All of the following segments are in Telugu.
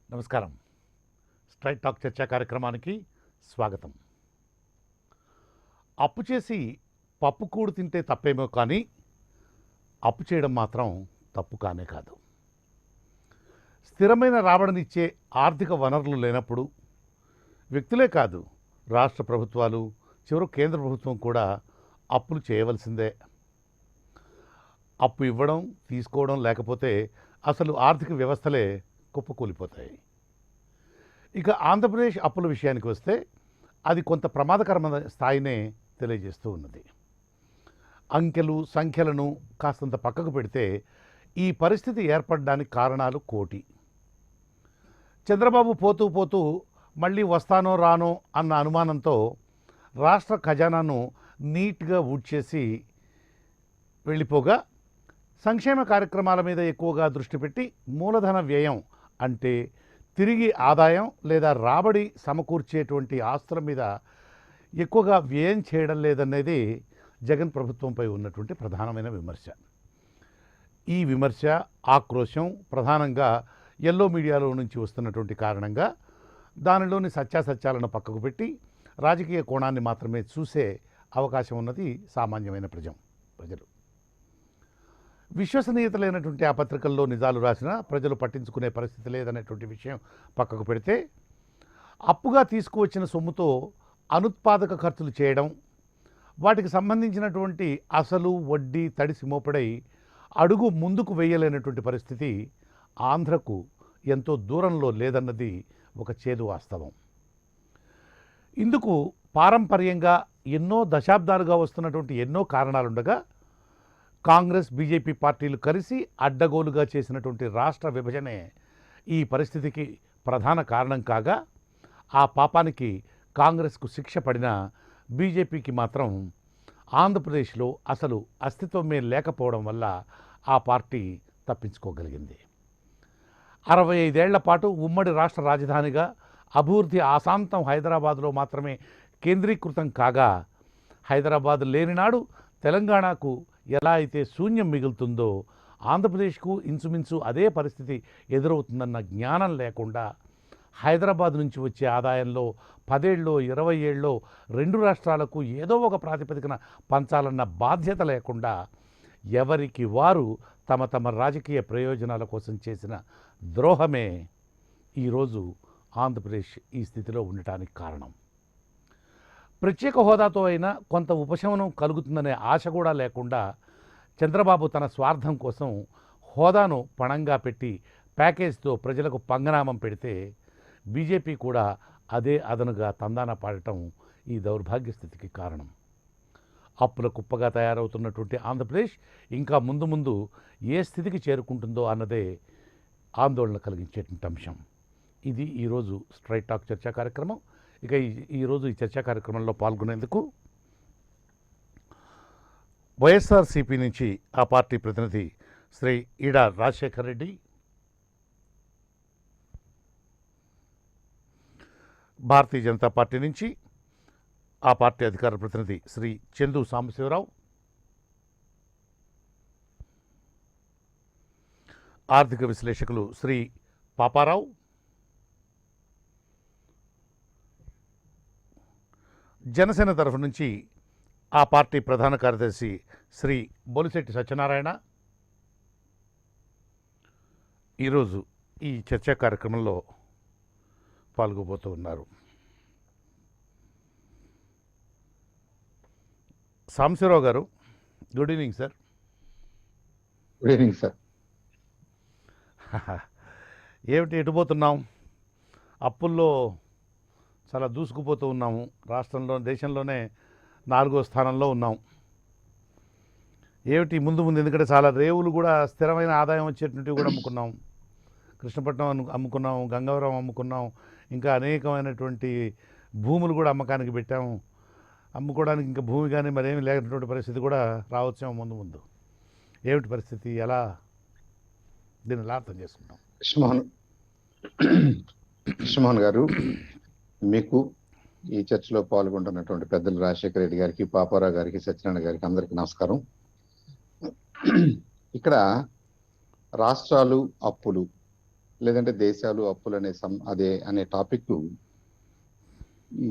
నమస్కారం. స్ట్రైట్ టాక్ చర్చా కార్యక్రమానికి స్వాగతం. అప్పు చేసి పప్పు కూడు తింటే తప్పేమో కానీ అప్పు చేయడం మాత్రం తప్పు కానే కాదు. స్థిరమైన రాబడినిచ్చే ఆర్థిక వనరులు లేనప్పుడు వ్యక్తులే కాదు, రాష్ట్ర ప్రభుత్వాలు, చివరకు కేంద్ర ప్రభుత్వం కూడా అప్పులు చేయవలసిందే. అప్పు ఇవ్వడం, తీసుకోవడం లేకపోతే అసలు ఆర్థిక వ్యవస్థలే కుప్పకూలిపోతాయి. ఇక ఆంధ్రప్రదేశ్ అప్పుల విషయానికి వస్తే అది కొంత ప్రమాదకరమైన స్థాయినే తెలియజేస్తూ ఉన్నది. అంకెలు సంఖ్యలను కాస్తంత పక్కకు పెడితే ఈ పరిస్థితి ఏర్పడడానికి కారణాలు కోటి. చంద్రబాబు పోతూ పోతూ మళ్ళీ వస్తానో రానో అన్న అనుమానంతో రాష్ట్ర ఖజానాను నీట్గా ఊడ్చేసి వెళ్ళిపోగా సంక్షేమ కార్యక్రమాల మీద ఎక్కువగా దృష్టి పెట్టి మూలధన వ్యయం అంటే తిరిగి ఆదాయం లేదా రాబడి సమకూర్చేటువంటి ఆస్తుల మీద ఎక్కువగా వ్యయం చేయడం లేదనేది జగన్ ప్రభుత్వంపై ఉన్నటువంటి ప్రధానమైన విమర్శ. ఈ విమర్శ, ఆక్రోశం ప్రధానంగా ఎల్లో మీడియాలో నుంచి వస్తున్నటువంటి కారణంగా దానిలోని సత్యాసత్యాలను పక్కకు పెట్టి రాజకీయ కోణాన్ని మాత్రమే చూసే అవకాశం ఉన్నది సామాన్యమైన ప్రజలు. విశ్వసనీయత లేనటువంటి ఆ పత్రికల్లో నిజాలు రాసినా ప్రజలు పట్టించుకునే పరిస్థితి లేదనేటువంటి విషయం పక్కకు పెడితే, అప్పుగా తీసుకువచ్చిన సొమ్ముతో అనుత్పాదక ఖర్చులు చేయడం, వాటికి సంబంధించినటువంటి అసలు వడ్డీ తడిసి మోపడై అడుగు ముందుకు వేయలేనటువంటి పరిస్థితి ఆంధ్రకు ఎంతో దూరంలో లేదన్నది ఒక చేదు వాస్తవం. ఇందుకు పారంపర్యంగా ఎన్నో దశాబ్దాలుగా వస్తున్నటువంటి ఎన్నో కారణాలుండగా కాంగ్రెస్, బీజేపీ పార్టీలు కలిసి అడ్డగోలుగా చేసినటువంటి రాష్ట్ర విభజనే ఈ పరిస్థితికి ప్రధాన కారణం కాగా, ఆ పాపానికి కాంగ్రెస్కు శిక్ష పడిన బీజేపీకి మాత్రం ఆంధ్రప్రదేశ్లో అసలు అస్తిత్వమే లేకపోవడం వల్ల ఆ పార్టీ తప్పించుకోగలిగింది. 65 ఏళ్ల పాటు ఉమ్మడి రాష్ట్ర రాజధానిగా అభివృద్ధి ఆశాంతం హైదరాబాద్లో మాత్రమే కేంద్రీకృతం కాగా, హైదరాబాద్ లేనినాడు తెలంగాణకు ఎలా అయితే శూన్యం మిగులుతుందో ఆంధ్రప్రదేశ్కు ఇంచుమించు అదే పరిస్థితి ఎదురవుతుందన్న జ్ఞానం లేకుండా, హైదరాబాద్ నుంచి వచ్చే ఆదాయంలో 10 ఏళ్ళలో 20 ఏళ్ళలో 2 రాష్ట్రాలకు ఏదో ఒక ప్రాతిపదికన పంచాలన్న బాధ్యత లేకుండా ఎవరికి వారు తమ తమ రాజకీయ ప్రయోజనాల కోసం చేసిన ద్రోహమే ఈరోజు ఆంధ్రప్రదేశ్ ఈ స్థితిలో ఉండటానికి కారణం. ప్రత్యేక హోదాతో అయినా కొంత ఉపశమనం కలుగుతుందనే ఆశ కూడా లేకుండా చంద్రబాబు తన స్వార్థం కోసం హోదాను పణంగా పెట్టి ప్యాకేజ్తో ప్రజలకు పంగనామం పెడితే, బీజేపీ కూడా అదే అదనుగా తందాన పాడటం ఈ దౌర్భాగ్య స్థితికి కారణం. అప్పుల కుప్పగా తయారవుతున్నటువంటి ఆంధ్రప్రదేశ్ ఇంకా ముందు ముందు ఏ స్థితికి చేరుకుంటుందో అన్నదే ఆందోళన కలిగించేటువంటి అంశం. ఇది ఈరోజు స్ట్రైట్ టాక్ చర్చా కార్యక్రమం. ఇక ఈరోజు ఈ చర్చా కార్యక్రమంలో పాల్గొనేందుకు వైఎస్ఆర్సీపీ నుంచి ఆ పార్టీ ప్రతినిధి శ్రీ ఈడా రాజశేఖర్ రెడ్డి, భారతీయ జనతా పార్టీ నుంచి ఆ పార్టీ అధికార ప్రతినిధి శ్రీ చందు సాంబశివరావు, ఆర్థిక విశ్లేషకులు శ్రీ పాపారావు, జనసేన తరఫు నుంచి ఆ పార్టీ ప్రధాన కార్యదర్శి శ్రీ బొలిశెట్టి సత్యనారాయణ ఈరోజు ఈ చర్చా కార్యక్రమంలో పాల్గొబోతూ ఉన్నారు. సాంబశివరావు గారు, good evening sir. Good evening sir. ఏమిటి ఎటుపోతున్నాం? అప్పుల్లో చాలా దూసుకుపోతూ ఉన్నాము. రాష్ట్రంలో, దేశంలోనే 4వ స్థానంలో ఉన్నాం. ఏమిటి ముందు ఎందుకంటే చాలా రేవులు కూడా స్థిరమైన ఆదాయం వచ్చేటువంటివి కూడా అమ్ముకున్నాం. కృష్ణపట్నం అమ్ముకున్నాం, గంగవరం అమ్ముకున్నాం, ఇంకా అనేకమైనటువంటి భూములు కూడా అమ్మకానికి పెట్టాము. అమ్ముకోవడానికి ఇంకా భూమి కానీ మరేమి లేనటువంటి పరిస్థితి కూడా రావచ్చేమో ముందు. ఏమిటి పరిస్థితి? ఎలా దీన్ని ఎలా అర్థం చేసుకుంటాం? కృష్ణమోహన్ గారు, మీకు ఈ చర్చలో పాల్గొంటున్నటువంటి పెద్దలు రాజశేఖర రెడ్డి గారికి, పాపారావు గారికి, సత్యనారాయణ గారికి అందరికీ నమస్కారం. ఇక్కడ రాష్ట్రాలు అప్పులు లేదంటే దేశాలు అప్పులు అనే టాపిక్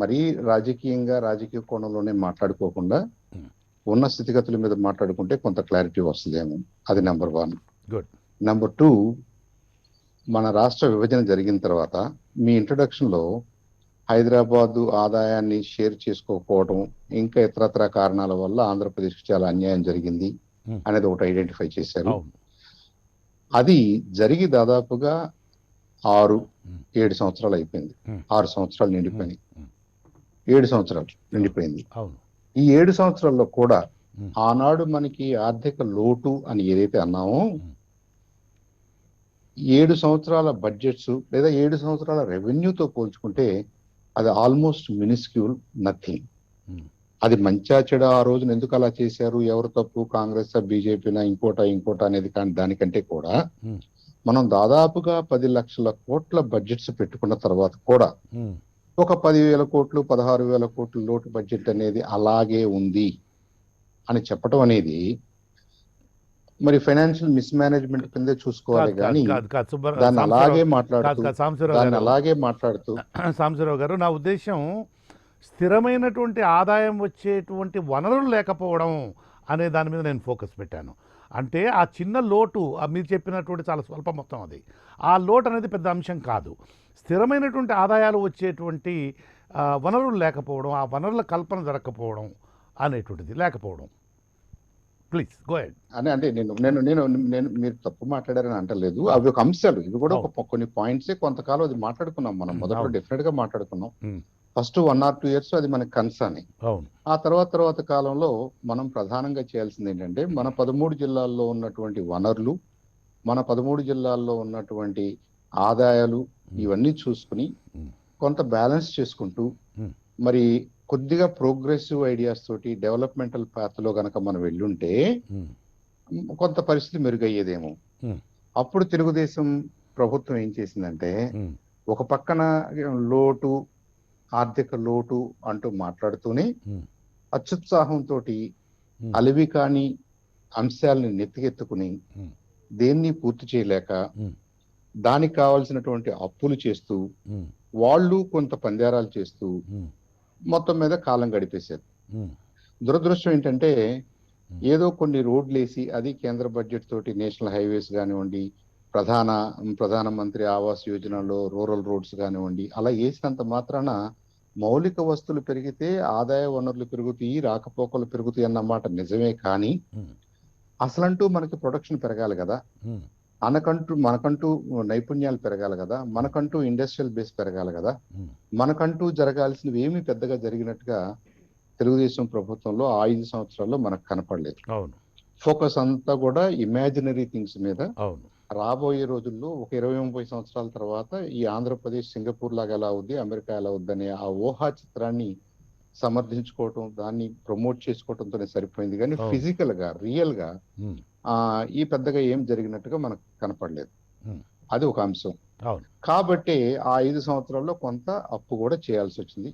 మరీ రాజకీయ కోణంలోనే మాట్లాడుకోకుండా Hmm. ఉన్న స్థితిగతుల మీద మాట్లాడుకుంటే కొంత క్లారిటీ వస్తుందేమో. అది నెంబర్ 1. గుడ్. నెంబర్ 2, మన రాష్ట్ర విభజన జరిగిన తర్వాత మీ ఇంట్రడక్షన్ లో హైదరాబాదు ఆదాయాన్ని షేర్ చేసుకోకపోవడం, ఇంకా ఇతరత్ర కారణాల వల్ల ఆంధ్రప్రదేశ్ చాలా అన్యాయం జరిగింది Hmm. అనేది ఒకటి ఐడెంటిఫై చేశారు. అవును. అది జరిగి దాదాపుగా 6-7 Hmm. సంవత్సరాలు అయిపోయింది. Hmm. 6 సంవత్సరాలు నిండిపోయినాయి. Hmm. 7 సంవత్సరాలు నిండిపోయింది. అవును. ఈ 7 సంవత్సరాల్లో కూడా Hmm. ఆనాడు మనకి ఆర్థిక లోటు అని ఏదైతే అన్నామో, Hmm. 7 సంవత్సరాల బడ్జెట్స్ లేదా 7 సంవత్సరాల రెవెన్యూతో పోల్చుకుంటే అది ఆల్మోస్ట్ మినిస్క్యూల్, నథింగ్. Hmm. అది మంచా చెడా ఆ రోజున ఎందుకు అలా చేశారు, ఎవరు తప్పు, కాంగ్రెస్ బీజేపీనా ఇంకోటా అనేది, కానీ దానికంటే కూడా Hmm. మనం దాదాపుగా 10 లక్షల కోట్ల బడ్జెట్స్ పెట్టుకున్న తర్వాత కూడా Hmm. ఒక 10,000 కోట్లు 16,000 కోట్ల లోటు బడ్జెట్ అనేది అలాగే ఉంది అని చెప్పడం అనేది మరి ఫైనాన్షియల్ మిస్ మేనేజ్మెంట్ కిందే చూసుకోవాలి. కాదు కానీ కాదు కాదు సుబ్బ- దాన్ని అలాగే సాంబశివరావు మాట్లాడుతూ కాదు సాంబశివరావు మాట్లాడుతూ గారు, నా ఉద్దేశం స్థిరమైనటువంటి ఆదాయం వచ్చేటువంటి వనరులు లేకపోవడం అనే దాని మీద నేను ఫోకస్ పెట్టాను. అంటే ఆ చిన్న లోటు, మీరు చెప్పినటువంటి చాలా స్వల్ప మొత్తం, అది ఆ లోటు అనేది పెద్ద అంశం కాదు. స్థిరమైనటువంటి ఆదాయాలు వచ్చేటువంటి వనరులు లేకపోవడం, ఆ వనరుల కల్పన జరగకపోవడం అనేటువంటిది లేకపోవడం. Please go head. అంటే నేను మీరు తప్పు మాట్లాడారని అంటలేదు. అవి ఒక అంశాలు, ఇవి కూడా కొన్ని పాయింట్స్. కొంతకాలం అది మాట్లాడుకున్నాం మనం, మొదట్లో డెఫినెట్ గా మాట్లాడుకున్నాం. ఫస్ట్ 1 or 2 years అది మనకి కన్సర్న్. ఆ తర్వాత కాలంలో మనం ప్రధానంగా చేయాల్సింది ఏంటంటే, మన 13 జిల్లాల్లో ఉన్నటువంటి వనరులు, మన 13 జిల్లాల్లో ఉన్నటువంటి ఆదాయాలు, ఇవన్నీ చూసుకుని కొంత బ్యాలెన్స్ చేసుకుంటూ, మరి కొద్దిగా ప్రోగ్రెసివ్ ఐడియాస్ తోటి డెవలప్మెంటల్ పాత్ లో గనక మనం వెళ్ళుంటే కొంత పరిస్థితి మెరుగయ్యేదేమో. అప్పుడు తెలుగుదేశం ప్రభుత్వం ఏం చేసిందంటే, ఒక పక్కన లోటు, ఆర్థిక లోటు అంటూ మాట్లాడుతూనే అత్యుత్సాహంతో అలివి కాని అంశాలని నెత్తికెత్తుకుని దేన్ని పూర్తి చేయలేక దానికి కావాల్సినటువంటి అప్పులు చేస్తూ, వాళ్ళు కొంత పందేరాలు చేస్తూ మొత్తం మీద కాలం గడిపేశారు. దురదృష్టం ఏంటంటే, ఏదో కొన్ని రోడ్లు వేసి, అది కేంద్ర బడ్జెట్ తోటి నేషనల్ హైవేస్ కానివ్వండి, ప్రధానమంత్రి ఆవాస్ యోజనలో రూరల్ రోడ్స్ కానివ్వండి, అలా వేసినంత మాత్రాన మౌలిక వస్తువులు పెరిగితే ఆదాయ వనరులు పెరుగుతాయి, రాకపోకలు పెరుగుతాయి అన్నమాట నిజమే. కానీ అసలంటూ మనకి ప్రొడక్షన్ పెరగాలి కదా, మనకంటూ నైపుణ్యాలు పెరగాలి కదా, మనకంటూ ఇండస్ట్రియల్ బేస్ పెరగాలి కదా, మనకంటూ జరగాల్సినవి ఏమీ పెద్దగా జరిగినట్టుగా తెలుగుదేశం ప్రభుత్వంలో 5 సంవత్సరాల్లో మనకు కనపడలేదు. ఫోకస్ అంతా కూడా ఇమాజినరీ థింగ్స్ మీద. రాబోయే రోజుల్లో ఒక 20-30 సంవత్సరాల తర్వాత ఈ ఆంధ్రప్రదేశ్ సింగపూర్ లాగా ఎలా అవుద్ది, అమెరికా ఎలా అవుద్ది అనే ఆ ఊహా చిత్రాన్ని సమర్థించుకోవటం, దాన్ని ప్రమోట్ చేసుకోవటంతోనే సరిపోయింది. కానీ ఫిజికల్ గా, రియల్ గా ఈ పెద్దగా ఏం జరిగినట్టుగా మనకు కనపడలేదు. అది ఒక అంశం. కాబట్టి ఆ 5 సంవత్సరాల్లో కొంత అప్పు కూడా చేయాల్సి వచ్చింది.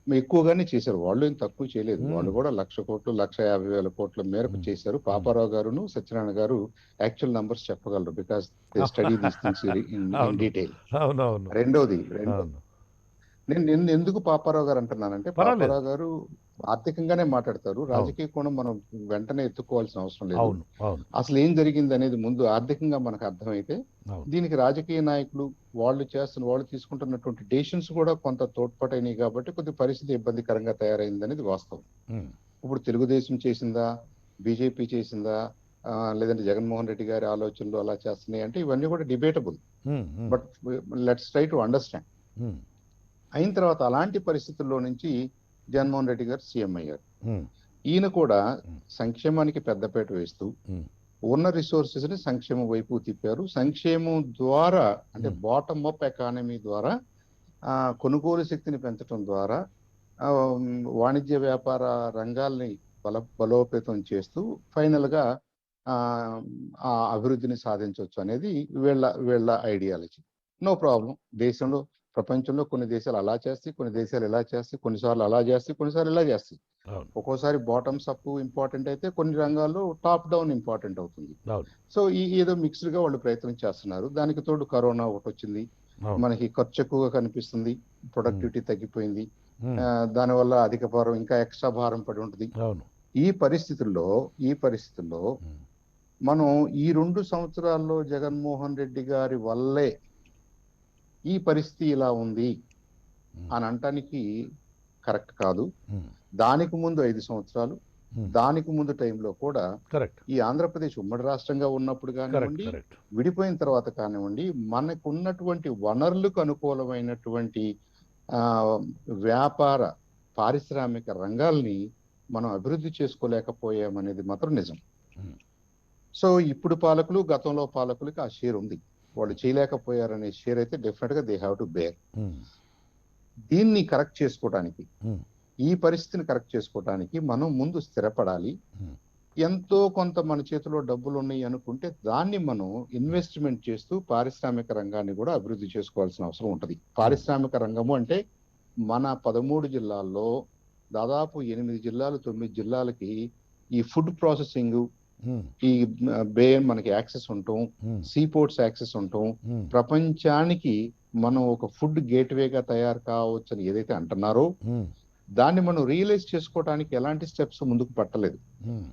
ఎక్కువగానే చేశారు, వాళ్ళు ఏం తక్కువ చేయలేదు. వాళ్ళు కూడా 1,00,000 కోట్లు 1,50,000 కోట్ల మేరకు చేశారు. పాపారావు గారును సత్యనారాయణ గారు యాక్చువల్ నంబర్స్ చెప్పగలరు, because they study these things in detail. రెండోది నేను ఎందుకు పాపారావు గారు అంటున్నానంటే, పాపారావు గారు ఆర్థికంగానే మాట్లాడతారు. రాజకీయ కోణం మనం వెంటనే ఎత్తుకోవాల్సిన అవసరం లేదు. అసలు ఏం జరిగింది అనేది ముందు ఆర్థికంగా మనకు అర్థమైతే, దీనికి రాజకీయ నాయకులు వాళ్ళు తీసుకుంటున్నటువంటి డెసిషన్స్ కూడా కొంత తోడ్పటైనవి. కాబట్టి కొద్ది పరిస్థితి ఇబ్బందికరంగా తయారైంది అనేది వాస్తవం. ఇప్పుడు తెలుగుదేశం చేసిందా, బీజేపీ చేసిందా, లేదంటే జగన్మోహన్ రెడ్డి గారి ఆలోచనలు అలా చేస్తున్నాయి అంటే, ఇవన్నీ కూడా debatable. But let's try to understand. అయిన తర్వాత అలాంటి పరిస్థితుల్లో నుంచి జగన్మోహన్ రెడ్డి గారు సీఎం అయ్యారు. ఈయన కూడా సంక్షేమానికి పెద్దపీట వేస్తూ ఉన్న రిసోర్సెస్ ని సంక్షేమం వైపు తిప్పారు. సంక్షేమం ద్వారా, అంటే బాటమ్ అప్ ఎకానమీ ద్వారా, కొనుగోలు శక్తిని పెంచడం ద్వారా వాణిజ్య వ్యాపార రంగాల్ని బలోపేతం చేస్తూ ఫైనల్ గా ఆ అభివృద్ధిని సాధించవచ్చు అనేది వీళ్ళ ఐడియాలజీ. No problem. దేశంలో ప్రపంచంలో కొన్ని దేశాలు అలా చేస్తాయి, కొన్ని దేశాలు ఇలా చేస్తాయి, కొన్నిసార్లు అలా చేస్తాయి, కొన్నిసార్లు ఇలా చేస్తాయి. అవును. ఒక్కోసారి బాటమ్స్ అప్ ఇంపార్టెంట్ అయితే, కొన్ని రంగాల్లో టాప్ డౌన్ ఇంపార్టెంట్ అవుతుంది. అవును. సో ఏదో మిక్స్డ్ గా వాళ్ళు ప్రయత్నం చేస్తున్నారు. దానికి తోడు కరోనా ఒకటి వచ్చింది, అవును. మనకి ఖర్చు ఎక్కువగా కనిపిస్తుంది, ప్రొడక్టివిటీ తగ్గిపోయింది. ఉమ్. దానివల్ల అధిక భారం, ఇంకా ఎక్స్ట్రా భారం పడి ఉంటుంది. అవును. ఈ పరిస్థితుల్లో ఉమ్. మనం ఈ 2 సంవత్సరాల్లో జగన్మోహన్ రెడ్డి గారి వల్లే ఈ పరిస్థితి ఇలా ఉంది అని అనటానికి కరెక్ట్ కాదు. ఉమ్. దానికి ముందు 5 సంవత్సరాలు, ఉమ్. దానికి ముందు టైంలో కూడా కరెక్ట్. ఈ ఆంధ్రప్రదేశ్ ఉమ్మడి రాష్ట్రంగా ఉన్నప్పుడు కరెక్ట్. కానివ్వండి, కరెక్ట్. విడిపోయిన తర్వాత కానివ్వండి, మనకు ఉన్నటువంటి వనరులకు అనుకూలమైనటువంటి ఆ, వ్యాపార పారిశ్రామిక రంగాల్ని మనం అభివృద్ధి చేసుకోలేకపోయామనేది మాత్రం నిజం. ఉమ్. సో ఇప్పుడు పాలకులు, గతంలో పాలకులకి ఆ షేర్ ఉంది. వాళ్ళు చేయలేకపోయారనే షేర్ అయితే డెఫినెట్ గా దే హ్యావ్ టు బేర్. ఉమ్. దీన్ని కరెక్ట్ చేసుకోవడానికి, ఉమ్. ఈ పరిస్థితిని కరెక్ట్ చేసుకోవడానికి మనం ముందు స్థిరపడాలి. ఉమ్. ఎంతో కొంత మన చేతిలో డబ్బులు ఉన్నాయి అనుకుంటే దాన్ని మనం ఇన్వెస్ట్మెంట్ చేస్తూ పారిశ్రామిక రంగాన్ని కూడా అభివృద్ధి చేసుకోవాల్సిన అవసరం ఉంటుంది. పారిశ్రామిక రంగము అంటే మన 13 జిల్లాల్లో దాదాపు 8 జిల్లాలు, 9 జిల్లాలకి ఈ ఫుడ్ ప్రాసెసింగ్, ఉమ్. ఈ బే మనకి యాక్సెస్ ఉండటం, ఉమ్. సీ పోర్ట్స్ యాక్సెస్ ఉండటం, ఉమ్. ప్రపంచానికి మనం ఒక ఫుడ్ గేట్వేగా తయారు కావచ్చు అని ఏదైతే అంటున్నారో ఉమ్. దాన్ని మనం రియలైజ్ చేసుకోవడానికి ఎలాంటి స్టెప్స్ ముందుకు పట్టలేదు. ఉమ్.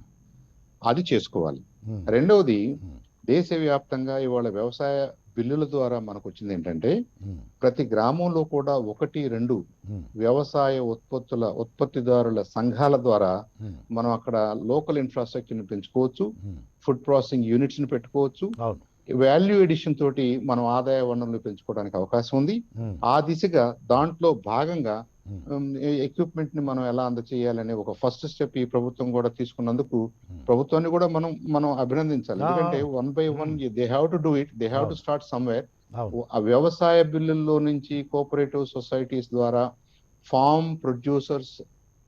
అది చేసుకోవాలి. ఉమ్. రెండవది, ఉమ్. దేశవ్యాప్తంగా ఇవాళ వ్యవసాయ బిల్లుల ద్వారా మనకు వచ్చింది ఏంటంటే, ఉమ్. ప్రతి గ్రామంలో కూడా 1-2 ఉమ్. వ్యవసాయ ఉత్పత్తిదారుల సంఘాల ద్వారా ఉమ్. మనం అక్కడ లోకల్ ఇన్ఫ్రాస్ట్రక్చర్ ని పెంచుకోవచ్చు, ఉమ్. ఫుడ్ ప్రాసెసింగ్ యూనిట్స్ ని పెట్టుకోవచ్చు, అవును. వాల్యూ ఎడిషన్ తోటి మనం ఆదాయ వనరులు పెంచుకోవడానికి అవకాశం ఉంది. ఉమ్. ఆ దిశగా దాంట్లో భాగంగా ఉమ్. ఎక్విప్మెంట్ ని మనం ఎలా అందచేయాలనే ఒక ఫస్ట్ స్టెప్ ఈ ప్రభుత్వం కూడా తీసుకున్నందుకు ఉమ్. ప్రభుత్వాన్ని కూడా మనం అభినందించాలి. ఆ. ఎందుకంటే 1 by 1 they have to do it, they have to అవును. Start somewhere. అవును. ఆ వ్యవసాయ బిల్లుల్లో నుంచి కోఆపరేటివ్ సొసైటీస్ ద్వారా, ఫార్మ్ ప్రొడ్యూసర్స్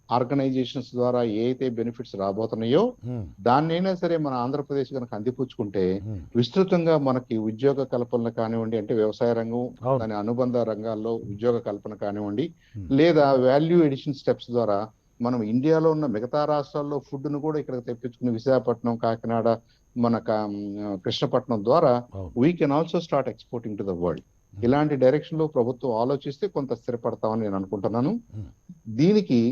ఆర్గనైజేషన్స్ ద్వారా ఏ అయితే బెనిఫిట్స్ రాబోతున్నాయో ఉమ్. దాన్నైనా సరే మన ఆంధ్రప్రదేశ్ కనుక అందిపుచ్చుకుంటే ఉమ్. విస్తృతంగా మనకి ఉద్యోగ కల్పన కానివ్వండి, అంటే వ్యవసాయ రంగం అవును. దాని అనుబంధ రంగాల్లో ఉద్యోగ కల్పన కానివ్వండి, ఉమ్. లేదా వాల్యూ ఎడిషన్ స్టెప్స్ ద్వారా మనం ఇండియాలో ఉన్న మిగతా రాష్ట్రాల్లో ఫుడ్ ను కూడా ఇక్కడికి తెప్పించుకుని విశాఖపట్నం, కాకినాడ, మన కృష్ణపట్నం ద్వారా అవును. We can also start exporting to the world. ఇలాంటి డైరెక్షన్ లో ప్రభుత్వం ఆలోచిస్తే కొంత స్థిరపడతామని నేను అనుకుంటున్నాను. ఉమ్. దీనికి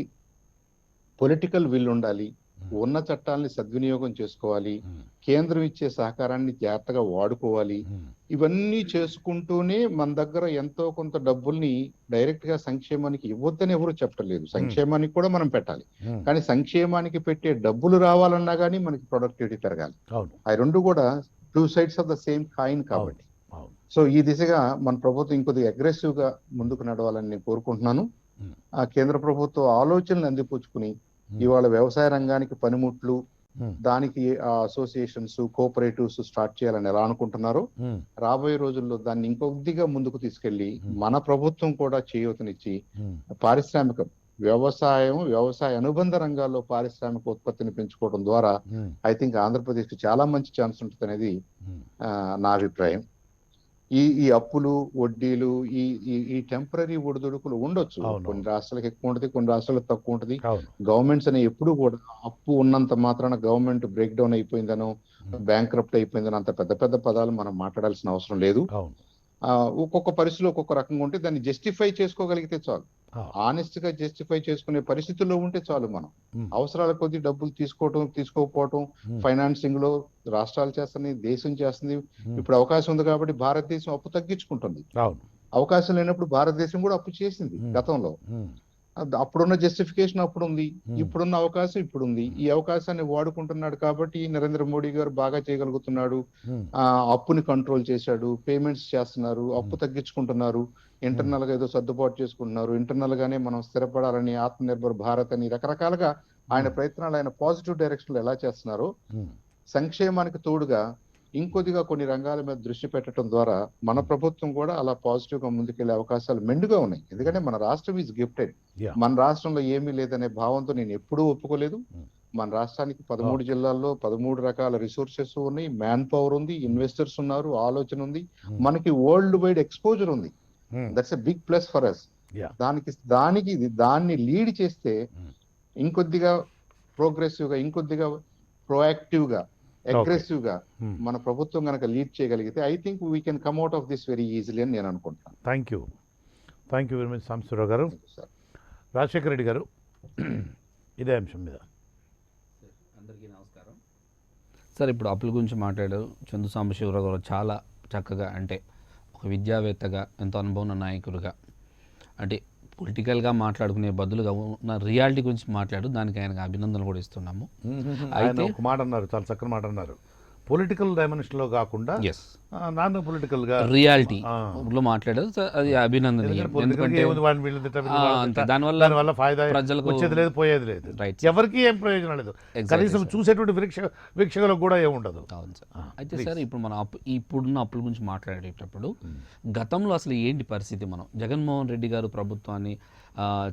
పొలిటికల్ విల్ ఉండాలి, ఉమ్. ఉన్న చట్టాలని సద్వినియోగం చేసుకోవాలి, ఉమ్. కేంద్రం ఇచ్చే సహకారాన్ని జాగ్రత్తగా వాడుకోవాలి. ఉమ్. ఇవన్నీ చేసుకుంటూనే మన దగ్గర ఎంతో కొంత డబ్బుల్ని డైరెక్ట్ గా సంక్షేమానికి ఇవ్వద్దని ఎవరు చెప్పలేదు. సంక్షేమానికి కూడా మనం పెట్టాలి. ఉమ్. కానీ సంక్షేమానికి పెట్టే డబ్బులు రావాలన్నా కానీ మనకి ప్రొడక్టివిటీ పెరగాలి. అవును. ఆ రెండు కూడా 2 sides of the same coin కాబట్టి. అవును. సో ఈ దిశగా మన ప్రభుత్వం ఇంకొద్దిగా అగ్రెసివ్ గా ముందుకు నడవాలని నేను కోరుకుంటున్నాను. ఉమ్. ఆ కేంద్ర ప్రభుత్వ ఆలోచనలు అందిపుచ్చుకుని ఉమ్. ఇవాళ వ్యవసాయ రంగానికి పనిముట్లు, ఉమ్. దానికి అసోసియేషన్స్, కోఆపరేటివ్స్ స్టార్ట్ చేయాలని ఎలా అనుకుంటున్నారో ఉమ్. రాబోయే రోజుల్లో దాన్ని ఇంకొద్దిగా ముందుకు తీసుకెళ్లి మన ప్రభుత్వం కూడా చేయూతనిచ్చి ఉమ్. పారిశ్రామిక వ్యవసాయ అనుబంధ రంగాల్లో పారిశ్రామిక ఉత్పత్తిని పెంచుకోవడం ద్వారా ఉమ్. ఐ థింక్ ఆంధ్రప్రదేశ్ కి చాలా మంచి ఛాన్స్ ఉంటుంది అనేది ఉమ్. నా అభిప్రాయం. ఈ అప్పులు, వడ్డీలు, ఈ ఈ టెంపరీ ఒడిదుడుకులు ఉండొచ్చు. అవును. కొన్ని రాష్ట్రాలకు ఎక్కువ ఉంటుంది, కొన్ని రాష్ట్రాలకు తక్కువ ఉంటుంది. అవును. గవర్నమెంట్స్ అనే ఎప్పుడు కూడా అప్పు ఉన్నంత మాత్రాన గవర్నమెంట్ బ్రేక్ డౌన్ అయిపోయిందనో, బ్యాంక్రప్ట్ అయిపోయిందనో అంత పెద్ద పెద్ద పదాలు మనం మాట్లాడాల్సిన అవసరం లేదు. అవును. ఒక్కొక్క పరిస్థితిలో ఒక్కొక్క రకంగా ఉంటే దాన్ని జస్టిఫై చేసుకోగలిగితే చాలు. ఆ. ఆనెస్ట్ గా జస్టిఫై చేసుకునే పరిస్థితుల్లో ఉంటే చాలు. మనం ఉమ్. అవసరాల కొద్దీ డబ్బులు తీసుకోకపోవటం, ఉమ్. ఫైనాన్సింగ్ లో రాష్ట్రాలు చేస్తుంది, దేశం చేస్తుంది. ఉమ్. ఇప్పుడు అవకాశం ఉంది కాబట్టి భారతదేశం అప్పు తగ్గించుకుంటుంది. అవును. అవకాశం లేనప్పుడు భారతదేశం కూడా అప్పు చేసింది ఉమ్. గతంలో. ఉమ్. అప్పుడున్న జస్టిఫికేషన్ అప్పుడు ఉంది, ఉమ్. ఇప్పుడున్న అవకాశం ఇప్పుడు ఉంది. ఈ అవకాశాన్ని వాడుకుంటున్నాడు కాబట్టి నరేంద్ర మోడీ గారు బాగా చేయగలుగుతున్నాడు. ఉమ్. అప్పుని కంట్రోల్ చేశాడు, పేమెంట్స్ చేస్తున్నారు, అప్పు తగ్గించుకుంటున్నారు, ఇంటర్నల్ గా ఏదో సర్దుబాటు చేసుకుంటున్నారు. ఇంటర్నల్ గానే మనం స్థిరపడాలని, ఆత్మనిర్భర్ భారత్ అని రకరకాలుగా ఆయన ప్రయత్నాలు ఆయన పాజిటివ్ డైరెక్షన్ లో ఎలా చేస్తున్నారో, ఉమ్. సంక్షేమానికి తోడుగా ఇంకొద్దిగా కొన్ని రంగాల మీద దృష్టి పెట్టడం ద్వారా మన ప్రభుత్వం కూడా అలా పాజిటివ్ గా ముందుకెళ్లే అవకాశాలు మెండుగా ఉన్నాయి. ఎందుకంటే మన రాష్ట్రం ఈజ్ గిఫ్టెడ్. Yeah. మన రాష్ట్రంలో ఏమీ లేదనే భావంతో నేను ఎప్పుడూ ఒప్పుకోలేదు. మన రాష్ట్రానికి 13 జిల్లాల్లో 13 రకాల రిసోర్సెస్ ఉన్నాయి, మ్యాన్ పవర్ ఉంది, ఇన్వెస్టర్స్ ఉన్నారు, ఆలోచన ఉంది, మనకి వరల్డ్ వైడ్ ఎక్స్పోజర్ ఉంది. That's a big plus for us. Yeah. దాన్ని లీడ్ చేస్తే ఇంకొద్దిగా ప్రోగ్రెసివ్ గా, ఇంకొద్దిగా ప్రొయాక్టివ్ గా, అగ్రెసివ్ గా మన ప్రభుత్వం కనుక లీడ్ చేయగలిగితే I think we can come out of this very easily అని నేను అనుకుంటున్నాను. Thank you very much Sambasivarao గారు. రాజశేఖర రెడ్డి గారు ఇదే అంశం మీద. అందరికీ నమస్కారం సార్. ఇప్పుడు అప్పుల గురించి మాట్లాడారు చందు సాంబశివరావు గారు చాలా చక్కగా, అంటే ఒక విద్యావేత్తగా, ఎంతో అనుభవం ఉన్న నాయకుడిగా, అంటే పొలిటికల్గా మాట్లాడుకునే బదులుగా ఉన్న రియాలిటీ గురించి మాట్లాడు, దానికి ఆయనకు అభినందనలు కూడా ఇస్తున్నాము. అయితే ఒక మాట అన్నారు, చాలా చక్కని మాట అన్నారు, పొలిటికల్ డైమెన్షన్లో కాకుండా నాన్ పొలిటికల్గా రియాలిటీలో మాట్లాడారు. అది అభినందనీయం. ఎందుకంటే దానివల్ల ఫాయిదా ప్రజలకు వచ్చేది లేదు, పోయేది లేదు, ఎవరికి ఏం ప్రయోజనం లేదు, కనీసం చూసేటువంటి వీక్షకులకు కూడా ఏముండదు. అవును సార్. అయితే సార్ ఇప్పుడు మనం ఇప్పుడున్న అప్పుల గురించి మాట్లాడేటప్పుడు గతంలో అసలు ఏంటి పరిస్థితి, మనం జగన్మోహన్ రెడ్డి గారు ప్రభుత్వాన్ని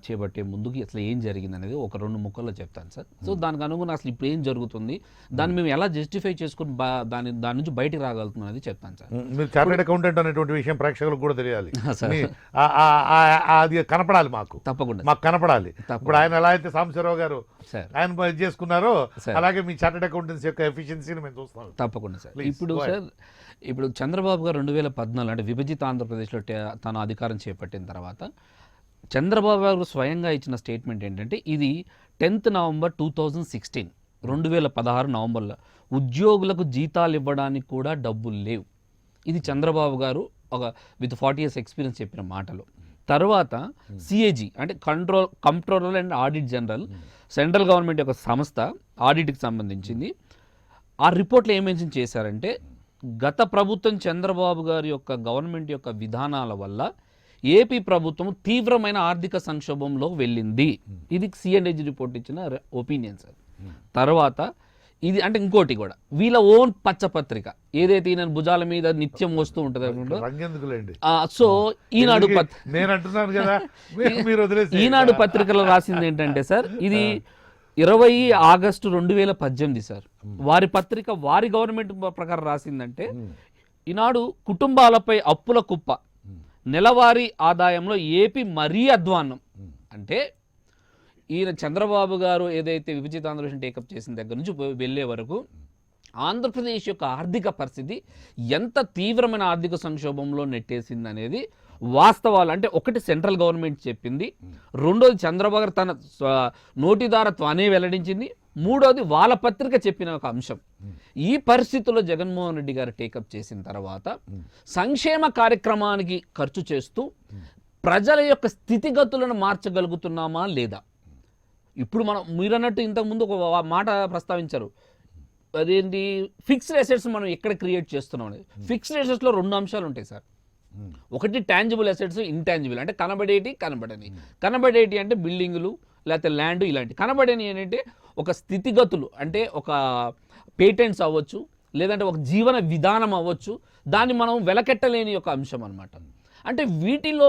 చేపట్టే ముందుకి అసలు ఏం జరిగింది అనేది ఒక 2 ముక్కల్లో చెప్తాను సార్. సో దానికి అనుగుణంగా అసలు ఇప్పుడు ఏం జరుగుతుంది, దాన్ని మేము ఎలా జస్టిఫై చేసుకుని దాని నుంచి బయటికి రాగలుగుతున్నాం అనేది చెప్తాను సార్. మీరు చార్టెడ్ అకౌంటెంట్ అనేటువంటి విషయం ప్రేక్షకులకు కూడా తెలియాలి, అది కనపడాలి, మాకు కనపడాలి. ఇప్పుడు ఆయన ఎలా అయితే సాంబశివరావు గారు ఆయన చేసుకున్నారో అలాగే మీ చార్టెడ్ అకౌంటెన్సీ యొక్క ఎఫిషియన్సీని మేము చూస్తాం. తప్పకుండా సార్. ఇప్పుడు చంద్రబాబు గారు 2014 అంటే విభజిత ఆంధ్రప్రదేశ్లో తన అధికారం చేపట్టిన తర్వాత చంద్రబాబు గారు స్వయంగా ఇచ్చిన స్టేట్మెంట్ ఏంటంటే, ఇది 10th November 2016 2016 నవంబర్లో ఉద్యోగులకు జీతాలు ఇవ్వడానికి కూడా డబ్బులు లేవు. ఇది చంద్రబాబు గారు ఒక విత్ 40 years ఎక్స్పీరియన్స్ చెప్పిన మాటలు. తర్వాత సిఏజీ అంటే controller and audit general, central government యొక్క సంస్థ, ఆడిట్కి సంబంధించింది. ఆ రిపోర్ట్లో ఏం మెన్షన్ చేశారంటే, గత ప్రభుత్వం చంద్రబాబు గారి యొక్క గవర్నమెంట్ యొక్క విధానాల వల్ల ఏపీ ప్రభుత్వం తీవ్రమైన ఆర్థిక సంక్షోభంలో వెళ్ళింది. ఇది సిఎండ్ఏజీ రిపోర్ట్ ఇచ్చిన ఒపీనియన్ సార్. తర్వాత ఇది అంటే ఇంకోటి కూడా వీళ్ళ ఓన్ పచ్చపత్రిక ఏదైతే ఈయన భుజాల మీద నిత్యం వస్తూ ఉంటుంది. సో ఈనాడు పత్రికలో రాసింది ఏంటంటే సార్, ఇది 20 ఆగస్టు 2018 సార్. వారి పత్రిక వారి గవర్నమెంట్ ప్రకారం రాసిందంటే, ఈనాడు కుటుంబాలపై అప్పుల కుప్ప, నెలవారీ ఆదాయంలో ఏపీ మరీ అధ్వాన్నం. అంటే ఈయన చంద్రబాబు గారు ఏదైతే విభజిత ఆంధ్రప్రదేశ్ టేకప్ చేసిన దగ్గర నుంచి వెళ్ళే వరకు ఆంధ్రప్రదేశ్ యొక్క ఆర్థిక పరిస్థితి ఎంత తీవ్రమైన ఆర్థిక సంక్షోభంలో నెట్టేసింది అనేది వాస్తవాలు. అంటే ఒకటి సెంట్రల్ గవర్నమెంట్ చెప్పింది, రెండోది చంద్రబాబు గారు తన నోటి ద్వారా తానే వెల్లడించింది, మూడోది వాళ్ళ పత్రిక చెప్పిన ఒక అంశం. ఈ పరిస్థితుల్లో జగన్మోహన్ రెడ్డి గారు టేకప్ చేసిన తర్వాత సంక్షేమ కార్యక్రమానికి ఖర్చు చేస్తూ ప్రజల యొక్క స్థితిగతులను మార్చగలుగుతున్నామా లేదా? ఇప్పుడు మనం మీరన్నట్టు ఇంతకుముందు ఒక మాట ప్రస్తావించారు, అదేంటి ఫిక్స్డ్ అసెట్స్ మనం ఎక్కడ క్రియేట్ చేస్తున్నాం అనేది. ఫిక్స్డ్ అసెట్స్లో 2 అంశాలు ఉంటాయి సార్. ఒకటి టాంజిబుల్ అసెట్స్, ఇంటాంజిబుల్ అంటే కనబడేటి కనబడని. కనబడేటి అంటే బిల్డింగులు లేకపోతే ల్యాండ్ ఇలాంటి. కనబడని ఏంటంటే ఒక స్థితిగతులు, అంటే ఒక పేటెంట్స్ అవ్వచ్చు, లేదంటే ఒక జీవన విధానం అవ్వచ్చు, దాన్ని మనం వెలకెట్టలేని ఒక అంశం అనమాట. అంటే వీటిలో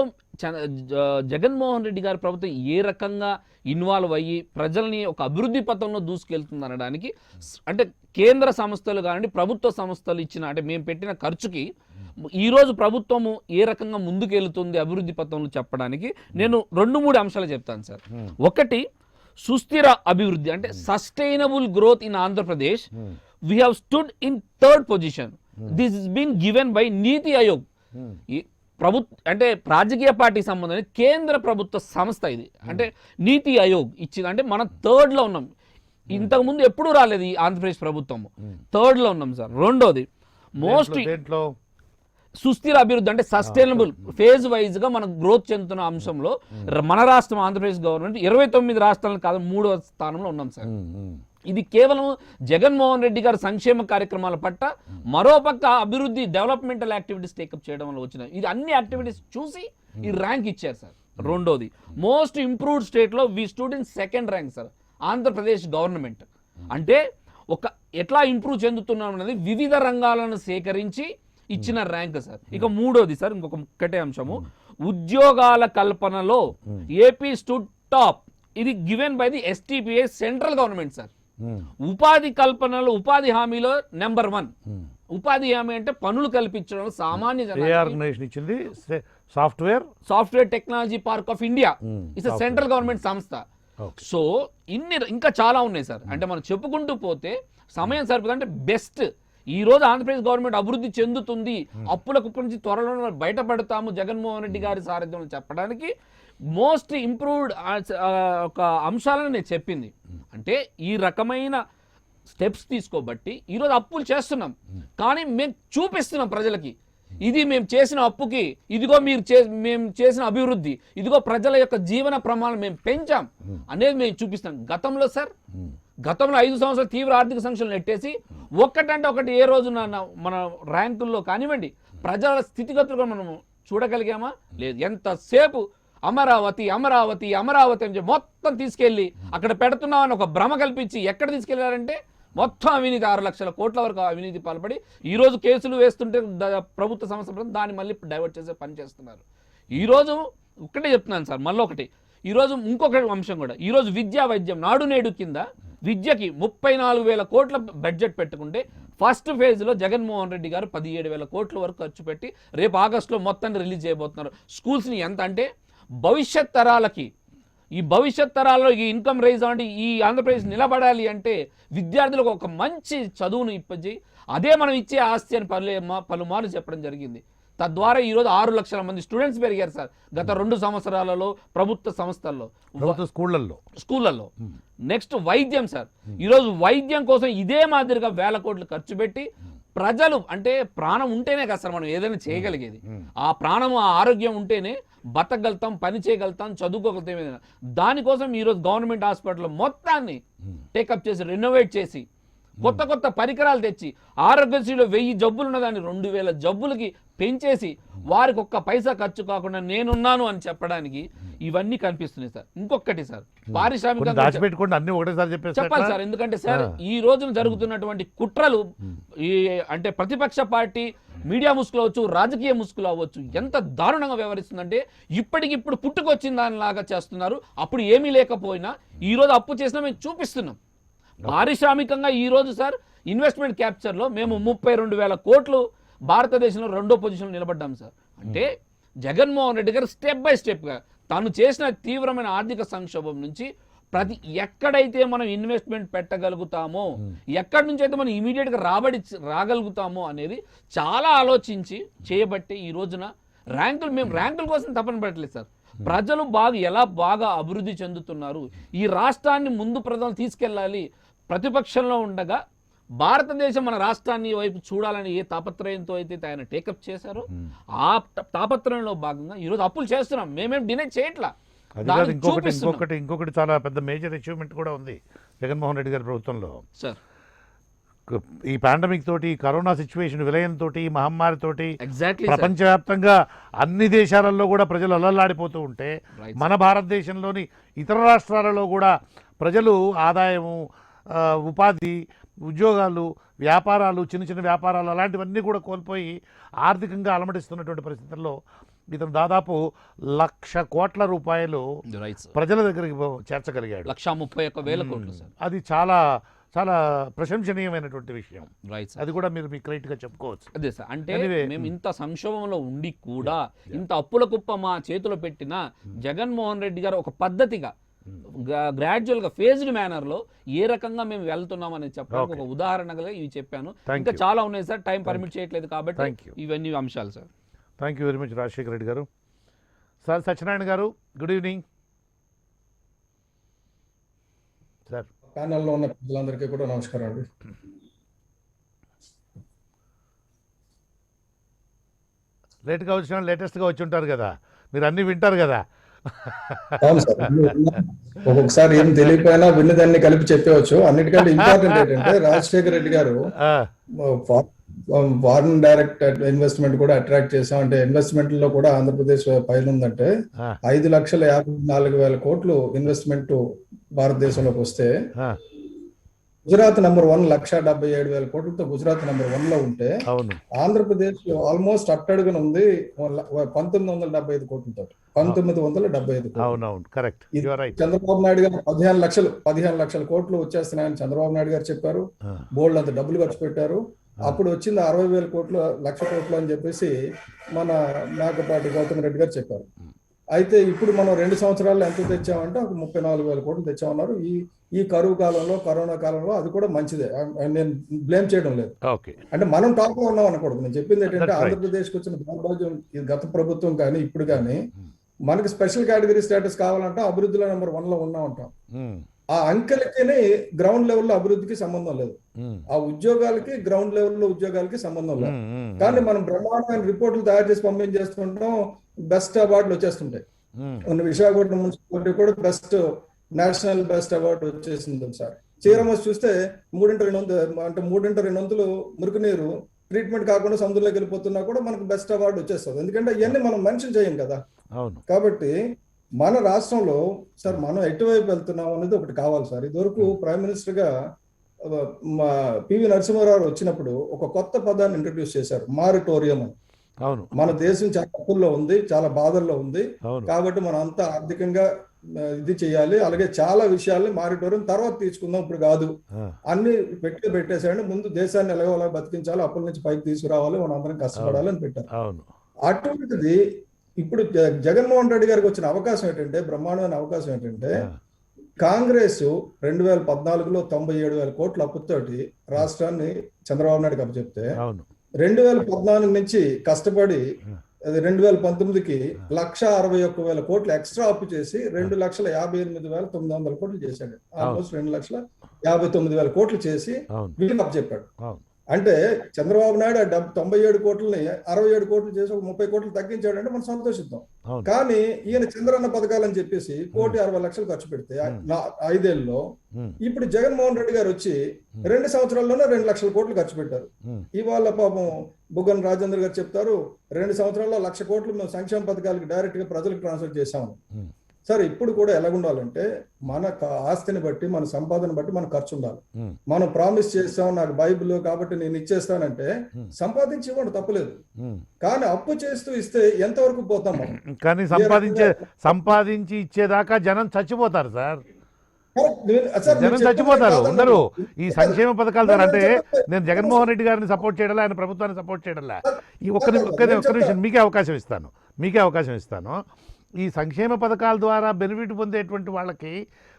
జగన్మోహన్ రెడ్డి గారి ప్రభుత్వం ఏ రకంగా ఇన్వాల్వ్ అయ్యి ప్రజల్ని ఒక అభివృద్ధి పథంలో దూసుకెళ్తుంది అనడానికి, అంటే కేంద్ర సంస్థలు కానివ్వండి, ప్రభుత్వ సంస్థలు ఇచ్చిన, అంటే మేము పెట్టిన ఖర్చుకి ఈరోజు ప్రభుత్వము ఏ రకంగా ముందుకెళ్తుంది అభివృద్ధి పథంలో చెప్పడానికి నేను 2-3 అంశాలు చెప్తాను సార్. ఒకటి, సుస్థిర అభివృద్ధి అంటే sustainable growth in Andhra Pradesh. We have stood in 3rd position. This is been given by NITI Aayog. అంటే రాజకీయ పార్టీకి సంబంధించిన కేంద్ర ప్రభుత్వ సంస్థ ఇది. అంటే నీతి ఆయోగ్ ఇచ్చింది. అంటే మనం 3rd లో ఉన్నాం. ఇంతకుముందు ఎప్పుడూ రాలేదు ఈ ఆంధ్రప్రదేశ్ ప్రభుత్వము. 3rd లో ఉన్నాం సార్. రెండోది, మోస్ట్ సుస్థిర అభివృద్ధి అంటే సస్టైనబుల్ ఫేజ్ వైజ్ గా మనం గ్రోత్ చెందుతున్న అంశంలో మన రాష్ట్రం ఆంధ్రప్రదేశ్ గవర్నమెంట్ 29 రాష్ట్రాలను కాదు 3వ స్థానంలో ఉన్నాం సార్. ఇది కేవలం జగన్మోహన్ రెడ్డి గారి సంక్షేమ కార్యక్రమాల పట్ల, మరోపక్క అభివృద్ధి డెవలప్మెంటల్ యాక్టివిటీస్ టేకప్ చేయడం వల్ల వచ్చిన ఇది అన్ని యాక్టివిటీస్ చూసి ఈ ర్యాంక్ ఇచ్చారు సార్. రెండోది, మోస్ట్ ఇంప్రూవ్డ్ స్టేట్ లో we stood in 2nd rank sir Andhra Pradesh government. అంటే ఒక ఎట్లా ఇంప్రూవ్ చెందుతున్నాం అనేది వివిధ రంగాలను సేకరించి ఇచ్చిన ర్యాంక్ సార్. ఇక మూడోది సార్, ఇంకొక ముక్కటే అంశము, ఉద్యోగాల కల్పనలో ఏపీ స్టూడ్ టాప్. ఇది given by the STPI central government sir. ఉపాధి కల్పనలో, ఉపాధి హామీలో నెంబర్ 1 ఉపాధి హామీ అంటే పనులు కల్పించడం సామాన్య ఏ జనానికి. ఆర్గనైజేషన్ ఇచ్చింది? Software software technology park of India it's central government సంస్థ. సో ఇంకా చాలా ఉన్నాయి సార్. అంటే మనం చెప్పుకుంటూ పోతే సమయం సరిపోతుంది. అంటే బెస్ట్ ఈ రోజు ఆంధ్రప్రదేశ్ గవర్నమెంట్ అభివృద్ధి చెందుతుంది, అప్పుల కుప్ప నుంచి త్వరలో బయటపడతాము జగన్మోహన్ రెడ్డి గారి సారథ్యంలో చెప్పడానికి మోస్ట్ ఇంప్రూవ్డ్ ఒక అంశాలను నేను చెప్పింది. అంటే ఈ రకమైన స్టెప్స్ తీసుకోబట్టి ఈరోజు అప్పులు చేస్తున్నాం, కానీ మేము చూపిస్తున్నాం ప్రజలకి ఇది మేము చేసిన అప్పుకి, ఇదిగో మేము చేసిన అభివృద్ధి, ఇదిగో ప్రజల యొక్క జీవన ప్రమాణం మేము పెంచాం అనేది మేము చూపిస్తాం. గతంలో సార్, గతంలో 5 సంవత్సరాలు తీవ్ర ఆర్థిక సంక్షోభం నెట్టేసి ఒక్కటంటే ఒకటి ఏ రోజున మన ర్యాంకుల్లో కానివ్వండి ప్రజల స్థితిగతులు మనం చూడగలిగామా? లేదు. ఎంతసేపు అమరావతి అమరావతి అమరావతి అని చెప్పి మొత్తం తీసుకెళ్ళి అక్కడ పెడుతున్నామని ఒక భ్రమ కల్పించి ఎక్కడ తీసుకెళ్లారంటే మొత్తం అవినీతి 6 లక్షల కోట్ల వరకు అవినీతి పాల్పడి ఈరోజు కేసులు వేస్తుంటే ప్రభుత్వ సంస్థ దాన్ని మళ్ళీ డైవర్ట్ చేసే పని చేస్తున్నారు. ఈరోజు ఒక్కటే చెప్తున్నాను సార్, మళ్ళీ ఒకటి ఈరోజు ఇంకొక అంశం కూడా, ఈరోజు విద్యా వైద్యం నాడు నేడు కింద విద్యకి 34,000 కోట్ల బడ్జెట్ పెట్టుకుంటే ఫస్ట్ ఫేజ్లో జగన్మోహన్ రెడ్డి గారు 17,000 కోట్ల వరకు ఖర్చు పెట్టి రేపు ఆగస్టులో మొత్తాన్ని రిలీజ్ చేయబోతున్నారు. స్కూల్స్ని ఎంత అంటే భవిష్యత్ తరాలకి, ఈ భవిష్యత్ తరాల్లో ఈ ఇన్కమ్ రైజ్ అంటే ఈ ఆంధ్రప్రదేశ్ నిలబడాలి అంటే విద్యార్థులకు ఒక మంచి చదువును ఇప్పించి అదే మనం ఇచ్చే ఆస్తి అని పలుమార్లు చెప్పడం జరిగింది. తద్వారా ఈరోజు 6 లక్షల మంది స్టూడెంట్స్ పెరిగారు సార్ గత 2 సంవత్సరాలలో ప్రభుత్వ సంస్థల్లో, స్కూళ్ళల్లో. నెక్స్ట్ వైద్యం సార్, ఈరోజు వైద్యం కోసం ఇదే మాదిరిగా 1000 కోట్లు ఖర్చు పెట్టి ప్రజలు అంటే ప్రాణం ఉంటేనే కదా సార్ మనం ఏదైనా చేయగలిగేది. ఆ ప్రాణం ఆ ఆరోగ్యం ఉంటేనే బతకగలుగుతాం, పని చేయగలుగుతాం, చదువుకోగలుగుతాం ఏదైనా. దానికోసం ఈరోజు గవర్నమెంట్ హాస్పిటల్ మొత్తాన్ని టేకప్ చేసి రెనోవేట్ చేసి కొత్త కొత్త పరికరాలు తెచ్చి ఆరోగ్యశ్రీలో 1000 జబ్బులు ఉన్నదాన్ని 2000 జబ్బులకి పెంచేసి వారికి ఒక్క పైసా ఖర్చు కాకుండా నేనున్నాను అని చెప్పడానికి ఇవన్నీ కనిపిస్తున్నాయి సార్. ఇంకొకటి సార్, పారిశ్రామికంగా చెప్పాలి సార్, ఎందుకంటే సార్ ఈ రోజున జరుగుతున్నటువంటి కుట్రలు అంటే ప్రతిపక్ష పార్టీ మీడియా ముసుగులు అవ్వచ్చు, రాజకీయ ముసుగులు అవ్వచ్చు, ఎంత దారుణంగా వ్యవహరిస్తుందంటే ఇప్పటికిప్పుడు పుట్టుకొచ్చిన దానిలాగా చేస్తున్నారు. అప్పుడు ఏమీ లేకపోయినా ఈ రోజు అప్పు చేసినా మేము చూపిస్తున్నాం. పారిశ్రామికంగా ఈ రోజు సార్ ఇన్వెస్ట్మెంట్ క్యాప్చర్లో మేము 32,000 కోట్లు భారతదేశంలో 2వ పొజిషన్లో నిలబడ్డాం సార్. అంటే జగన్మోహన్ రెడ్డి గారు స్టెప్ బై స్టెప్గా తను చేసిన తీవ్రమైన ఆర్థిక సంక్షోభం నుంచి ఎక్కడైతే మనం ఇన్వెస్ట్మెంట్ పెట్టగలుగుతామో, ఎక్కడి నుంచి అయితే మనం ఇమీడియట్గా రాగలుగుతామో అనేది చాలా ఆలోచించి చేయబట్టి ఈ రోజున మేము ర్యాంకుల కోసం తపన పెట్టలేదు సార్. ప్రజలు ఎలా బాగా అభివృద్ధి చెందుతున్నారు, ఈ రాష్ట్రాన్ని ముందు ప్రజలు తీసుకెళ్ళాలి, ప్రతిపక్షంలో ఉండగా భారతదేశం మన రాష్ట్రాన్ని వైపు చూడాలని ఏ తాపత్రయంతో అయితే ఆయన టేకప్ చేశారో ఆ తాపత్రయంలో భాగంగా ఈరోజు అప్పులు చేస్తున్నాం. మేమేం డినై చేయట్లా. ఇంకొకటి చాలా పెద్ద మేజర్ అచీవ్మెంట్ కూడా ఉంది జగన్మోహన్ రెడ్డి గారి ప్రభుత్వంలో సార్. ఈ పాండమిక్ తోటి, కరోనా సిచ్యువేషన్ విలయంతో, ఈ మహమ్మారితోటి ప్రపంచవ్యాప్తంగా అన్ని దేశాలలో కూడా ప్రజలు అల్లల్లాడిపోతూ ఉంటే మన భారతదేశంలోని ఇతర రాష్ట్రాలలో కూడా ప్రజలు ఆదాయము, ఉపాధి, ఉద్యోగాలు, వ్యాపారాలు, చిన్న చిన్న వ్యాపారాలు అలాంటివన్నీ కూడా కోల్పోయి ఆర్థికంగా అలమటిస్తున్నటువంటి పరిస్థితుల్లో ఇతను దాదాపు 1,00,000 కోట్ల రూపాయలు ప్రజల దగ్గరికి చేర్చగలిగాడు. 1,31,000 కోట్లు. అది చాలా చాలా ప్రశంసనీయమైనటువంటి విషయం. అది కూడా మీరు మీ క్రెడిట్ గా చెప్పుకోవచ్చు. అదే సార్, అంటే మేము ఇంత సంక్షోభంలో ఉండి కూడా ఇంత అప్పుల కుప్ప మా చేతిలో పెట్టిన జగన్మోహన్ రెడ్డి గారు ఒక పద్ధతిగా గ్రాడ్యువల్ గా ఫేజ్డ్ మేనర్ లో ఏ రకంగా మేము వెళ్తున్నాం అనేది చెప్పడానికి ఒక ఉదాహరణగా ఇవి చెప్పాను. ఇంకా చాలా ఉన్నాయి సార్, టైం పర్మిట్ చేయట్లేదు కాబట్టి ఇవన్నీ అంశాలు sir. Thank you very much Rajasekhara Reddy గారు. సార్ సత్యనారాయణ గారు, గుడ్ ఈవినింగ్ సార్. ప్యానెల్లో ఉన్న ప్రజలందరికీ కూడా నమస్కారం అండి. లేట్గా వచ్చిన లేటెస్ట్గా వచ్చి ఉంటారు కదా, మీరు అన్నీ వింటారు కదా. అవును సార్, ఒక్కొక్కసారి ఏం తెలియకపోయినా విన్నదాన్ని కలిపి చెప్పవచ్చు. అన్నిటికంటే ఇంపార్టెంట్ ఏంటంటే రాజశేఖర రెడ్డి గారు ఫారిన్ డైరెక్ట్ ఇన్వెస్ట్మెంట్ కూడా అట్రాక్ట్ చేసాం. అంటే ఇన్వెస్ట్మెంట్ లో కూడా ఆంధ్రప్రదేశ్ పైన ఉందంటే 5,54,000 కోట్లు ఇన్వెస్ట్మెంట్ భారతదేశంలోకి వస్తే గుజరాత్ నెంబర్ 1 1,77,000 కోట్లతో గుజరాత్ నెంబర్ 1 లో ఉంటే అవును ఆంధ్రప్రదేశ్ ఆల్మోస్ట్ అట్టడుగున ఉంది 1975 కోట్లతో 1975 కోట్లు. అవునవును కరెక్ట్ ఇది you are right. Chandrababu Naidu garu 15 లక్షల కోట్లు వచ్చేస్తున్నాయని చంద్రబాబు నాయుడు గారు చెప్పారు. బోల్డ్ అంత డబ్బులు ఖర్చు పెట్టారు. అప్పుడు వచ్చింది 60,000 కోట్లు, 1,00,000 కోట్లు అని చెప్పేసి మన మేకపాటి గౌతమ్ రెడ్డి గారు చెప్పారు. అయితే ఇప్పుడు మనం 2 సంవత్సరాల్లో ఎంత తెచ్చామంటే ఒక 34,000 కోట్లు తెచ్చామన్నారు. ఈ కరువు కాలంలో, కరోనా కాలంలో అది కూడా మంచిదే. నేను బ్లేమ్ చేయడం లేదు. ఓకే అంటే మనం టాప్ లో ఉన్నాం అనకూడదు. నేను చెప్పింది ఏంటంటే That's right. ఆంధ్రప్రదేశ్కి వచ్చిన దౌర్భాగ్యం ఇది గత ప్రభుత్వం కానీ ఇప్పుడు కానీ మనకి స్పెషల్ కేటగిరీ స్టేటస్ కావాలంటే అభివృద్ధిలో నెంబర్ 1 లో ఉన్నా ఉంటాం. ఆ అంకెలకి గ్రౌండ్ లెవెల్లో అభివృద్ధికి సంబంధం లేదు. ఆ ఉద్యోగాలకి గ్రౌండ్ లెవెల్లో ఉద్యోగాలకి సంబంధం లేదు. కానీ మనం బ్రహ్మాండమైన రిపోర్టులు తయారు చేసి పంపించేస్తుంటాం, బెస్ట్ అవార్డులు వచ్చేస్తుంటాయి. విశాఖపట్నం మున్సిపాలిటీ కూడా బెస్ట్ నేషనల్ బెస్ట్ అవార్డు వచ్చేసింది సార్. చీరమస్ చూస్తే 3x2 అంటే 3x2 మురుగునీరు ట్రీట్మెంట్ కాకుండా సముద్రంలోకి వెళ్ళిపోతున్నా కూడా మనకు బెస్ట్ అవార్డు వచ్చేస్తుంది. ఎందుకంటే ఇవన్నీ మనం మెన్షన్ చేయం కదా. కాబట్టి మన రాష్ట్రంలో సార్ మనం ఎటువైపు వెళ్తున్నాం అనేది ఒకటి కావాలి సార్. ఇదివరకు ప్రైమ్ మినిస్టర్ గా మా పివి నరసింహారావు వచ్చినప్పుడు ఒక కొత్త పదాన్ని ఇంట్రడ్యూస్ చేశారు, మారిటోరియం అని. మన దేశం చాలా అప్పుల్లో ఉంది, చాలా బాధల్లో ఉంది, కాబట్టి మనం అంతా ఆర్థికంగా ఇది చేయాలి, అలాగే చాలా విషయాల్ని మారిటోరియం తర్వాత తీసుకుందాం, ఇప్పుడు కాదు అన్ని పెట్టేసాడు. ముందు దేశాన్ని ఎలాగోలా బతికించాలి, అప్పుల నుంచి పైకి తీసుకురావాలి, మనం అందరం కష్టపడాలి అని పెట్టారు. అటువంటిది ఇప్పుడు జగన్మోహన్ రెడ్డి గారికి వచ్చిన అవకాశం ఏంటంటే, బ్రహ్మాండమైన అవకాశం ఏంటంటే, కాంగ్రెస్ 2014లో 97,000 కోట్ల అప్పుతోటి రాష్ట్రాన్ని చంద్రబాబు నాయుడుకి అప్పచెప్తే 2014 నుంచి కష్టపడి 2019కి 1,61,000 కోట్లు ఎక్స్ట్రా అప్పు చేసి 2,58,900 కోట్లు చేశాడు. ఆల్మోస్ట్ 2,59,000 కోట్లు చేసి వీళ్ళకి అప్పచెప్పాడు. అంటే చంద్రబాబు నాయుడు 97 కోట్లని 67 కోట్లు చేసి ఒక 30 కోట్లు తగ్గించాడంటే మనం సంతోషిద్దాం. కానీ ఈయన చంద్రన్న పథకాలని చెప్పేసి 1,60,00,000 ఖర్చు పెడితే 5 ఏళ్ళలో, ఇప్పుడు జగన్మోహన్ రెడ్డి గారు వచ్చి 2 సంవత్సరాల్లోనే 2,00,000 కోట్లు ఖర్చు పెట్టారు. ఇవాళ పాపం బుగ్గన రాజేంద్ర గారు చెప్తారు 2 సంవత్సరాల్లో 1,00,000 కోట్లు మేము సంక్షేమ పథకాలకి డైరెక్ట్ గా ప్రజలకు ట్రాన్స్ఫర్ చేశాము. సరే, ఇప్పుడు కూడా ఎలాగుండాలంటే మన ఆస్తిని బట్టి, మన సంపాదన బట్టి మన ఖర్చు ఉండాలి. మనం ప్రామిస్ చేస్తాం నాకు బైబిల్ కాబట్టి నేను ఇచ్చేస్తానంటే సంపాదించి ఇవ్వండి, తప్పలేదు. కానీ అప్పు చేస్తూ ఇస్తే ఎంతవరకు పోతాం మనం? కానీ సంపాదించి ఇచ్చేదాకా జనం చచ్చిపోతారు సార్. జనం చచ్చిపోతారు, ఉండరు ఈ సంక్షేమ పథకాల ద్వారా. అంటే నేను జగన్మోహన్ రెడ్డి గారిని సపోర్ట్ చేయడంలా, ఆయన ప్రభుత్వాన్ని సపోర్ట్ చేయడంలా. ఈ ఒక్క నిమిషం మీకే అవకాశం ఇస్తాను. ఈ సంక్షేమ పథకాల ద్వారా బెనిఫిట్ పొందేటువంటి వాళ్ళకి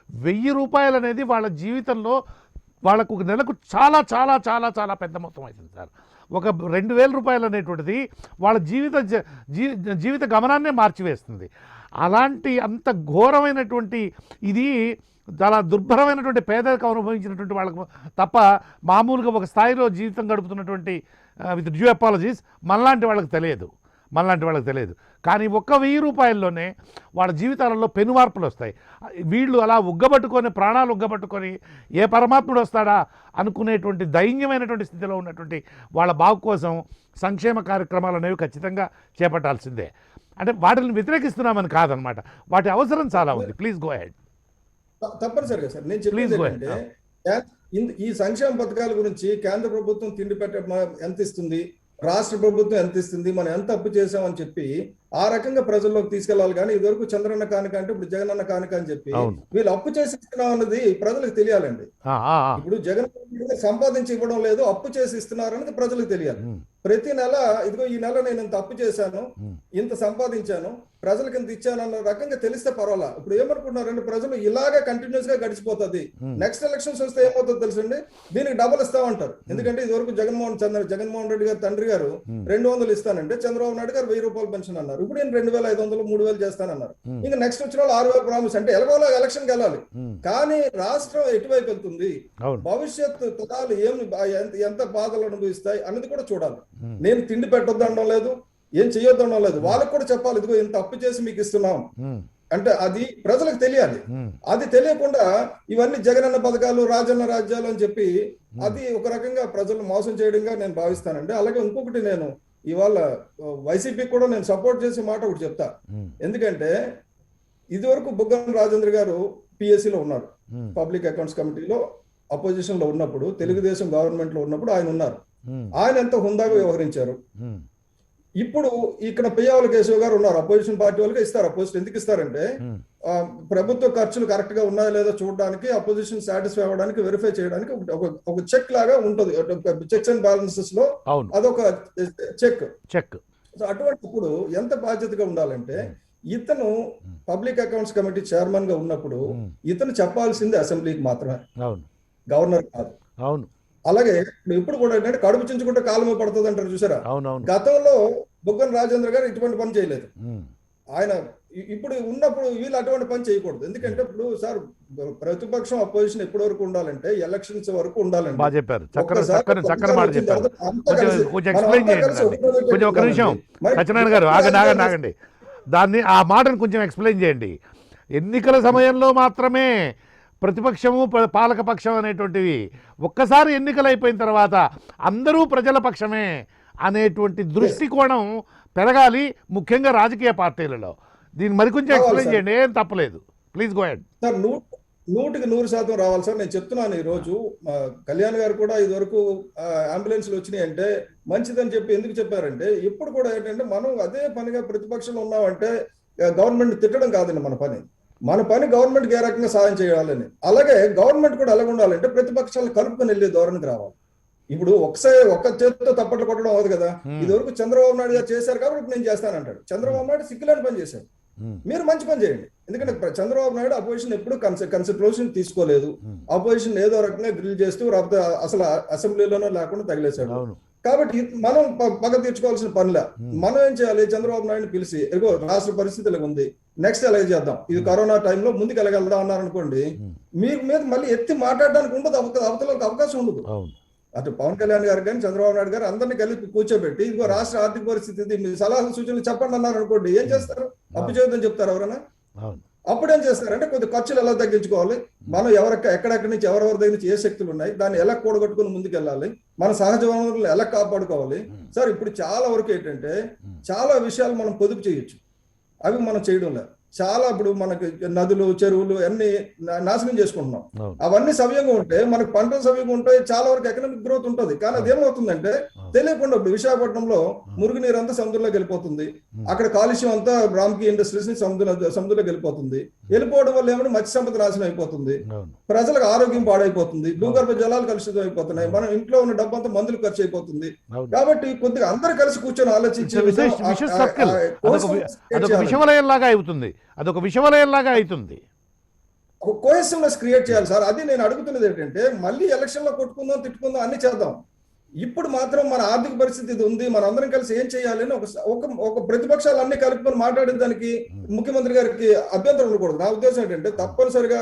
1,000 రూపాయలు అనేది వాళ్ళ జీవితంలో వాళ్ళకు ఒక నెలకు చాలా చాలా చాలా చాలా పెద్ద మొత్తం అవుతుంది సార్. ఒక 2,000 రూపాయలు అనేటువంటిది వాళ్ళ జీవిత గమనాన్నే మార్చివేస్తుంది. అలాంటి అంత ఘోరమైనటువంటి ఇది చాలా దుర్భరమైనటువంటి పేదరికం అనుభవించినటువంటి వాళ్ళకు తప్ప మామూలుగా ఒక స్థాయిలో జీవితం గడుపుతున్నటువంటి విత్ డ్యూ అపాలజీస్ మనలాంటి వాళ్ళకి తెలియదు. కానీ 1,000 రూపాయల్లోనే వాళ్ళ జీవితాలలో పెను మార్పులు వస్తాయి. వీళ్ళు అలా ప్రాణాలు ఉగ్గబట్టుకొని ఏ పరమాత్ముడు వస్తాడా అనుకునేటువంటి దైన్యమైనటువంటి స్థితిలో ఉన్నటువంటి వాళ్ళ బాగు కోసం సంక్షేమ కార్యక్రమాలు అనేవి ఖచ్చితంగా చేపట్టాల్సిందే. అంటే వాటిని వ్యతిరేకిస్తున్నామని కాదనమాట, వాటి అవసరం చాలా ఉంది. Please go head. తప్పనిసరిగా సార్ నేను చెప్పేది ఈ సంక్షేమ పథకాల గురించి కేంద్ర ప్రభుత్వం తిండి ఎంత ఇస్తుంది, రాష్ట్ర ప్రభుత్వం ఎంత ఇస్తుంది, మనం ఎంత అప్పు చేసామని చెప్పి ఆ రకంగా ప్రజల్లోకి తీసుకెళ్లాలి. కానీ ఇదివరకు చంద్రన్న కానుక అంటే ఇప్పుడు జగనన్న కానుక అని చెప్పి వీళ్ళు అప్పు చేసి ఇస్తున్నాం అన్నది ప్రజలకు తెలియాలండి. ఇప్పుడు జగన్ సంపాదించి ఇవ్వడం లేదు, అప్పు చేసి ఇస్తున్నారు అనేది ప్రజలకు తెలియాలి. ప్రతి నెల ఇదిగో ఈ నెల నేను ఇంత అప్పు చేశాను, ఇంత సంపాదించాను, ప్రజలకు ఇంత ఇచ్చాను అన్న రకంగా తెలిస్తే పర్వాలా. ఇప్పుడు ఏమనుకుంటున్నారంటే ప్రజలు ఇలాగే కంటిన్యూస్ గా గడిచిపోతుంది, నెక్స్ట్ ఎలక్షన్స్ వస్తే ఏమవుతుందో తెలుసండి, దీనికి డబుల్ ఇస్తామంటారు. ఎందుకంటే ఇదివరకు జగన్మోహన్ రెడ్డి గారు తండ్రి గారు 200 ఇస్తానంటే చంద్రబాబు నాయుడు గారు 1,000 రూపాయలు పెన్షన్ అన్నారు. ఇప్పుడు నేను 2,500 3,000 చేస్తానన్నారు. ఇంకా నెక్స్ట్ వచ్చిన వాళ్ళు 6,000 ప్రామిస్. అంటే ఎలాగోలా ఎలక్షన్కి వెళ్ళాలి. కానీ రాష్ట్రం ఎటువైపు వెళ్తుంది, భవిష్యత్తు తరాలు ఎంత బాధలు అనుభవిస్తాయి అన్నది కూడా చూడాలి. నేను తిండి పెట్టొద్దు అనడం లేదు, ఏం చెయ్యొద్దు అనడం లేదు, వాళ్ళకు కూడా చెప్పాలి ఇదిగో ఇంత అప్పు చేసి మీకు ఇస్తున్నాం అంటే అది ప్రజలకు తెలియాలి. అది తెలియకుండా ఇవన్నీ జగనన్న పథకాలు, రాజన్న రాజ్యాలు అని చెప్పి అది ఒక రకంగా ప్రజలను మోసం చేయడంగా నేను భావిస్తానండి. అలాగే ఇంకొకటి, నేను ఇవాళ వైసీపీ కూడా నేను సపోర్ట్ చేసే మాట ఒకటి చెప్తా. ఎందుకంటే ఇదివరకు బుగ్గన రాజేంద్ర గారు పిఎస్సిలో ఉన్నారు, పబ్లిక్ అకౌంట్స్ కమిటీలో అపోజిషన్ లో ఉన్నప్పుడు, తెలుగుదేశం గవర్నమెంట్ లో ఉన్నప్పుడు ఆయన ఉన్నారు. ఉమ్, ఆయన ఎంతో హుందాగా వ్యవహరించారు. ఉమ్, ఇప్పుడు ఇక్కడ పియ్యావుల కేశవ్ గారు ఉన్నారు, అపోజిషన్ పార్టీ వాళ్ళకి ఇస్తారు పోస్ట్. ఎందుకు ఇస్తారంటే ఉమ్, ప్రభుత్వ ఖర్చులు కరెక్ట్ గా ఉన్నాయో లేదో చూడడానికి, అపోజిషన్ సాటిస్ఫై అవ్వడానికి, వెరిఫై చేయడానికి ఒక చెక్ లాగా ఉంటుంది. చెక్స్ అండ్ బ్యాలెన్సెస్ లో అవును, అదొక చెక్. చెక్. సో అటువంటిప్పుడు ఎంత బాధ్యతగా ఉండాలంటే, ఇతను పబ్లిక్ అకౌంట్స్ కమిటీ చైర్మన్ గా ఉన్నప్పుడు ఇతను చెప్పాల్సింది అసెంబ్లీకి మాత్రమే, అవును, గవర్నర్ కాదు. అవును, అలాగే ఇప్పుడు కూడా ఏంటంటే కడుపు చించుకుంటే కాలమే పడుతుంది అంటారు చూసారా. అవునవును. గతంలో బుగ్గన రాజేంద్ర గారు ఇటువంటి పని చేయలేదు. ఉమ్, ఆయన ఇప్పుడు ఉన్నప్పుడు వీళ్ళు అటువంటి పని చేయకూడదు. ఎందుకంటే ఇప్పుడు సార్, ప్రతిపక్షం అపోజిషన్ ఎప్పటి వరకు ఉండాలంటే ఎలక్షన్స్ వరకు ఉండాలండి. బాగా చెప్పారు. చక్కని ఒక్కసారి చక్కని మాట వచ్చిన చెప్పారు. తర్వాత అంతా కలిసి, కొంచెం మనం ఎక్స్ప్లెయిన్ అంతా చేయండి కలిసి దాన్ని. ఒక రోజు కొంచెం ఒక నిమిషం మరి సత్యనారాయణ గారు ఆగండి. దాన్ని ఆ మాటను కొంచెం ఎక్స్ప్లెయిన్ చేయండి. ఎన్నికల సమయంలో మాత్రమే ప్రతిపక్షము పాలకపక్షం అనేటువంటివి, ఒక్కసారి ఎన్నికలు అయిపోయిన తర్వాత అందరూ ప్రజల పక్షమే అనేటువంటి దృష్టికోణం పెరగాలి, ముఖ్యంగా రాజకీయ పార్టీలలో. దీన్ని మరికొంచెం ఎక్స్ప్లెయిన్ చేయండి. ఏం తప్పలేదు, ప్లీజ్ గో హెడ్. సార్ 100% రావాలి సార్. నేను చెప్తున్నాను, ఈ రోజు కళ్యాణ్ గారు కూడా ఇదివరకు అంబులెన్స్లు వచ్చినాయి అంటే మంచిదని చెప్పి ఎందుకు చెప్పారంటే, ఇప్పుడు కూడా ఏంటంటే మనం అదే పనిగా ప్రతిపక్షంలో ఉన్నామంటే గవర్నమెంట్ తిట్టడం కాదండి మన పని గవర్నమెంట్కి ఏ రకంగా సాయం చేయాలని. అలాగే గవర్నమెంట్ కూడా ఎలా ఉండాలంటే ప్రతిపక్షాలను కలుపుకొని వెళ్ళే ధోరణికి రావాలి. ఇప్పుడు ఒక్క చేతితో తప్పట్లు కొట్టడం అవ్వదు కదా. ఇదివరకు చంద్రబాబు నాయుడు గారు చేశారు కాబట్టి ఇప్పుడు నేను చేస్తానంటాడు. చంద్రబాబు నాయుడు సిగ్గులేని పని చేశారు, మీరు మంచి పని చేయండి. ఎందుకంటే చంద్రబాబు నాయుడు అపోజిషన్ ఎప్పుడు కన్సిడరేషన్ తీసుకోలేదు. అపోజిషన్ ఏదో రకంగా గ్రిల్ చేస్తూ అసలు అసెంబ్లీలోనో లేకుండా తగిలేశాడు. కాబట్టి మనం పగ తీర్చుకోవాల్సిన పనిలా. మనం ఏం చేయాలి, చంద్రబాబు నాయుడు పిలిచి ఎగో రాష్ట్ర పరిస్థితి ఇలా ఉంది, నెక్స్ట్ ఎలాగ చేద్దాం, ఇది కరోనా టైంలో ముందుకు ఎలాగెళ్దాం అన్నారనుకోండి, మీరు మీద మళ్ళీ ఎత్తి మాట్లాడడానికి ఉండదు, అవతలకు అవకాశం ఉండదు. అటు పవన్ కళ్యాణ్ గారు కానీ చంద్రబాబు నాయుడు గారు అందరినీ కలిపి కూర్చోబెట్టి ఇదిగో రాష్ట్ర ఆర్థిక పరిస్థితి మీ సలహాలు సూచనలు చెప్పండి అన్నారు అనుకోండి, ఏం చేస్తారు? అప్పు చేయొద్దని చెప్తారు ఎవరైనా? అప్పుడు ఏం చేస్తారంటే కొద్ది ఖర్చులు ఎలా తగ్గించుకోవాలి, మనం ఎక్కడెక్కడి నుంచి ఎవరెవరి దగ్గర నుంచి ఏ శక్తులు ఉన్నాయి, దాన్ని ఎలా కూడగట్టుకుని ముందుకు వెళ్ళాలి, మన సహజ వనరులు ఎలా కాపాడుకోవాలి. సార్ ఇప్పుడు చాలా వరకు ఏంటంటే చాలా విషయాలు మనం పొదుపు చేయొచ్చు, అవి మనం చేయడం లేదు. చాలా ఇప్పుడు మనకి నదులు చెరువులు అన్ని నాశనం చేసుకుంటున్నాం. అవన్నీ సవ్యంగా ఉంటే మనకు పంటలు సవ్యంగా ఉంటాయి, చాలా వరకు ఎకనామిక్ గ్రోత్ ఉంటుంది. కానీ అదేమవుతుందంటే తెలియకుండా ఇప్పుడు విశాఖపట్నంలో మురుగునీరు అంతా సముద్రంలోకి వెళ్ళిపోతుంది, అక్కడ కాలుష్యం అంతా రామ్కీ ఇండస్ట్రీస్ ని సముద్రంలోకి వెళ్ళిపోవడం వల్ల ఏమైనా మత్స్య సంపద నాశనం అయిపోతుంది, ప్రజలకు ఆరోగ్యం పాడైపోతుంది, భూగర్భ జలాలు కలుషితం అయిపోతున్నాయి, మన ఇంట్లో ఉన్న డబ్బంతా మందులు ఖర్చు అయిపోతుంది. కాబట్టి కొద్దిగా అందరు కలిసి కూర్చొని ఆలోచించి అదొక విషవలయంలాగా అవుతుంది. ఒక కోహెసివ్నెస్ క్రియేట్ చేయాలి సార్. అది నేను అడుగుతున్నది ఏంటంటే, మళ్ళీ ఎలక్షన్ లో కొట్టుకుందాం తిట్టుకుందాం అన్ని చేద్దాం, ఇప్పుడు మాత్రం మన ఆర్థిక పరిస్థితి ఇది ఉంది, మన అందరం కలిసి ఏం చేయాలని ఒక ప్రతిపక్షాలు అన్ని కలుపుకొని మాట్లాడే దానికి ముఖ్యమంత్రి గారికి అభ్యంతరం ఉండకూడదు. నా ఉద్దేశం ఏంటంటే తప్పనిసరిగా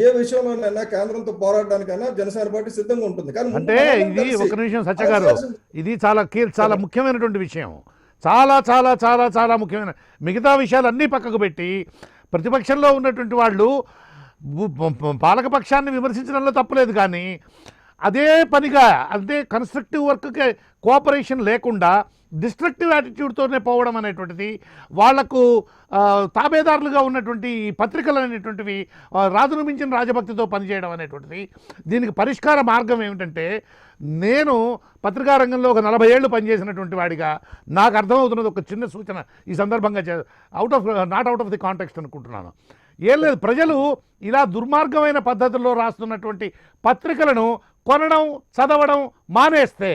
ఏ విషయంలోనైనా కేంద్రంతో పోరాడడానికైనా జనసేన పార్టీ సిద్ధంగా ఉంటుంది. కానీ అంటే ఇది ఒక నిమిషం సత్య గారు, ఇది చాలా ముఖ్యమైనటువంటి విషయం, చాలా చాలా చాలా చాలా ముఖ్యమైన. మిగతా విషయాలు అన్నీ పక్కకు పెట్టి ప్రతిపక్షంలో ఉన్నటువంటి వాళ్ళు పాలకపక్షాన్ని విమర్శించడంలో తప్పులేదు, కానీ అదే పనిగా అదే కన్స్ట్రక్టివ్ వర్క్కి కోఆపరేషన్ లేకుండా డిస్ట్రక్టివ్ యాటిట్యూడ్తోనే పోవడం అనేటువంటిది, వాళ్లకు తాబేదారులుగా ఉన్నటువంటి పత్రికలు అనేటువంటివి రాజును మించిన రాజభక్తితో పనిచేయడం అనేటువంటిది. దీనికి పరిష్కార మార్గం ఏమిటంటే, నేను పత్రికా రంగంలో ఒక 40 ఏళ్ళు పనిచేసినటువంటి వాడిగా నాకు అర్థమవుతున్నది ఒక చిన్న సూచన ఈ సందర్భంగా, not out of the context అనుకుంటున్నాను. ఏం లేదు, ప్రజలు ఇలా దుర్మార్గమైన పద్ధతుల్లో రాస్తున్నటువంటి పత్రికలను కొనడం చదవడం మానేస్తే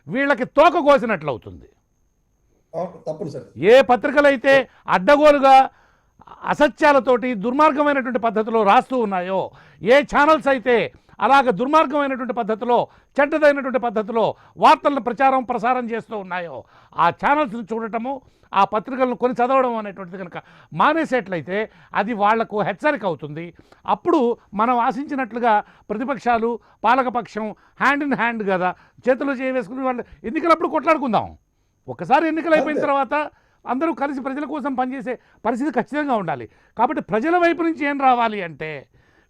వీళ్ళకి తోక కోసినట్లు అవుతుంది. ఏ పత్రికలైతే అడ్డగోలుగా అసత్యాలతోటి దుర్మార్గమైనటువంటి పద్ధతిలో రాస్తూ ఉన్నాయో, ఏ ఛానల్స్ అయితే అలాగ దుర్మార్గమైనటువంటి పద్ధతిలో చెడ్డదైనటువంటి పద్ధతిలో వార్తలను ప్రసారం చేస్తూ ఉన్నాయో, ఆ ఛానల్స్ని చూడటము, ఆ పత్రికలను కొని చదవడం అనేటువంటిది కనుక మానేసేట్లయితే అది వాళ్లకు హెచ్చరిక అవుతుంది. అప్పుడు మనం ఆశించినట్లుగా ప్రతిపక్షాలు పాలకపక్షం హ్యాండ్ ఇన్ హ్యాండ్ కదా చేతులు చేయవేసుకుని వాళ్ళు ఎన్నికలప్పుడు కొట్లాడుకుందాం. ఒకసారి ఎన్నికలు అయిపోయిన తర్వాత అందరూ కలిసి ప్రజల కోసం పనిచేసే పరిస్థితి ఖచ్చితంగా ఉండాలి. కాబట్టి ప్రజల వైపు నుంచి ఏం రావాలి అంటే,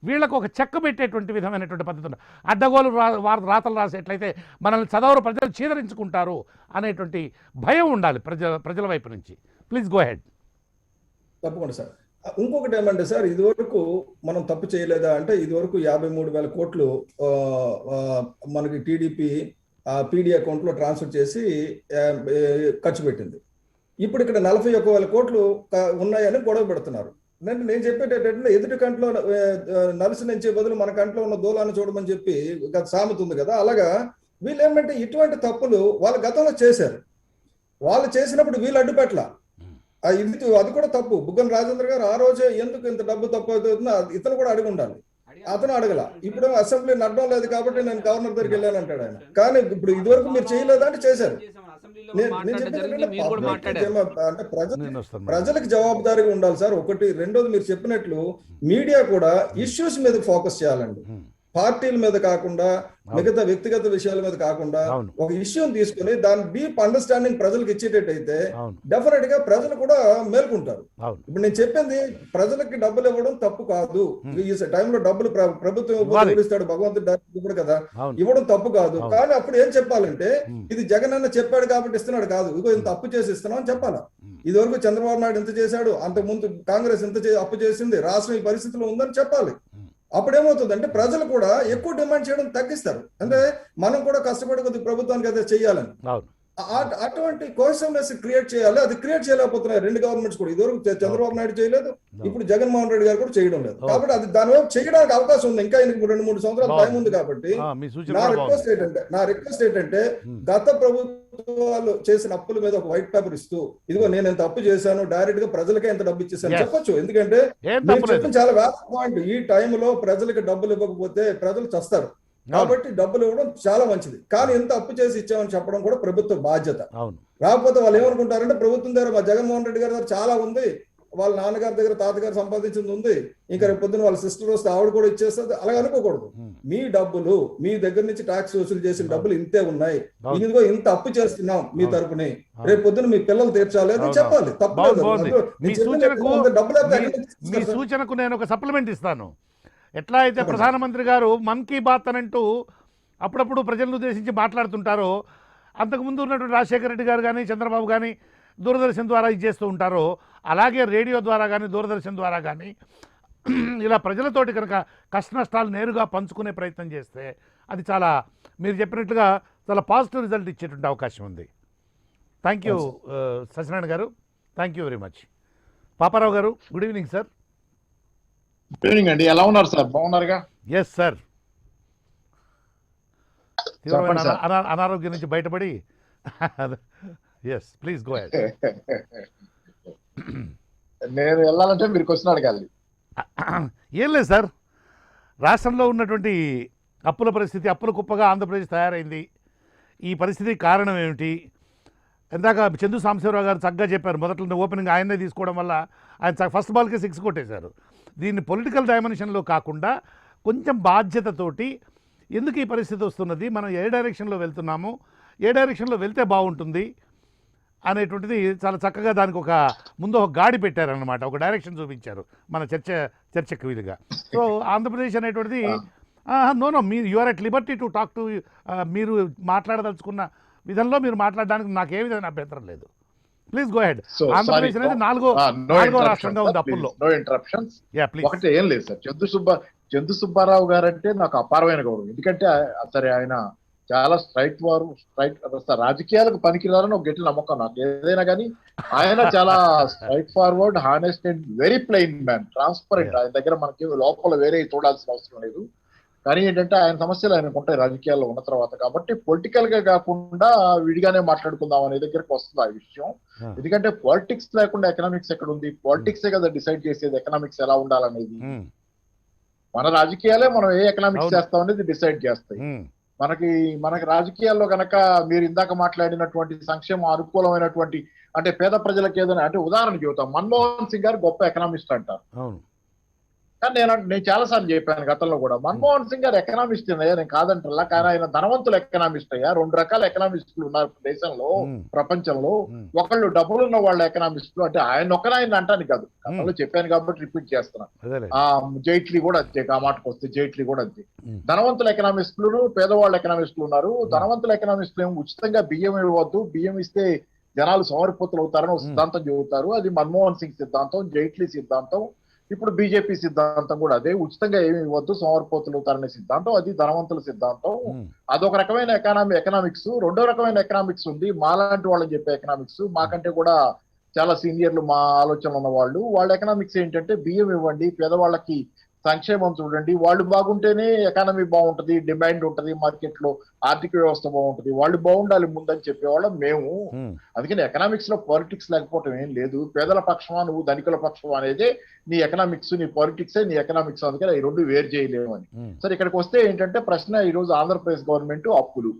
వీళ్ళకు ఒక చెక్క పెట్టేటువంటి విధమైనటువంటి పద్ధతులు, అడ్డగోలు రాతలు రాసేట్లయితే మనల్ని చదవరు, ప్రజలు చీదరించుకుంటారు అనేటువంటి భయం ఉండాలి ప్రజల వైపు నుంచి. Please go head. తప్పకుండా సార్. ఇంకొకటి ఏమంటే సార్, ఇదివరకు మనం తప్పు చేయలేదా అంటే, ఇదివరకు 53,000 కోట్లు ఆ, ఆ, మనకి టీడీపీ పీడీ అకౌంట్ లో ట్రాన్స్ఫర్ చేసి ఆ, ఏ, ఖర్చు పెట్టింది. ఇప్పుడు ఇక్కడ 41,000 కోట్లు ఉన్నాయని గొడవ పెడుతున్నారు. నేను చెప్పేది ఏంటంటే, ఎదుటి కంట్లో నలుసు నుంచే బదులు మన కంట్లో ఉన్న దూలాన్ని చూడమని చెప్పి సామెత ఉంది కదా, అలాగా వీళ్ళు ఏమంటే ఇటువంటి తప్పులు వాళ్ళ గతంలో చేశారు. వాళ్ళు చేసినప్పుడు వీళ్ళు అడ్డుపెట్ల. అది కూడా తప్పు. బుగ్గన రాజేంద్ర గారు ఆ రోజే ఎందుకు ఇంత డబ్బు తప్పు అవుతుందో ఇతను కూడా అడిగి ఉండాలి. అతను అడగల. ఇప్పుడు అసెంబ్లీ నడడం లేదు కాబట్టి నేను గవర్నర్ దగ్గరికి వెళ్ళాను అంటాడు ఆయన. కానీ ఇప్పుడు ఇదివరకు మీరు చేయలేదా అంటే చేశారు. నేను చెప్పేది అంటే ప్రజలకు జవాబుదారీగా ఉండాలి సార్. ఒకటి. రెండోది, మీరు చెప్పినట్లు మీడియా కూడా ఇష్యూస్ మీద ఫోకస్ చేయాలండి. పార్టీల మీద కాకుండా, మిగతా వ్యక్తిగత విషయాల మీద కాకుండా ఒక ఇష్యూని తీసుకుని దాని డీప్ అండర్స్టాండింగ్ ప్రజలకు ఇచ్చేటట్టయితే డెఫినెట్ గా ప్రజలు కూడా మేల్కొంటారు. ఇప్పుడు నేను చెప్పింది, ప్రజలకి డబ్బులు ఇవ్వడం తప్పు కాదు. ఈ టైంలో డబ్బులు ప్రభుత్వం ఇస్తాడు, భగవంతుడు ఇవ్వడు కదా, ఇవ్వడం తప్పు కాదు. కానీ అప్పుడు ఏం చెప్పాలంటే, ఇది జగన్ అన్న చెప్పాడు కాబట్టి ఇస్తున్నాడు కాదు, ఇగో ఇంత అప్పు చేసి ఇస్తున్నాం అని చెప్పాలా. ఇదివరకు చంద్రబాబు నాయుడు ఇంత చేశాడు, అంతకుముందు కాంగ్రెస్ ఇంత అప్పు చేసింది, రాష్ట్రం ఈ పరిస్థితిలో ఉందని చెప్పాలి. అప్పుడు ఏమవుతుందంటే ప్రజలు కూడా ఎక్కువ డిమాండ్ చేయడం తగ్గిస్తారు. అంటే మనం కూడా కష్టపడి కొద్ది ప్రభుత్వానికి అయితే చెయ్యాలని అటువంటి కోహెసివ్నెస్ క్రియేట్ చేయాలి. అది క్రియేట్ చేయలేకపోతున్నాయి రెండు గవర్నమెంట్స్ కూడా. ఇదివరకు చంద్రబాబు నాయుడు చేయలేదు, ఇప్పుడు జగన్మోహన్ రెడ్డి గారు కూడా చేయడం లేదు. కాబట్టి అది దాని వైపు చేయడానికి అవకాశం ఉంది. ఇంకా 2-3 సంవత్సరాల టైం ఉంది. కాబట్టి నా రిక్వెస్ట్ ఏంటంటే గత ప్రభుత్వాలు చేసిన అప్పుల మీద ఒక వైట్ పేపర్ ఇస్తూ, ఇదిగో నేను ఎంత అప్పు చేశాను, డైరెక్ట్ గా ప్రజలకే ఎంత డబ్బు ఇచ్చేసాను చెప్పొచ్చు. ఎందుకంటే చాలా వ్యాపక పాయింట్. ఈ టైంలో ప్రజలకు డబ్బులు ఇవ్వకపోతే ప్రజలు చస్తారు. కాబట్టి డబ్బులు ఇవ్వడం చాలా మంచిది. కానీ ఎంత అప్పు చేసి ఇచ్చామని చెప్పడం కూడా ప్రభుత్వ బాధ్యత. రాకపోతే వాళ్ళు ఏమనుకుంటారంటే, ప్రభుత్వం దగ్గర మా జగన్మోహన్ రెడ్డి గారి దగ్గర చాలా ఉంది, వాళ్ళ నాన్నగారి దగ్గర తాతగారు సంపాదించింది ఉంది, ఇంకా రేపు పొద్దున వాళ్ళ సిస్టర్ వస్తే ఆవిడ కూడా ఇచ్చేస్తుంది. అలాగే అనుకోకూడదు. మీ డబ్బులు, మీ దగ్గర నుంచి ట్యాక్స్ వసూలు చేసిన డబ్బులు ఇంతే ఉన్నాయి, ఇదిగో ఇంత అప్పు చేస్తున్నాం మీ తరపుని, రేపు పొద్దున మీ పిల్లలు తీర్చాలి అని చెప్పాలి. తప్పలేదు. మీ సూచనకు నేను ఒక సప్లిమెంట్ ఇస్తాను. ఎట్లా అయితే ప్రధానమంత్రి గారు మన్ కీ బాత్ అనంటూ అప్పుడప్పుడు ప్రజలను ఉద్దేశించి మాట్లాడుతుంటారో, అంతకుముందు ఉన్నటువంటి రాజశేఖర రెడ్డి గారు కానీ చంద్రబాబు కానీ దూరదర్శన్ ద్వారా ఇది చేస్తూ ఉంటారో, అలాగే రేడియో ద్వారా కానీ దూరదర్శన్ ద్వారా కానీ ఇలా ప్రజలతోటి కనుక కష్ట నష్టాలు నేరుగా పంచుకునే ప్రయత్నం చేస్తే అది చాలా, మీరు చెప్పినట్లుగా చాలా పాజిటివ్ రిజల్ట్ ఇచ్చేటువంటి అవకాశం ఉంది. Thank you Satyanarayana garu, thank you very much. Paparao garu, good evening sir. Good evening అండి, ఎలా ఉన్నారు సార్? బాగున్నారుగా? Yes sir. అనారోగ్యం నుంచి బయటపడి ఎస్ ప్లీజ్ గో అహెడ్. నేను వెళ్ళాలంటే మీరు క్వశ్చన్ అడగాలి. ఏం లేదు సార్, రాష్ట్రంలో ఉన్నటువంటి అప్పుల పరిస్థితి, అప్పుల కుప్పగా ఆంధ్రప్రదేశ్ తయారైంది. ఈ పరిస్థితికి కారణం ఏమిటి? ఇందాక చందు సాంబశివరావు గారు చక్కగా చెప్పారు. మొదట్లో ఓపెనింగ్ ఆయనే తీసుకోవడం వల్ల ఆయన ఫస్ట్ బాల్కే 6 కొట్టేశారు. దీన్ని పొలిటికల్ డైమెన్షన్లో కాకుండా కొంచెం బాధ్యతతోటి ఎందుకు ఈ పరిస్థితి వస్తున్నది, మనం ఏ డైరెక్షన్లో వెళ్తున్నాము, ఏ డైరెక్షన్లో వెళ్తే బాగుంటుంది అనేటువంటిది చాలా చక్కగా దానికి ఒక ముందు ఒక గాడి పెట్టారనమాట, ఒక డైరెక్షన్ చూపించారు మన చర్చకు వీలుగా. సో ఆంధ్రప్రదేశ్ అనేటువంటిది నో మీరు you are at liberty to talk to, మీరు మాట్లాడదలుచుకున్న విధంలో మీరు మాట్లాడడానికి నాకు ఏ విధమైన అభ్యంతరం లేదు. Please go head. ఆంధ్రప్రదేశ్ అనేది నాలుగో రాష్ట్రంగా ఉంది అప్పుల్లో. No interruptions. ఒకటి ఏం లేదు సార్, చందు సుబ్బారావు గారు అంటే నాకు అపారమైన గౌరవం. ఎందుకంటే సరే ఆయన చాలా స్ట్రైట్ రాజకీయాలకు పనికిరారని ఒక గట్టి నమ్మకం నాకు. ఏదైనా కానీ ఆయన చాలా straight forward, honest and very plain man, transparent. ఆయన దగ్గర మనకి లోపల వేరే చూడాల్సిన అవసరం లేదు. కానీ ఏంటంటే ఆయన సమస్యలు ఆయనకు ఉంటాయి రాజకీయాల్లో ఉన్న తర్వాత. కాబట్టి పొలిటికల్ గా కాకుండా విడిగానే మాట్లాడుకుందాం అనే దగ్గరకు వస్తుంది ఆ విషయం. ఎందుకంటే పాలిటిక్స్ లేకుండా ఎకనామిక్స్ ఎక్కడ ఉంది? పాలిటిక్సే కదా డిసైడ్ చేసేది ఎకనామిక్స్ ఎలా ఉండాలనేది. మన రాజకీయాలే మనం ఏ ఎకనామిక్స్ చేస్తాం అనేది డిసైడ్ చేస్తాయి. మనకి రాజకీయాల్లో కనుక మీరు ఇందాక మాట్లాడినటువంటి సంక్షేమ అనుకూలమైనటువంటి, అంటే పేద ప్రజలకు ఏదైనా, అంటే ఉదాహరణ చెబుతాం, మన్మోహన్ సింగ్ గారు గొప్ప ఎకనామిస్ట్ అంటారు. కానీ నేను చాలా సార్లు చెప్పాను గతంలో కూడా, మన్మోహన్ సింగ్ గారు ఎకనామిస్ట్ అయ్యా, నేను కాదంటల్లా. కానీ ఆయన ధనవంతులు ఎకనామిస్ట్ అయ్యా. 2 రకాల ఎకనామిస్టులు ఉన్నారు దేశంలో, ప్రపంచంలో. ఒకళ్ళు డబ్బులున్న వాళ్ళ ఎకనామిస్టులు, అంటే ఆయన ఒక్కరాయన అంటాను కాదు, గతంలో చెప్పాను కాబట్టి రిపీట్ చేస్తున్నాను. జైట్లీ కూడా అంతే, ఆ మాటకు వస్తే జైట్లీ కూడా అంతే. ధనవంతుల ఎకనామిస్టులు, పేదవాళ్ళ ఎకనామిస్టులు ఉన్నారు. ధనవంతుల ఎకనామిస్టులు ఏమో ఉచితంగా బియ్యం ఇవ్వద్దు, బియ్యం ఇస్తే జనాలు సోమరిపోతులు అవుతారని ఒక సిద్ధాంతం చెబుతారు. అది మన్మోహన్ సింగ్ సిద్ధాంతం, జైట్లీ సిద్ధాంతం, ఇప్పుడు బీజేపీ సిద్ధాంతం కూడా అదే. ఉచితంగా ఏమి ఇవ్వద్దు, సోమరిపోతులు అవుతారనే సిద్ధాంతం, అది ధనవంతుల సిద్ధాంతం. అదొక రకమైన ఎకనామిక్స్. రెండో రకమైన ఎకనామిక్స్ ఉంది, మాలాంటి వాళ్ళని చెప్పే ఎకనామిక్స్. మాకంటే కూడా చాలా సీనియర్లు, మా ఆలోచనలు ఉన్న వాళ్ళు. వాళ్ళ ఎకనామిక్స్ ఏంటంటే బియ్యం ఇవ్వండి, పేదవాళ్ళకి సంక్షేమం చూడండి, వాళ్ళు బాగుంటేనే ఎకానమీ బాగుంటది, డిమాండ్ ఉంటది, మార్కెట్ లో ఆర్థిక వ్యవస్థ బాగుంటది, వాళ్ళు బాగుండాలి ముందని చెప్పేవాళ్ళం మేము. అందుకని ఎకనామిక్స్ లో పాలిటిక్స్ లేకపోవటం ఏం లేదు. పేదల పక్షమా నువ్వు ధనికుల పక్షమా అనేదే నీ ఎకనామిక్స్, నీ పాలిటిక్సే నీ ఎకనామిక్స్. అందుకని ఈ రెండు వేరు చేయలేము అని. సరే, ఇక్కడికి వస్తే ఏంటంటే ప్రశ్న, ఈ రోజు ఆంధ్రప్రదేశ్ గవర్నమెంట్ అప్పులు.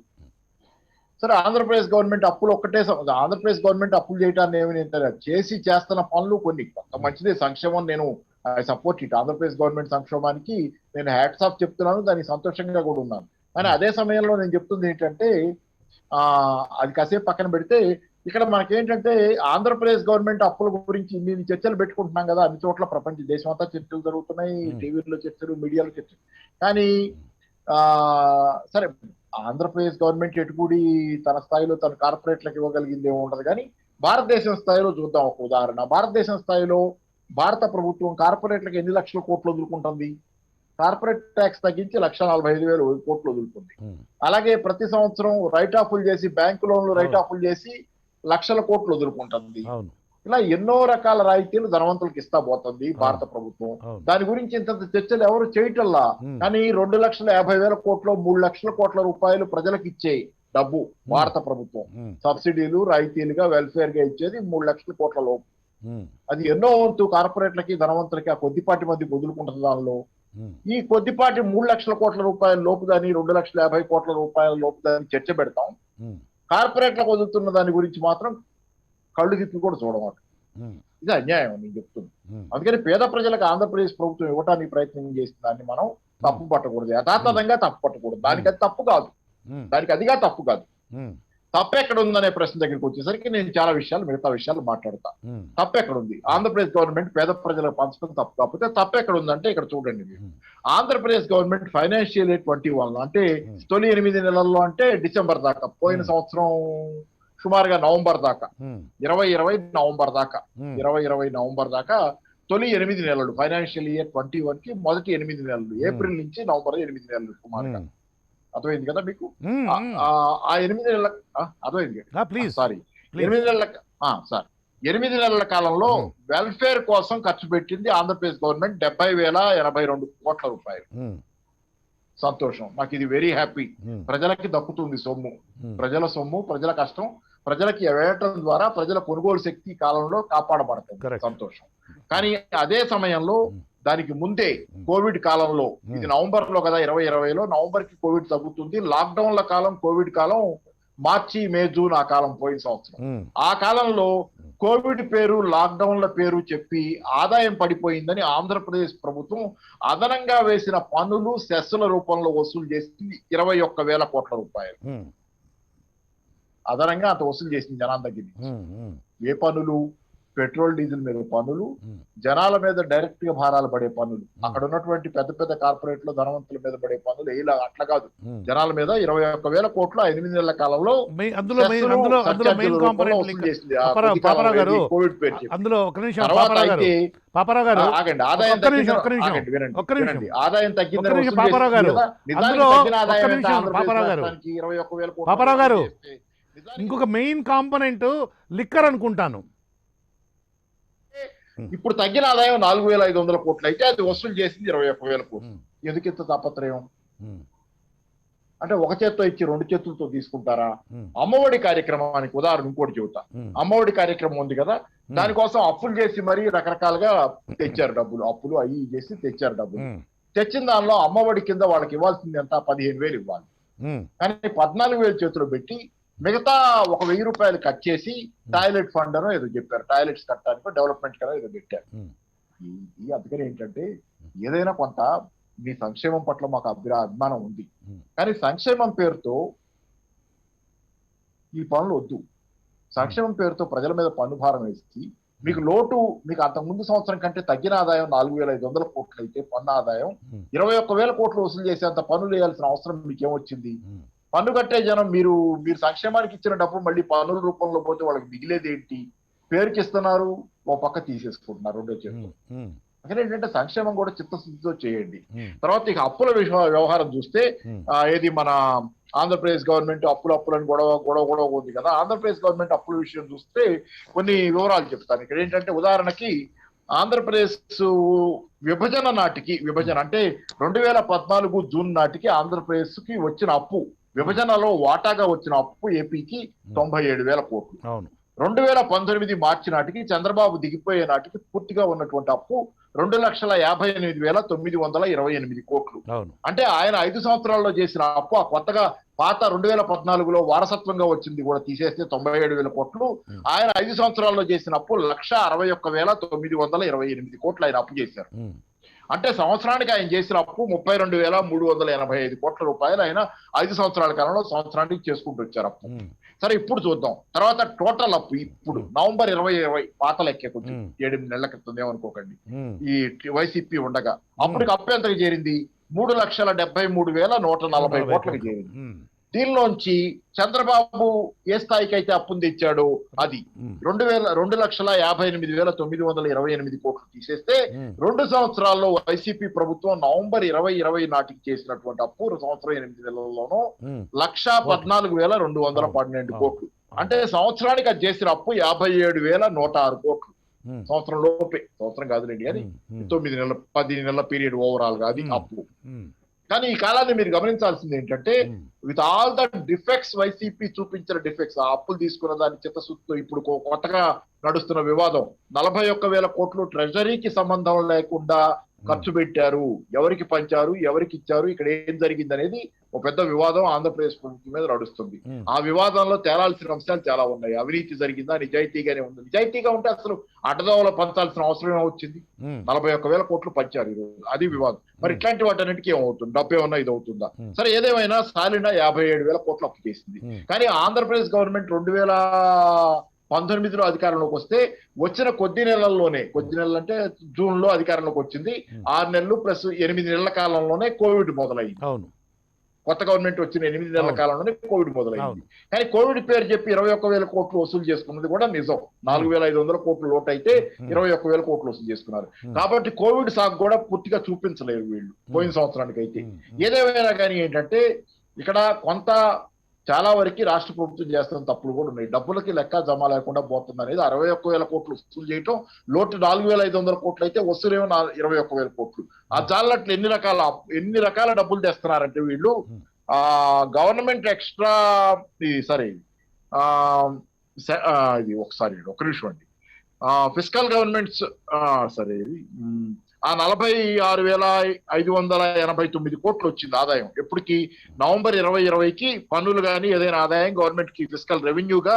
సరే, ఆంధ్రప్రదేశ్ గవర్నమెంట్ అప్పులు ఒక్కటే. ఆంధ్రప్రదేశ్ గవర్నమెంట్ అప్పులు చేయటాన్ని ఏమి చేస్తున్న పనులు కొన్ని కొంత మంచిదే. సంక్షేమం నేను I support it. Andhra Pradesh government సంక్షేమానికి నేను హ్యాట్స్ ఆఫ్ చెప్తున్నాను, దానికి సంతోషంగా కూడా ఉన్నాను. కానీ అదే సమయంలో నేను చెప్తుంది ఏంటంటే, అది కాసేపు పక్కన పెడితే ఇక్కడ మనకేంటంటే ఆంధ్రప్రదేశ్ గవర్నమెంట్ అప్పుల గురించి ఇన్ని చర్చలు పెట్టుకుంటున్నాం కదా, అన్ని చోట్ల ప్రపంచ దేశం అంతా చర్చలు జరుగుతున్నాయి, టీవీలో చర్చలు, మీడియాలో చర్చలు. కానీ సరే, ఆంధ్రప్రదేశ్ గవర్నమెంట్ ఎటుకూడి తన స్థాయిలో తన కార్పొరేట్లకు ఇవ్వగలిగింది ఏమి ఉండదు. కానీ భారతదేశం స్థాయిలో చూద్దాం ఒక ఉదాహరణ. భారతదేశం స్థాయిలో భారత ప్రభుత్వం కార్పొరేట్లకు ఎన్ని లక్షల కోట్లు వదులుకుంటుంది? కార్పొరేట్ ట్యాక్స్ తగ్గించి 1,45,000 కోట్లు వదులుతుంది. అలాగే ప్రతి సంవత్సరం రైట్ ఆఫ్లు చేసి, బ్యాంకు లోన్లు రైట్ ఆఫ్లు చేసి లక్షల కోట్లు వదులుకుంటుంది. ఇలా ఎన్నో రకాల రాయితీలు ధనవంతులకు ఇస్తా పోతుంది భారత ప్రభుత్వం. దాని గురించి ఇంత చర్చలు ఎవరు చేయటల్లా. కానీ 2,50,000 కోట్లు, 3 లక్షల కోట్ల రూపాయలు ప్రజలకు ఇచ్చే డబ్బు భారత ప్రభుత్వం సబ్సిడీలు, రాయితీలుగా, వెల్ఫేర్ గా ఇచ్చేది 3 లక్షల కోట్ల లోపు. అది ఎన్నో వంతు కార్పొరేట్లకి, ధనవంతులకి ఆ కొద్దిపాటి మంది వదులుకుంటుంది. దానిలో ఈ కొద్దిపాటి 3 లక్షల కోట్ల రూపాయల లోపు దాన్ని, 2,50,000 కోట్ల రూపాయల లోపు దాన్ని చర్చ పెడతాం. కార్పొరేట్లకు వదులుతున్న దాని గురించి మాత్రం కళ్ళు తిప్పి కూడా చూడమాట. ఇది అన్యాయం నేను చెప్తుంది. అందుకని పేద ప్రజలకు ఆంధ్రప్రదేశ్ ప్రభుత్వం ఇవ్వడానికి ప్రయత్నం చేసిన దాన్ని మనం తప్పు పట్టకూడదు, యథాతథంగా తప్పు పట్టకూడదు. దానికి అది తప్పు కాదు, దానికి అదిగా తప్పు కాదు. తప్పు ఎక్కడ ఉందనే ప్రశ్న దగ్గరికి వచ్చేసరికి నేను చాలా విషయాలు, మిగతా విషయాలు మాట్లాడతా. తప్పు ఎక్కడ ఉంది? ఆంధ్రప్రదేశ్ గవర్నమెంట్ పేద ప్రజలకు పంచడం తప్పు కాకపోతే తప్పు ఎక్కడ ఉందంటే ఇక్కడ చూడండి మీరు. ఆంధ్రప్రదేశ్ గవర్నమెంట్ ఫైనాన్షియల్ ఇయర్ 21 అంటే తొలి 8 నెలల్లో, అంటే డిసెంబర్ దాకా, పోయిన సంవత్సరం సుమారుగా నవంబర్ దాకా, 2020 నవంబర్ దాకా, 2020 నవంబర్ దాకా తొలి 8 నెలలు, ఫైనాన్షియల్ ఇయర్ 21 కి మొదటి 8 నెలలు, ఏప్రిల్ నుంచి నవంబర్ 8 నెలలు సుమారుగా. అర్థమైంది కదా మీకు? ఆ 8 నెలల అర్థమైంది, సారీ 8 నెలల సార్ 8 నెలల కాలంలో వెల్ఫేర్ కోసం ఖర్చు పెట్టింది ఆంధ్రప్రదేశ్ గవర్నమెంట్ 70,082 కోట్ల రూపాయలు. సంతోషం, నాకు ఇది వెరీ హ్యాపీ. ప్రజలకి దక్కుతుంది సొమ్ము, ప్రజల సొమ్ము, ప్రజల కష్టం ప్రజలకి వేయటం ద్వారా ప్రజల కొనుగోలు శక్తి కాలంలో కాపాడబడుతుంది. సంతోషం. కానీ అదే సమయంలో దానికి ముందే కోవిడ్ కాలంలో, ఇది నవంబర్ లో కదా, 2020లో నవంబర్ కి కోవిడ్ తగ్గుతుంది. లాక్డౌన్ల కాలం, కోవిడ్ కాలం మార్చి, మే, జూన్ ఆ కాలం పోయిన సంవత్సరం. ఆ కాలంలో కోవిడ్ పేరు, లాక్డౌన్ల పేరు చెప్పి ఆదాయం పడిపోయిందని ఆంధ్రప్రదేశ్ ప్రభుత్వం అదనంగా వేసిన పన్నులు, సెస్సుల రూపంలో వసూలు చేసింది 21,000 కోట్ల రూపాయలు. అదనంగా అంత వసూలు చేసింది జనాల దగ్గర. ఏ పన్నులు? పెట్రోల్, డీజిల్ మీద పన్నులు, జనాల మీద డైరెక్ట్ గా భారాలు పడే పన్నులు, అక్కడ ఉన్నటువంటి పెద్ద పెద్ద కార్పొరేట్లు, ధనవంతుల మీద పడే పన్నులు. ఇలా అట్లా కాదు, జనాల మీద 21,000 కోట్లు 8 నెలల కాలంలో కోవిడ్ పేరు చెప్పి. ఆదాయం తగ్గిందని 21,000 కోట్లు. ఇంకొక మెయిన్ కాంపోనెంట్ లిక్కర్ అనుకుంటాను. ఇప్పుడు తగ్గిన ఆదాయం 4,500 కోట్లు అయితే అది వసూలు చేసింది 21,000 కోట్లు. ఎందుకు ఇంత తాపత్రయం? అంటే ఒక చేత్తో ఇచ్చి 2 చేతులతో తీసుకుంటారా? అమ్మఒడి కార్యక్రమానికి ఉదాహరణ ఇంకోటి చెబుతా. అమ్మఒడి కార్యక్రమం ఉంది కదా, దానికోసం అప్పులు చేసి మరీ రకరకాలుగా తెచ్చారు డబ్బులు, అప్పులు అయ్యి చేసి తెచ్చారు డబ్బులు. తెచ్చిన దానిలో అమ్మఒడి కింద వాళ్ళకి ఇవ్వాల్సింది ఎంత? 15,000 ఇవ్వాలి. కానీ 14,000 చేతులు పెట్టి మిగతా 1,000 రూపాయలు కట్ చేసి టాయిలెట్ ఫండ్ అనో ఏదో చెప్పారు, టాయిలెట్స్ కట్టడానికి డెవలప్మెంట్ కన్నా ఏదో పెట్టారు. అందుకని ఏంటంటే ఏదైనా కొంత మీ సంక్షేమం పట్ల మాకు అభిమానం ఉంది, కానీ సంక్షేమం పేరుతో ఈ పనులు వద్దు. సంక్షేమం పేరుతో ప్రజల మీద పన్ను భారం వేసి మీకు లోటు, మీకు అంతకుముందు సంవత్సరం కంటే తగ్గిన ఆదాయం 4,500 కోట్లు అయితే పన్ను ఆదాయం 21,000 కోట్లు వసూలు చేసేంత పన్నులు వేయాల్సిన అవసరం మీకేమొచ్చింది? పన్ను కట్టే జనం మీరు సంక్షేమానికి ఇచ్చిన డబ్బు మళ్ళీ పన్నుల రూపంలో పోతే వాళ్ళకి మిగిలేది ఏంటి? పేరుకి ఇస్తున్నారు, ఓ పక్క తీసేసుకుంటున్నారు రెండో చేతులు. అందుకని ఏంటంటే సంక్షేమం కూడా చిత్తశుద్ధితో చేయండి. తర్వాత ఇక అప్పుల వ్యవహారం చూస్తే ఏది మన ఆంధ్రప్రదేశ్ గవర్నమెంట్ అప్పులని గొడవ ఉంది కదా. ఆంధ్రప్రదేశ్ గవర్నమెంట్ అప్పుల విషయం చూస్తే కొన్ని వివరాలు చెప్తాను. ఇక్కడ ఏంటంటే ఉదాహరణకి ఆంధ్రప్రదేశ్ విభజన అంటే 2014 జూన్ నాటికి ఆంధ్రప్రదేశ్ కి వచ్చిన అప్పు, విభజనలో వాటాగా వచ్చిన అప్పు ఏపీకి 97,000 కోట్లు. 2019 మార్చి నాటికి చంద్రబాబు దిగిపోయే నాటికి పూర్తిగా ఉన్నటువంటి అప్పు 2,58,928 కోట్లు. అంటే ఆయన 5 సంవత్సరాల్లో చేసిన అప్పు ఆ కొత్తగా పాత 2014లో వారసత్వంగా వచ్చింది కూడా తీసేస్తే 97,000 కోట్లు. ఆయన 5 సంవత్సరాల్లో చేసిన అప్పు 1,61,928 కోట్లు ఆయన అప్పు చేశారు. అంటే సంవత్సరానికి ఆయన చేసిన అప్పు 32,385 కోట్ల రూపాయలు ఆయన 5 సంవత్సరాల కాలంలో సంవత్సరానికి చేసుకుంటూ వచ్చారు అప్పు. సరే, ఇప్పుడు చూద్దాం తర్వాత టోటల్ అప్పు. ఇప్పుడు నవంబర్ 2020 పాత లెక్కే కొంచెం 7 నెలల క్రితం ఏమనుకోకండి, ఈ వైసీపీ ఉండగా అప్పటికి అప్పు ఎంతకు చేరింది? 3,73,140 కోట్లకి చేరింది. దీనిలోంచి చంద్రబాబు ఏ స్థాయికి అయితే అప్పును తెచ్చాడో అది 2,58,928 కోట్లు తీసేస్తే 2 సంవత్సరాల్లో వైసీపీ ప్రభుత్వం నవంబర్ 2020 నాటికి చేసినటువంటి అప్పు సంవత్సరం 8 నెలల్లోనూ 1,14,212 కోట్లు. అంటే సంవత్సరానికి అది చేసిన అప్పు 57,106 కోట్లు. సంవత్సరం లోపే, సంవత్సరం కాదులేండి కానీ 9 నెలల 10 నెలల పీరియడ్ ఓవరాల్ గా అది అప్పు. కానీ ఈ కాలాన్ని మీరు గమనించాల్సింది ఏంటంటే with all the defects, YCP చూపించిన డిఫెక్ట్స్, ఆ అప్పులు తీసుకున్న దాని చిత్తశుద్ధితో ఇప్పుడు కొత్తగా నడుస్తున్న వివాదం 41,000 కోట్లు ట్రెజరీకి సంబంధం లేకుండా ఖర్చు పెట్టారు, ఎవరికి పంచారు, ఎవరికి ఇచ్చారు, ఇక్కడ ఏం జరిగింది అనేది ఒక పెద్ద వివాదం ఆంధ్రప్రదేశ్ ప్రభుత్వం మీద నడుస్తుంది. ఆ వివాదంలో తేలాల్సిన అంశాలు చాలా ఉన్నాయి. అవినీతి జరిగిందా, నిజాయితీగానే ఉంది. నిజాయితీగా ఉంటే అసలు అడ్డదోవలో పంచాల్సిన అవసరం వచ్చింది. 41,000 కోట్లు పంచారు ఈరోజు, అది వివాదం. మరి ఇట్లాంటి వాటన్నిటికీ ఏమవుతుంది? డబ్బు ఏమన్నా ఇది అవుతుందా? సరే, ఏదేమైనా సాలినా 57,000 కోట్లు అప్పు చేసింది. కానీ ఆంధ్రప్రదేశ్ గవర్నమెంట్ 2019లో అధికారంలోకి వస్తే వచ్చిన కొద్ది నెలల్లోనే, కొద్ది నెలలు అంటే జూన్ లో అధికారంలోకి వచ్చింది. 6 నెలలు ప్లస్ 8 నెలల కాలంలోనే కోవిడ్ మొదలైంది. కొత్త గవర్నమెంట్ వచ్చిన 8 నెలల కాలంలోనే కోవిడ్ మొదలైంది. కానీ కోవిడ్ పేరు చెప్పి 21,000 కోట్లు వసూలు చేసుకున్నది కూడా నిజం. 4,500 కోట్లు లోటు అయితే 21,000 కోట్లు వసూలు చేసుకున్నారు. కాబట్టి కోవిడ్ సాగు కూడా పూర్తిగా చూపించలేరు వీళ్ళు పోయిన సంవత్సరానికి అయితే. ఏదేమైనా కానీ ఏంటంటే ఇక్కడ కొంత చాలా వరకు రాష్ట్ర ప్రభుత్వం చేస్తున్న తప్పులు కూడా ఉన్నాయి. డబ్బులకి లెక్క జమ లేకుండా పోతుంది అనేది 61,000 కోట్లు వసూలు చేయటం, లోటు 4,500 కోట్లు అయితే వసూలేమో 21,000 కోట్లు. ఆ చాలట్లు ఎన్ని రకాల డబ్బులు తెస్తున్నారంటే వీళ్ళు గవర్నమెంట్ ఎక్స్ట్రా ఇది ఒకసారి ఒక నిమిషం అండి. ఫిస్కల్ గవర్నమెంట్స్ ఆ 46,589 కోట్లు వచ్చింది ఆదాయం. ఎప్పటికి నవంబర్ 2020కి పన్నులు కానీ ఏదైనా ఆదాయం గవర్నమెంట్ కి ఫిస్కల్ రెవెన్యూగా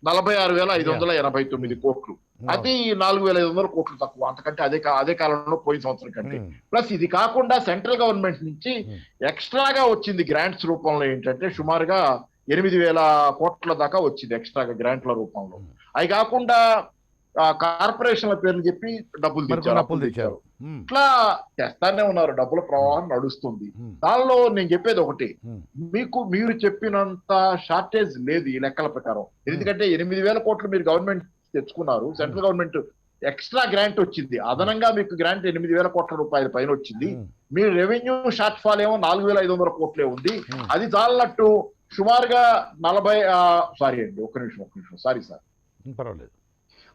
46,589 కోట్లు. అది 4,500 కోట్లు తక్కువ, అంతకంటే అదే కాలంలో పోయిన సంవత్సరం కంటే. ప్లస్ ఇది కాకుండా సెంట్రల్ గవర్నమెంట్ నుంచి ఎక్స్ట్రాగా వచ్చింది గ్రాంట్స్ రూపంలో ఏంటంటే సుమారుగా 8,000 కోట్ల దాకా వచ్చింది ఎక్స్ట్రాగా గ్రాంట్ల రూపంలో. అవి కాకుండా కార్పొరేషన్ల పేర్లు చెప్పి డబ్బులు తెచ్చారు. ఇట్లా చేస్తానే ఉన్నారు, డబ్బుల ప్రవాహం నడుస్తుంది. దానిలో నేను చెప్పేది ఒకటి, మీరు చెప్పినంత షార్టేజ్ లేదు ఈ లెక్కల ప్రకారం. ఎందుకంటే 8,000 కోట్లు మీరు గవర్నమెంట్ తెచ్చుకున్నారు, సెంట్రల్ గవర్నమెంట్ ఎక్స్ట్రా గ్రాంట్ వచ్చింది, అదనంగా మీకు గ్రాంట్ 8,000 కోట్ల రూపాయల పైన వచ్చింది. మీ రెవెన్యూ షార్ట్ ఫాల్ ఏమో 4,500 కోట్లే ఉంది. అది చాలన్నట్టు సుమారుగా 40 ఒక్క నిమిషం సారీ సార్, పర్వాలేదు.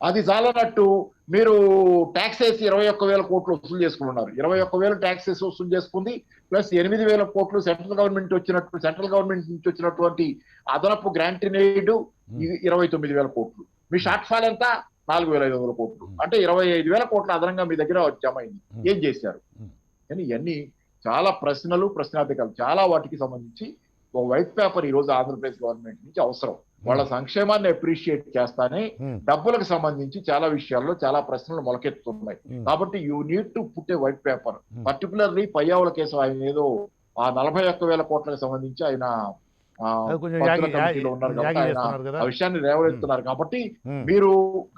అది చాలన్నట్టు మీరు ట్యాక్స్ వేసి 21,000 కోట్లు వసూలు చేసుకున్నారు. 21,000 ట్యాక్సెస్ వసూలు చేసుకుంది, ప్లస్ 8,000 కోట్లు సెంట్రల్ గవర్నమెంట్ నుంచి వచ్చినటువంటి అదనపు గ్రాంట్ ఎయిడ్ 29,000 కోట్లు. మీ షార్ట్ ఫాల్ ఎంత? 4,500 కోట్లు. అంటే 25,000 కోట్ల అదనంగా మీ దగ్గర జమ అయింది. ఏం చేశారు? కానీ ఇవన్నీ చాలా ప్రశ్నార్థకాలు, చాలా వాటికి సంబంధించి ఒక వైట్ పేపర్ ఈ రోజు ఆంధ్రప్రదేశ్ గవర్నమెంట్ నుంచి అవసరం. వాళ్ళ సంక్షేమాన్ని అప్రిషియేట్ చేస్తానే డబ్బులకు సంబంధించి చాలా విషయాల్లో చాలా ప్రశ్నలు మొలకెత్తుతున్నాయి. కాబట్టి you need to put a white paper. Particularly Payyavula case ఆయన ఏదో ఆ 41,000 కోట్లకు సంబంధించి ఆయన కమిటీలో ఉన్నారు కాబట్టి ఆయన ఆ విషయాన్ని లేవనెత్తున్నారు. కాబట్టి మీరు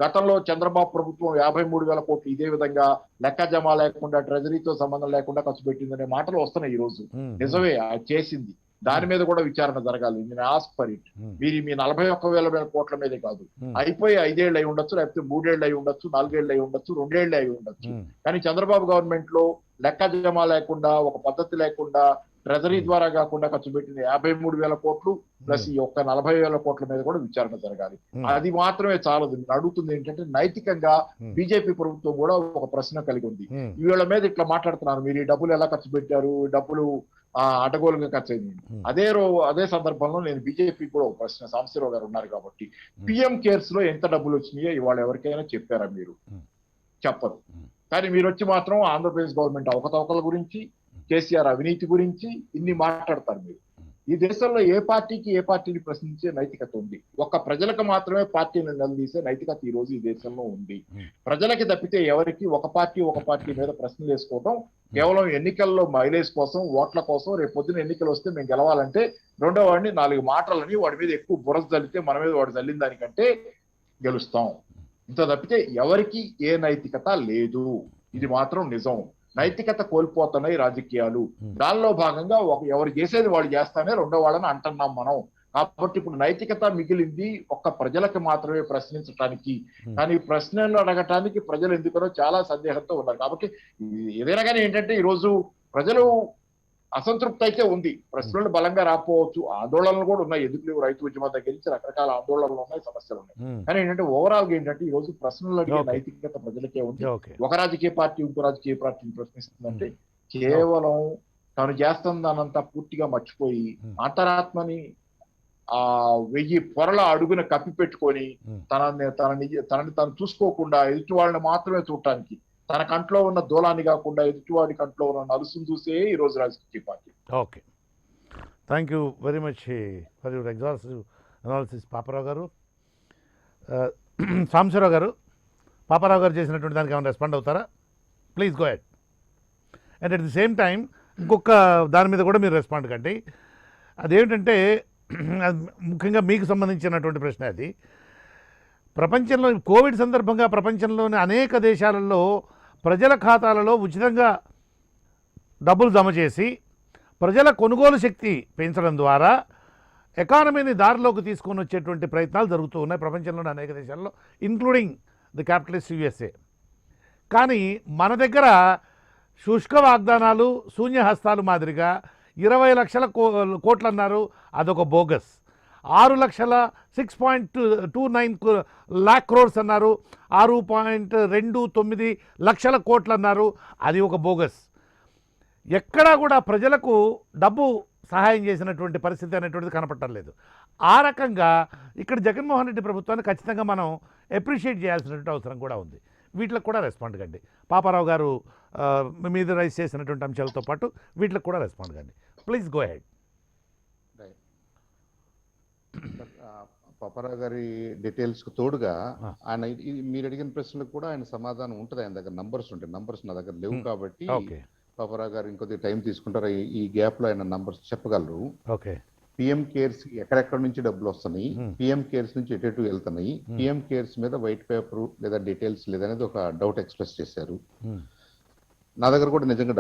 గతంలో చంద్రబాబు ప్రభుత్వం 53,000 కోట్లు ఇదే విధంగా లెక్క జమ లేకుండా ట్రెజరీతో సంబంధం లేకుండా ఖర్చు పెట్టిందనే మాటలు వస్తున్నాయి ఈ రోజు. నిజమే, అది చేసింది. దాని మీద కూడా విచారణ జరగాలి. నేను ఆస్క్ ఫర్ ఇట్. మీరు మీ 41,000 కోట్ల మీదే కాదు, అయిపోయి 5 ఏళ్ళు అయి ఉండొచ్చు, లేకపోతే 3 ఏళ్ళు అయి ఉండొచ్చు, 4 ఏళ్ళు అయి ఉండొచ్చు, 2 ఏళ్ళు అయి ఉండొచ్చు. కానీ చంద్రబాబు గవర్నమెంట్ లో లెక్క జమ లేకుండా, ఒక పద్ధతి లేకుండా, ట్రెజరీ ద్వారా కాకుండా ఖర్చు పెట్టిన 53,000 కోట్లు ప్లస్ ఈ ఒక్క 40,000 కోట్ల మీద కూడా విచారణ జరగాలి. అది మాత్రమే చాలదు. నేను అడుగుతుంది ఏంటంటే, నైతికంగా బీజేపీ ప్రభుత్వం కూడా ఒక ప్రశ్న కలిగి ఉంది. వీళ్ళ మీద ఇట్లా మాట్లాడుతున్నారు, మీరు ఈ డబ్బులు ఎలా ఖర్చు పెట్టారు, ఈ డబ్బులు అడ్డగోలుగా ఖర్చు అయింది. అదే సందర్భంలో నేను బీజేపీ కూడా ఒక ప్రశ్న, సాంబశివరావు గారు ఉన్నారు కాబట్టి, పిఎం కేర్స్ లో ఎంత డబ్బులు వచ్చినాయో ఇవాళ ఎవరికైనా చెప్పారా? మీరు చెప్పరు. కానీ మీరు వచ్చి మాత్రం ఆంధ్రప్రదేశ్ గవర్నమెంట్ అవకతవకల గురించి, కేసీఆర్ అవినీతి గురించి ఇన్ని మాట్లాడతారు. మీరు ఈ దేశంలో ఏ పార్టీని ప్రశ్నించే నైతికత ఉంది? ఒక్క ప్రజలకు మాత్రమే పార్టీని నిలదీసే నైతికత ఈ రోజు ఈ దేశంలో ఉంది. ప్రజలకి తప్పితే ఎవరికి ఒక పార్టీ మీద ప్రశ్నలు వేసుకోవడం కేవలం ఎన్నికల్లో మైలేజ్ కోసం, ఓట్ల కోసం, రేపు పొద్దున ఎన్నికలు వస్తే మేము గెలవాలంటే రెండో వాడిని 4 మాటలని వాడి మీద ఎక్కువ బురద జల్లితే మన మీద వాడు జల్లిన దానికంటే గెలుస్తాం. ఇంత తప్పితే ఎవరికి ఏ నైతికత లేదు. ఇది మాత్రం నిజం. నైతికత కోల్పోతున్నాయి రాజకీయాలు. దానిలో భాగంగా ఎవరు చేసేది వాళ్ళు చేస్తానే రెండో వాళ్ళని అంటున్నాం మనం. కాబట్టి ఇప్పుడు నైతికత మిగిలింది ఒక్క ప్రజలకు మాత్రమే ప్రశ్నించడానికి. కానీ ప్రశ్నలు అడగటానికి ప్రజలు ఎందుకనో చాలా సందేహంతో ఉన్నారు. కాబట్టి ఏదైనా కానీ ఏంటంటే, ఈ రోజు ప్రజలు అసంతృప్తి అయితే ఉంది. ప్రశ్నలు బలంగా రాకపోవచ్చు, ఆందోళనలు కూడా ఉన్నాయి. ఎందుకు రైతు ఉద్యమం దగ్గర నుంచి రకరకాల ఆందోళనలు ఉన్నాయి, సమస్యలు ఉన్నాయి. కానీ ఏంటంటే ఓవరాల్ గా ఏంటంటే, ఈ రోజు ప్రశ్నలు అడిగే నైతికత ప్రజలకే ఉంది. ఒక రాజకీయ పార్టీ ఇంకో రాజకీయ పార్టీని ప్రశ్నిస్తుందంటే కేవలం తను చేస్తుందనంతా పూర్తిగా మర్చిపోయి, అంతరాత్మని 1000 పొరల అడుగున కప్పి పెట్టుకొని తనని తను చూసుకోకుండా ఎదుటి వాళ్ళని మాత్రమే చూడటానికి, తన కంట్లో ఉన్న దూలాన్ని కాకుండా ఎదుటివాడి కంట్లో ఉన్న నలుసును చూసే ఈ రోజు రాజకీయ party. Okay, thank you very much for your exhaustive analysis Paparao గారు. సాంబశివరావు గారు, పాపారావు గారు చేసినటువంటి దానికి ఏమైనా రెస్పాండ్ అవుతారా? Please go head. And at the same time ఇంకొక దాని మీద కూడా మీరు రెస్పాండ్ కండి. అదేమిటంటే, ముఖ్యంగా మీకు సంబంధించినటువంటి ప్రశ్న అది. ప్రపంచంలో కోవిడ్ సందర్భంగా ప్రపంచంలోని అనేక దేశాలలో ప్రజల ఖాతాలలో ఉచితంగా డబ్బులు జమ చేసి ప్రజల కొనుగోలు శక్తి పెంచడం ద్వారా ఎకానమీని దారిలోకి తీసుకొని వచ్చేటువంటి ప్రయత్నాలు జరుగుతూ ఉన్నాయి ప్రపంచంలోని అనేక దేశాల్లో, ఇంక్లూడింగ్ ది క్యాపిటలిస్ట్ యుఎస్ఏ. కానీ మన దగ్గర శుష్క వాగ్దానాలు, శూన్యహస్తాలు మాదిరిగా 20 లక్షల కోట్లు అన్నారు, అదొక బోగస్. 6.29 lakh crores అన్నారు, 6.29 లక్షల కోట్లు అన్నారు, అది ఒక బోగస్. ఎక్కడా కూడా ప్రజలకు డబ్బు సహాయం చేసినటువంటి పరిస్థితి అనేటువంటిది కనపడటం లేదు. ఆ రకంగా ఇక్కడ జగన్మోహన్ రెడ్డి ప్రభుత్వాన్ని ఖచ్చితంగా మనం అప్రిషియేట్ చేయాల్సినటువంటి అవసరం కూడా ఉంది. వీటికి కూడా రెస్పాండ్ కండి. పాపారావు గారు మీద రైజ్ చేసినటువంటి అంశాలతో పాటు వీటికి కూడా రెస్పాండ్ కండి. Please go head. పాపారావు గారి డీటెయిల్స్ కు తోడుగా ఆయన మీరు అడిగిన ప్రశ్నలకు కూడా ఆయన సమాధానం ఉంటుంది. ఆయన దగ్గర నంబర్స్ ఉంటాయి. నంబర్స్ నా దగ్గర లేవు కాబట్టి పాపారావు గారు ఇంకొద్ది టైం తీసుకుంటారు. ఈ గ్యాప్ లో ఆయన నంబర్స్ చెప్పగలరు. పిఎం కేర్స్ ఎక్కడెక్కడ నుంచి డబ్బులు వస్తున్నాయి, పిఎం కేర్స్ నుంచి ఎటు వెళ్తున్నాయి, పిఎం కేర్స్ మీద వైట్ పేపర్ లేదా డీటెయిల్స్ లేదనేది ఒక డౌట్ ఎక్స్ప్రెస్ చేశారు. నా దగ్గర కూడా నిజంగా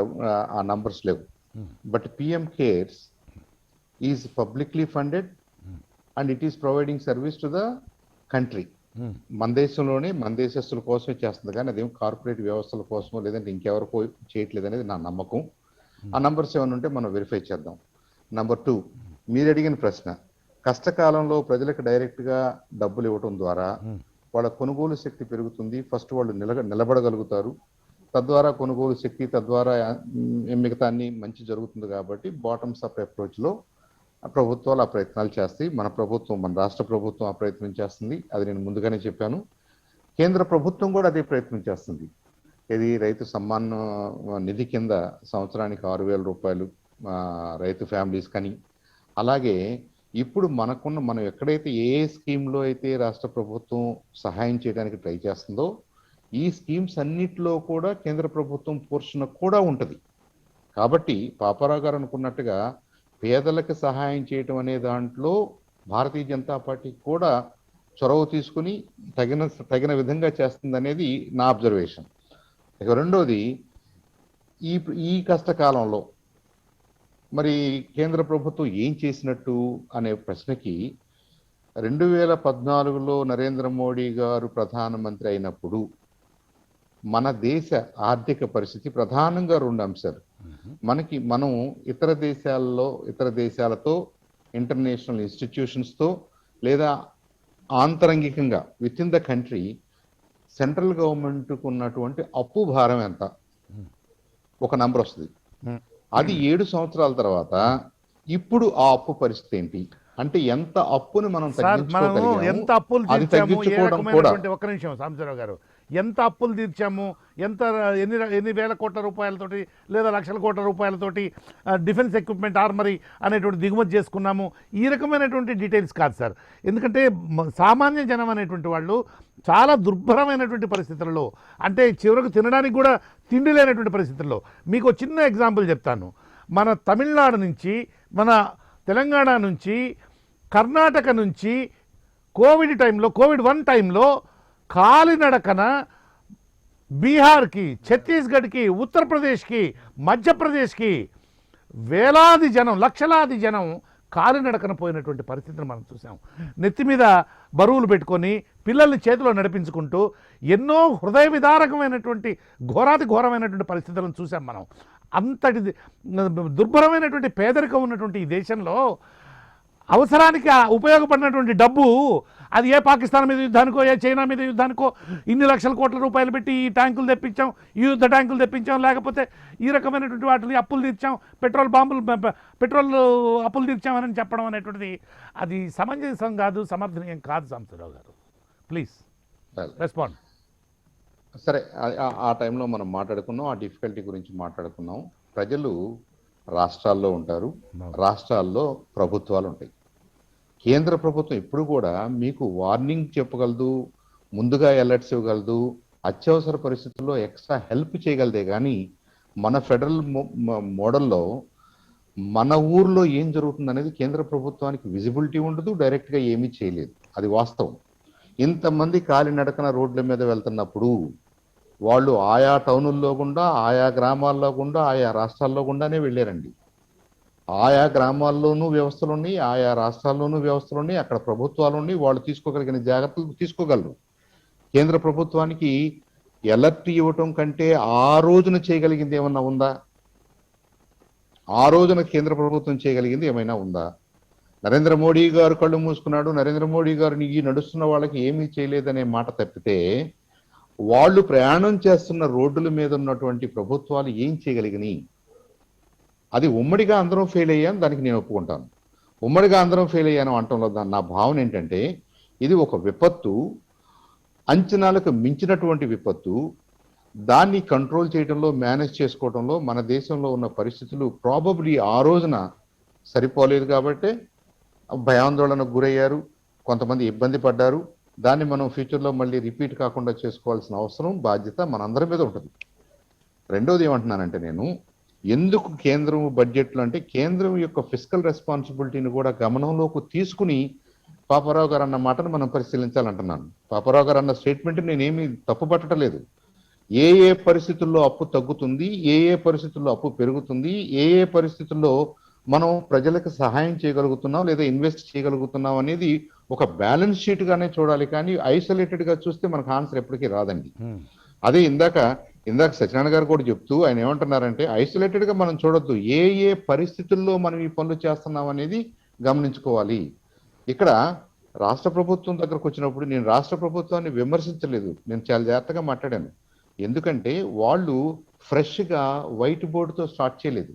ఆ నంబర్స్ లేవు. But PM cares is publicly funded and it is providing service to the country. మన దేశంలోనే మన దేశస్తుల కోసమే చేస్తుంది, కానీ అదేం కార్పొరేట్ వ్యవస్థల కోసమో లేదంటే ఇంకెవరికో చేయట్లేదు అనేది నా నమ్మకం. ఆ నంబర్స్ ఏమైనా ఉంటే మనం వెరిఫై చేద్దాం. నంబర్ 2, మీరు అడిగిన ప్రశ్న, కష్టకాలంలో ప్రజలకు డైరెక్ట్ గా డబ్బులు ఇవ్వటం ద్వారా వాళ్ళ కొనుగోలు శక్తి పెరుగుతుంది. ఫస్ట్ వాళ్ళు నిలబడగలుగుతారు, తద్వారా కొనుగోలు శక్తి, తద్వారా మిగతా అన్ని మంచి జరుగుతుంది. కాబట్టి బాటమ్స్ అప్ అప్రోచ్ లో ప్రభుత్వాలు ఆ ప్రయత్నాలు చేస్తాయి. మన ప్రభుత్వం, మన రాష్ట్ర ప్రభుత్వం ఆ ప్రయత్నం చేస్తుంది. అది నేను ముందుగానే చెప్పాను. కేంద్ర ప్రభుత్వం కూడా అదే ప్రయత్నం చేస్తుంది. ఇది రైతు సమ్మాన్ నిధి కింద సంవత్సరానికి 6,000 రూపాయలు రైతు ఫ్యామిలీస్ కానీ, అలాగే ఇప్పుడు మనం ఎక్కడైతే ఏ స్కీమ్లో అయితే రాష్ట్ర ప్రభుత్వం సహాయం చేయడానికి ట్రై చేస్తుందో ఈ స్కీమ్స్ అన్నిటిలో కూడా కేంద్ర ప్రభుత్వం పోర్షన్ కూడా ఉంటుంది. కాబట్టి పాపారావు గారు అనుకున్నట్టుగా పేదలకు సహాయం చేయటం అనే దాంట్లో భారతీయ జనతా పార్టీ కూడా చొరవ తీసుకుని తగిన విధంగా చేస్తుంది అనేది నా అబ్జర్వేషన్. ఇక రెండోది, ఈ కష్టకాలంలో మరి కేంద్ర ప్రభుత్వం ఏం చేసినట్టు అనే ప్రశ్నకి 2014లో నరేంద్ర మోడీ గారు ప్రధానమంత్రి అయినప్పుడు మన దేశ ఆర్థిక పరిస్థితి ప్రధానంగా 2 అంశాలు. మనం ఇతర దేశాలతో ఇంటర్నేషనల్ ఇన్స్టిట్యూషన్స్తో లేదా ఆంతరంగికంగా with in the country central గవర్నమెంట్కు ఉన్నటువంటి అప్పు భారం ఎంత, ఒక నంబర్ వస్తుంది. అది 7 సంవత్సరాల తర్వాత ఇప్పుడు ఆ అప్పు పరిస్థితి ఏంటి అంటే ఎంత అప్పుని మనం ఎంత అప్పులు తీర్చాము, ఏ రకమైనటువంటి, ఒక్క నిమిషం సాంబశివరావు గారు, ఎంత అప్పులు తీర్చాము, ఎన్ని వేల కోట్ల రూపాయలతోటి లేదా లక్షల కోట్ల రూపాయలతోటి డిఫెన్స్ ఎక్విప్మెంట్ ఆర్మరీ అనేటువంటి దిగుమతి చేసుకున్నాము, ఈ రకమైనటువంటి డీటెయిల్స్ కాదు సార్. ఎందుకంటే సామాన్య జనం అనేటువంటి వాళ్ళు చాలా దుర్భరమైనటువంటి పరిస్థితుల్లో, అంటే చివరకు తినడానికి కూడా తిండి లేనటువంటి పరిస్థితుల్లో. మీకు చిన్న ఎగ్జాంపుల్ చెప్తాను. మన తమిళనాడు నుంచి, మన తెలంగాణ నుంచి, కర్ణాటక నుంచి కోవిడ్ 1 టైంలో కాలినడకన బీహార్కి, ఛత్తీస్గఢ్కి, ఉత్తరప్రదేశ్కి, మధ్యప్రదేశ్కి వేలాది జనం, లక్షలాది జనం కాలినడకన పోయినటువంటి పరిస్థితిని మనం చూసాం. నెత్తి మీద బరువులు పెట్టుకొని పిల్లల్ని చేతిలో నడిపించుకుంటూ ఎన్నో హృదయ విదారకమైనటువంటి ఘోరమైనటువంటి పరిస్థితులను చూసాం మనం. అంతటి దుర్భరమైనటువంటి పేదరికం ఉన్నటువంటి ఈ దేశంలో అవసరానికి ఉపయోగపడినటువంటి డబ్బు అది ఏ పాకిస్తాన్ మీద యుద్ధానికో, ఏ చైనా మీద యుద్ధానికో ఇన్ని లక్షల కోట్ల రూపాయలు పెట్టి ఈ ట్యాంకులు తెప్పించాం, ఈ యుద్ధ ట్యాంకులు తెప్పించాం, లేకపోతే ఈ రకమైనటువంటి వాటిని అప్పులు తీర్చాం, పెట్రోల్ అప్పులు తీర్చామని చెప్పడం అనేటువంటిది అది సమంజసం కాదు, సమర్థనీయం కాదు. సాంబశివరావు గారు ప్లీజ్ రెస్పాండ్. సరే, ఆ టైంలో మనం మాట్లాడుకున్నాం, ఆ డిఫికల్టీ గురించి మాట్లాడుకున్నాం. ప్రజలు రాష్ట్రాల్లో ఉంటారు, రాష్ట్రాల్లో ప్రభుత్వాలు ఉంటాయి. కేంద్ర ప్రభుత్వం ఎప్పుడు కూడా మీకు వార్నింగ్ చెప్పగలదు, ముందుగా అలర్ట్స్ ఇవ్వగలదు, అత్యవసర పరిస్థితుల్లో ఎక్స్ట్రా హెల్ప్ చేయగలదే కానీ మన ఫెడరల్ మోడల్లో మన ఊర్లో ఏం జరుగుతుంది అనేది కేంద్ర ప్రభుత్వానికి విజిబిలిటీ ఉండదు, డైరెక్ట్గా ఏమీ చేయలేదు. అది వాస్తవం. ఇంతమంది కాలినడకన రోడ్ల మీద వెళ్తున్నప్పుడు వాళ్ళు ఆయా టౌనుల్లో గుండా, ఆయా గ్రామాల్లో గుండా, ఆయా రాష్ట్రాల్లో గుండానే వెళ్ళారండి. ఆయా గ్రామాల్లోనూ వ్యవస్థలు ఉన్నాయి, ఆయా రాష్ట్రాల్లోనూ వ్యవస్థలు ఉన్నాయి, అక్కడ ప్రభుత్వాలు ఉన్నాయి, వాళ్ళు తీసుకోగలిగిన జాగ్రత్తలు తీసుకోగలరు. కేంద్ర ప్రభుత్వానికి అలర్ట్ ఇవ్వటం కంటే ఆ రోజున చేయగలిగింది ఏమన్నా ఉందా? ఆ రోజున కేంద్ర ప్రభుత్వం చేయగలిగింది ఏమైనా ఉందా? నరేంద్ర మోడీ గారు కళ్ళు మూసుకున్నాడు, నరేంద్ర మోడీ గారు ఈ నడుస్తున్న వాళ్ళకి ఏమీ చేయలేదనే మాట తప్పితే వాళ్ళు ప్రయాణం చేస్తున్న రోడ్డుల మీద ఉన్నటువంటి ప్రభుత్వాలు ఏం చేయగలిగినాయి? అది ఉమ్మడిగా అందరం ఫెయిల్ అయ్యాను, దానికి నేను ఒప్పుకుంటాను. ఉమ్మడిగా అందరం ఫెయిల్ అయ్యాను అంటంలో నా భావన ఏంటంటే ఇది ఒక విపత్తు, అంచనాలకు మించినటువంటి విపత్తు. దాన్ని కంట్రోల్ చేయడంలో, మేనేజ్ చేసుకోవడంలో మన దేశంలో ఉన్న పరిస్థితులు ప్రాబబ్లీ ఆ రోజున సరిపోలేదు కాబట్టి భయాందోళనకు గురయ్యారు, కొంతమంది ఇబ్బంది పడ్డారు. దాన్ని మనం ఫ్యూచర్లో మళ్ళీ రిపీట్ కాకుండా చేసుకోవాల్సిన అవసరం, బాధ్యత మనందరి మీద ఉంటుంది. రెండోది ఏమంటున్నానంటే నేను ఎందుకు కేంద్రం బడ్జెట్లో అంటే కేంద్రం యొక్క ఫిస్కల్ రెస్పాన్సిబిలిటీని కూడా గమనంలోకి తీసుకుని పాపారావు గారు అన్న మాటను మనం పరిశీలించాలంటున్నాను. పాపారావు గారు అన్న స్టేట్మెంట్ నేనేమి తప్పుపట్టలేదు. ఏ ఏ పరిస్థితుల్లో అప్పు తగ్గుతుంది, ఏ ఏ పరిస్థితుల్లో అప్పు పెరుగుతుంది, ఏ ఏ పరిస్థితుల్లో మనం ప్రజలకు సహాయం చేయగలుగుతున్నాం లేదా ఇన్వెస్ట్ చేయగలుగుతున్నాం అనేది ఒక బ్యాలెన్స్ షీట్ గానే చూడాలి, కానీ ఐసోలేటెడ్ గా చూస్తే మనకు ఆన్సర్ ఎప్పటికీ రాదండి. అదే ఇందాక సత్యనారాయణ గారు కూడా చెప్తూ ఆయన ఏమంటున్నారంటే ఐసోలేటెడ్ గా మనం చూడొద్దు, ఏ ఏ పరిస్థితుల్లో మనం ఈ పనులు చేస్తున్నాం అనేది గమనించుకోవాలి. ఇక్కడ రాష్ట్ర ప్రభుత్వం దగ్గరకు వచ్చినప్పుడు నేను రాష్ట్ర ప్రభుత్వాన్ని విమర్శించలేదు, నేను చాలా జాగ్రత్తగా మాట్లాడాను. ఎందుకంటే వాళ్ళు ఫ్రెష్ గా వైట్ బోర్డుతో స్టార్ట్ చేయలేదు,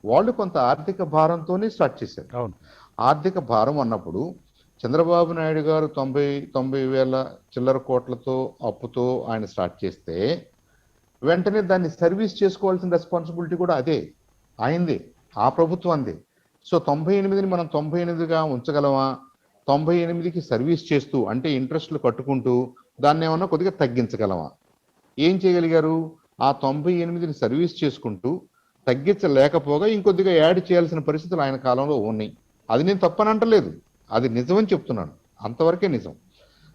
వాళ్ళు కొంత ఆర్థిక భారంతోనే స్టార్ట్ చేశారు. ఆర్థిక భారం అన్నప్పుడు చంద్రబాబు నాయుడు గారు 90 వేల చిల్లర కోట్లతో అప్పుతో ఆయన స్టార్ట్ చేస్తే వెంటనే దాన్ని సర్వీస్ చేసుకోవాల్సిన రెస్పాన్సిబిలిటీ కూడా అదే, ఆయనదే, ఆ ప్రభుత్వందే. సో 98ని మనం 98గా ఉంచగలమా? 98కి సర్వీస్ చేస్తూ అంటే ఇంట్రెస్ట్లు కట్టుకుంటూ దాన్ని ఏమన్నా కొద్దిగా తగ్గించగలమా? ఏం చేయగలిగారు? ఆ 98ని సర్వీస్ చేసుకుంటూ తగ్గించలేకపోగా ఇంకొద్దిగా యాడ్ చేయాల్సిన పరిస్థితులు ఆయన కాలంలో ఉన్నాయి. అది నేను తప్పనంటలేదు, అది నిజమని చెప్తున్నాను, అంతవరకే నిజం.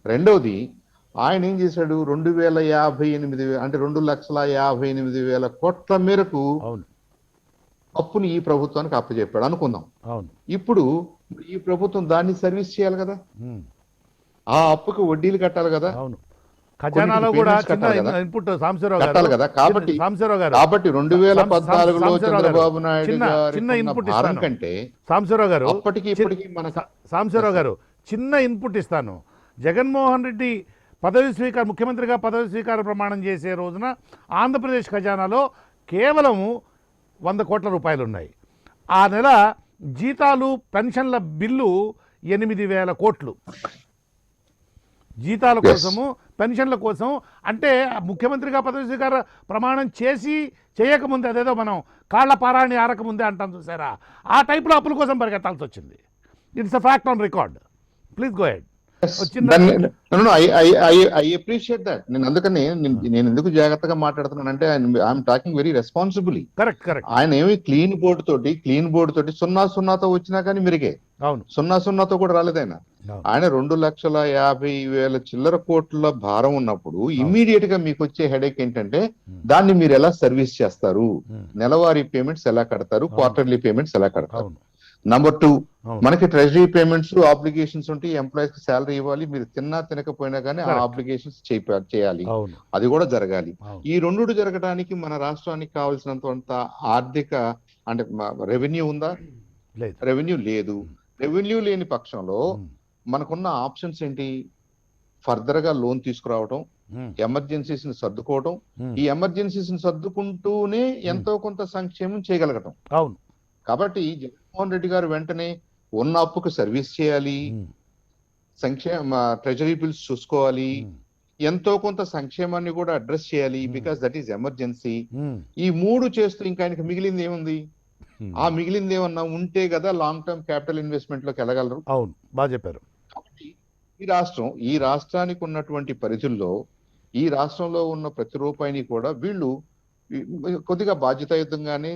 రెండవది ఆయన ఏం చేశాడు, 2058 అంటే 2,58,000 కోట్ల మేరకు అప్పుని ఈ ప్రభుత్వానికి అప్పచెప్పాడు అనుకుందాం. అవును. ఇప్పుడు ఈ ప్రభుత్వం దాన్ని సర్వీస్ చేయాలి కదా, ఉమ్. ఆ అప్పుకి వడ్డీలు కట్టాలి కదా, అవును. ఖజానాలో కూడా payments చిన్న కట్టాలి కదా. ఇన్పుట్ సాంబశివరావు కట్టాలి గారు కదా. కాబట్టి సాంబశివరావు గారు 2014లో సాంబశివరావు గారు, చంద్రబాబు నాయుడు చిన్న గారి ఇన్పుట్ భారం ఇస్తాను. కంటే సాంబశివరావు గారు అప్పటికి ఇప్పటికి మనకు సాంబశివరావు గారు చిన్న ఇన్పుట్ ఇస్తాను. జగన్మోహన్ రెడ్డి ముఖ్యమంత్రిగా పదవి స్వీకార ప్రమాణం చేసే రోజున ఆంధ్రప్రదేశ్ ఖజానాలో కేవలం 100 కోట్ల రూపాయలు ఉన్నాయి. ఆ నెల జీతాలు పెన్షన్ల బిల్లు 8,000 కోట్లు. జీతాల కోసము పెన్షన్ల కోసం, అంటే ముఖ్యమంత్రిగా పదవి స్వీకార ప్రమాణం చేయకముందే, అదేదో మనం కాళ్ల పారాణి ఆరకముందే అంటాం చూసారా, ఆ టైప్లో అప్పుల కోసం పరిగెత్తాల్సి వచ్చింది. It's a fact on record. Please go ahead. I appreciate that. నేను అందుకని నేను ఎందుకు జాగ్రత్తగా మాట్లాడుతున్నానంటే I'm talking very responsibly. Correct. ఆయన ఏమి క్లీన్ బోర్డు తోటి 0-0తో వచ్చినా కానీ మెరుగే. అవును. 0-0తో కూడా రాలేదు ఆయన. ఆయన 2,50,000 చిల్లర కోట్ల భారం ఉన్నప్పుడు ఇమ్మీడియట్ గా మీకు వచ్చే హెడేక్ ఏంటంటే దాన్ని మీరు ఎలా సర్వీస్ చేస్తారు, నెలవారీ పేమెంట్స్ ఎలా కడతారు, క్వార్టర్లీ పేమెంట్స్ ఎలా కడతారు. నంబర్ 2, మనకి ట్రెజరీ పేమెంట్స్ ఆబ్లిగేషన్స్ ఉంటాయి. ఎంప్లాయీస్ కి శాలరీ ఇవ్వాలి, మీరు తినకపోయినా కానీ ఆ ఆబ్లిగేషన్స్ చేయాలి, అది కూడా జరగాలి. ఈ 2 జరగడానికి మన రాష్ట్రానికి కావాల్సినంత ఆర్థిక అంటే రెవెన్యూ ఉందా? రెవెన్యూ లేదు. రెవెన్యూ లేని పక్షంలో మనకున్న ఆప్షన్స్ ఏంటి? ఫర్దర్ గా లోన్ తీసుకురావడం, ఎమర్జెన్సీస్ ని సర్దుకోవడం, ఈ ఎమర్జెన్సీస్ ని సర్దుకుంటూనే ఎంతో కొంత సంక్షేమం చేయగలగటం. అవును. కాబట్టి జగన్మోహన్ రెడ్డి గారు వెంటనే ఉన్న అప్పుకు సర్వీస్ చేయాలి, ట్రెజరీ బిల్స్ చూసుకోవాలి, ఎంతో కొంత సంక్షేమాన్ని కూడా అడ్రస్ చేయాలి, బికాస్ దట్ ఈస్ ఎమర్జెన్సీ. ఈ 3 చేస్తూ ఇంకా ఆయనకి మిగిలింది ఏముంది? ఆ మిగిలింది ఏమన్నా ఉంటే కదా లాంగ్ టర్మ్ క్యాపిటల్ ఇన్వెస్ట్మెంట్ లోకి వెళ్ళగలరు. అవును, బాగా చెప్పారు. కాబట్టి ఈ రాష్ట్రానికి ఉన్నటువంటి పరిధుల్లో ఈ రాష్ట్రంలో ఉన్న ప్రతి రూపాయిని కూడా వీళ్ళు కొద్దిగా బాధ్యతాయుతంగానే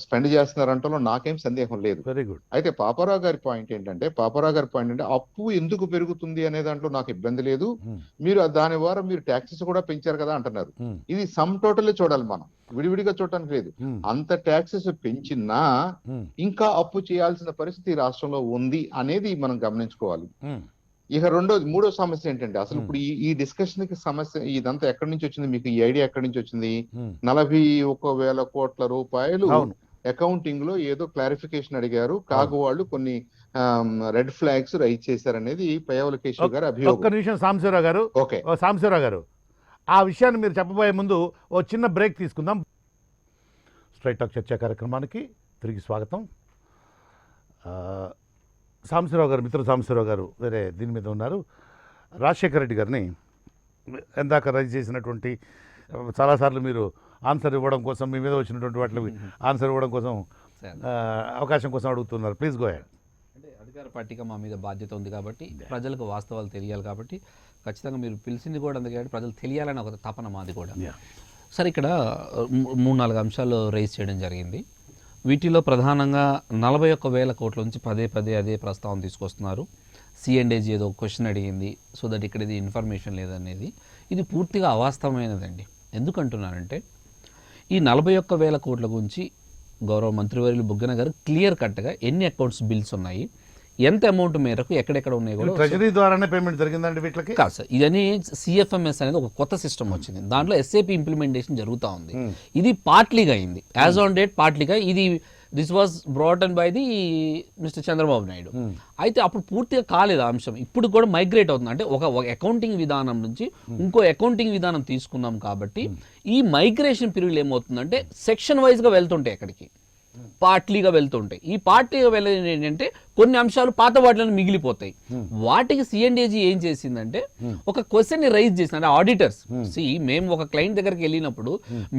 స్పెండ్ చేస్తున్నారంటలో నాకేం సందేహం లేదు. Very good. అయితే పాపారావు గారి పాయింట్ ఏంటంటే అప్పు ఎందుకు పెరుగుతుంది అనే దాంట్లో నాకు ఇబ్బంది లేదు, మీరు దాని ద్వారా మీరు ట్యాక్సెస్ కూడా పెంచారు కదా అంటున్నారు. ఇది సమ్ టోటల్ చూడాలి, మనం విడివిడిగా చూడటానికి లేదు. అంత ట్యాక్సెస్ పెంచినా ఇంకా అప్పు చేయాల్సిన పరిస్థితి రాష్ట్రంలో ఉంది అనేది మనం గమనించుకోవాలి. ఇక మూడో సమస్య ఏంటంటే అసలు ఇప్పుడు ఈ డిస్కషన్ కి సమస్య ఇదంతా ఎక్కడి నుంచి వచ్చింది? మీకు ఈ ఐడియా ఎక్కడి నుంచి వచ్చింది? 41,000 కోట్ల రూపాయలు అకౌంటింగ్ లో ఏదో క్లారిఫికేషన్ అడిగారు, కాగు వాళ్ళు కొన్ని రెడ్ ఫ్లాగ్స్ రైజ్ చేశారనేది పయ్యావుల కేశవ్ గారు అభియోగం. ఒక్క నిమిషం సాంబశివరావు గారు. ఓకే సాంబశివరావు గారు, ఆ విషయాన్ని మీరు చెప్పబోయే ముందు ఓ చిన్న బ్రేక్ తీసుకుందాం. స్ట్రైట్ టాక్ చర్చా కార్యక్రమానికి తిరిగి స్వాగతం. సాంబశివరావు గారు, మిత్రులు సాంబశివరావు గారు వేరే దీని మీద ఉన్నారు. రాజశేఖర రెడ్డి గారిని ఎందాక రైజ్ చేసినటువంటి చాలాసార్లు మీరు ఆన్సర్ ఇవ్వడం కోసం, మీ మీద వచ్చినటువంటి వాటికి ఆన్సర్ ఇవ్వడం కోసం అవకాశం కోసం అడుగుతున్నారు. Please go head. అంటే అధికార పార్టీగా మా మీద బాధ్యత ఉంది కాబట్టి, ప్రజలకు వాస్తవాలు తెలియాలి కాబట్టి ఖచ్చితంగా మీరు పిలిచింది కూడా అందుకే ప్రజలు తెలియాలని ఒక తపన మాది కూడా. సరే, ఇక్కడ 3-4 అంశాలు రైజ్ చేయడం జరిగింది. వీటిలో ప్రధానంగా 41,000 కోట్ల నుంచి పదే అదే ప్రస్తావన తీసుకొస్తున్నారు. C&AG ఏదో క్వశ్చన్ అడిగింది, సో దట్ ఇక్కడ ఇది ఇన్ఫర్మేషన్ లేదనేది. ఇది పూర్తిగా అవాస్తవమైనదండి. ఎందుకంటున్నానంటే ఈ 41,000 కోట్ల గురించి గౌరవ మంత్రివర్యులు బుగ్గన గారు క్లియర్ కట్గా ఎన్ని అకౌంట్స్ బిల్స్ ఉన్నాయి, ఎంత అమౌంట్ మేరకు ఎక్కడెక్కడ ఉన్నాయి కూడా ట్రెజరీ ద్వారానే పేమెంట్ జరిగిందండి వీటికి. కాదు సార్, ఇదని CFMS అనేది ఒక కొత్త సిస్టమ్ వచ్చింది, దాంట్లో SAP ఇంప్లిమెంటేషన్ జరుగుతూ ఉంది. ఇది పార్ట్లీగా అయింది, యాజ్ ఆన్ డేట్ పార్ట్లీగా. ఇది this was brought and by the mister Chandrababu Naidu. అయితే అప్పుడు పూర్తిగా కాలేదు ఆ అంశం, ఇప్పుడు కూడా మైగ్రేట్ అవుతుంది. అంటే ఒక అకౌంటింగ్ విధానం నుంచి ఇంకో అకౌంటింగ్ విధానం తీసుకున్నాం కాబట్టి ఈ మైగ్రేషన్ పీరియడ్ ఏమవుతుందంటే సెక్షన్ వైజ్గా వెళ్తుంటాయి, ఎక్కడికి పార్ట్లీగా వెళ్తుంటాయి. ఈ పార్టీగా వెళ్ళేది ఏంటంటే కొన్ని అంశాలు పాత వాటిలో మిగిలిపోతాయి. వాటికి C&AG ఏం చేసిందంటే ఒక క్వశ్చన్ ని రైజ్ చేసింది. అంటే ఆడిటర్స్ మేము ఒక క్లయింట్ దగ్గరికి వెళ్ళినప్పుడు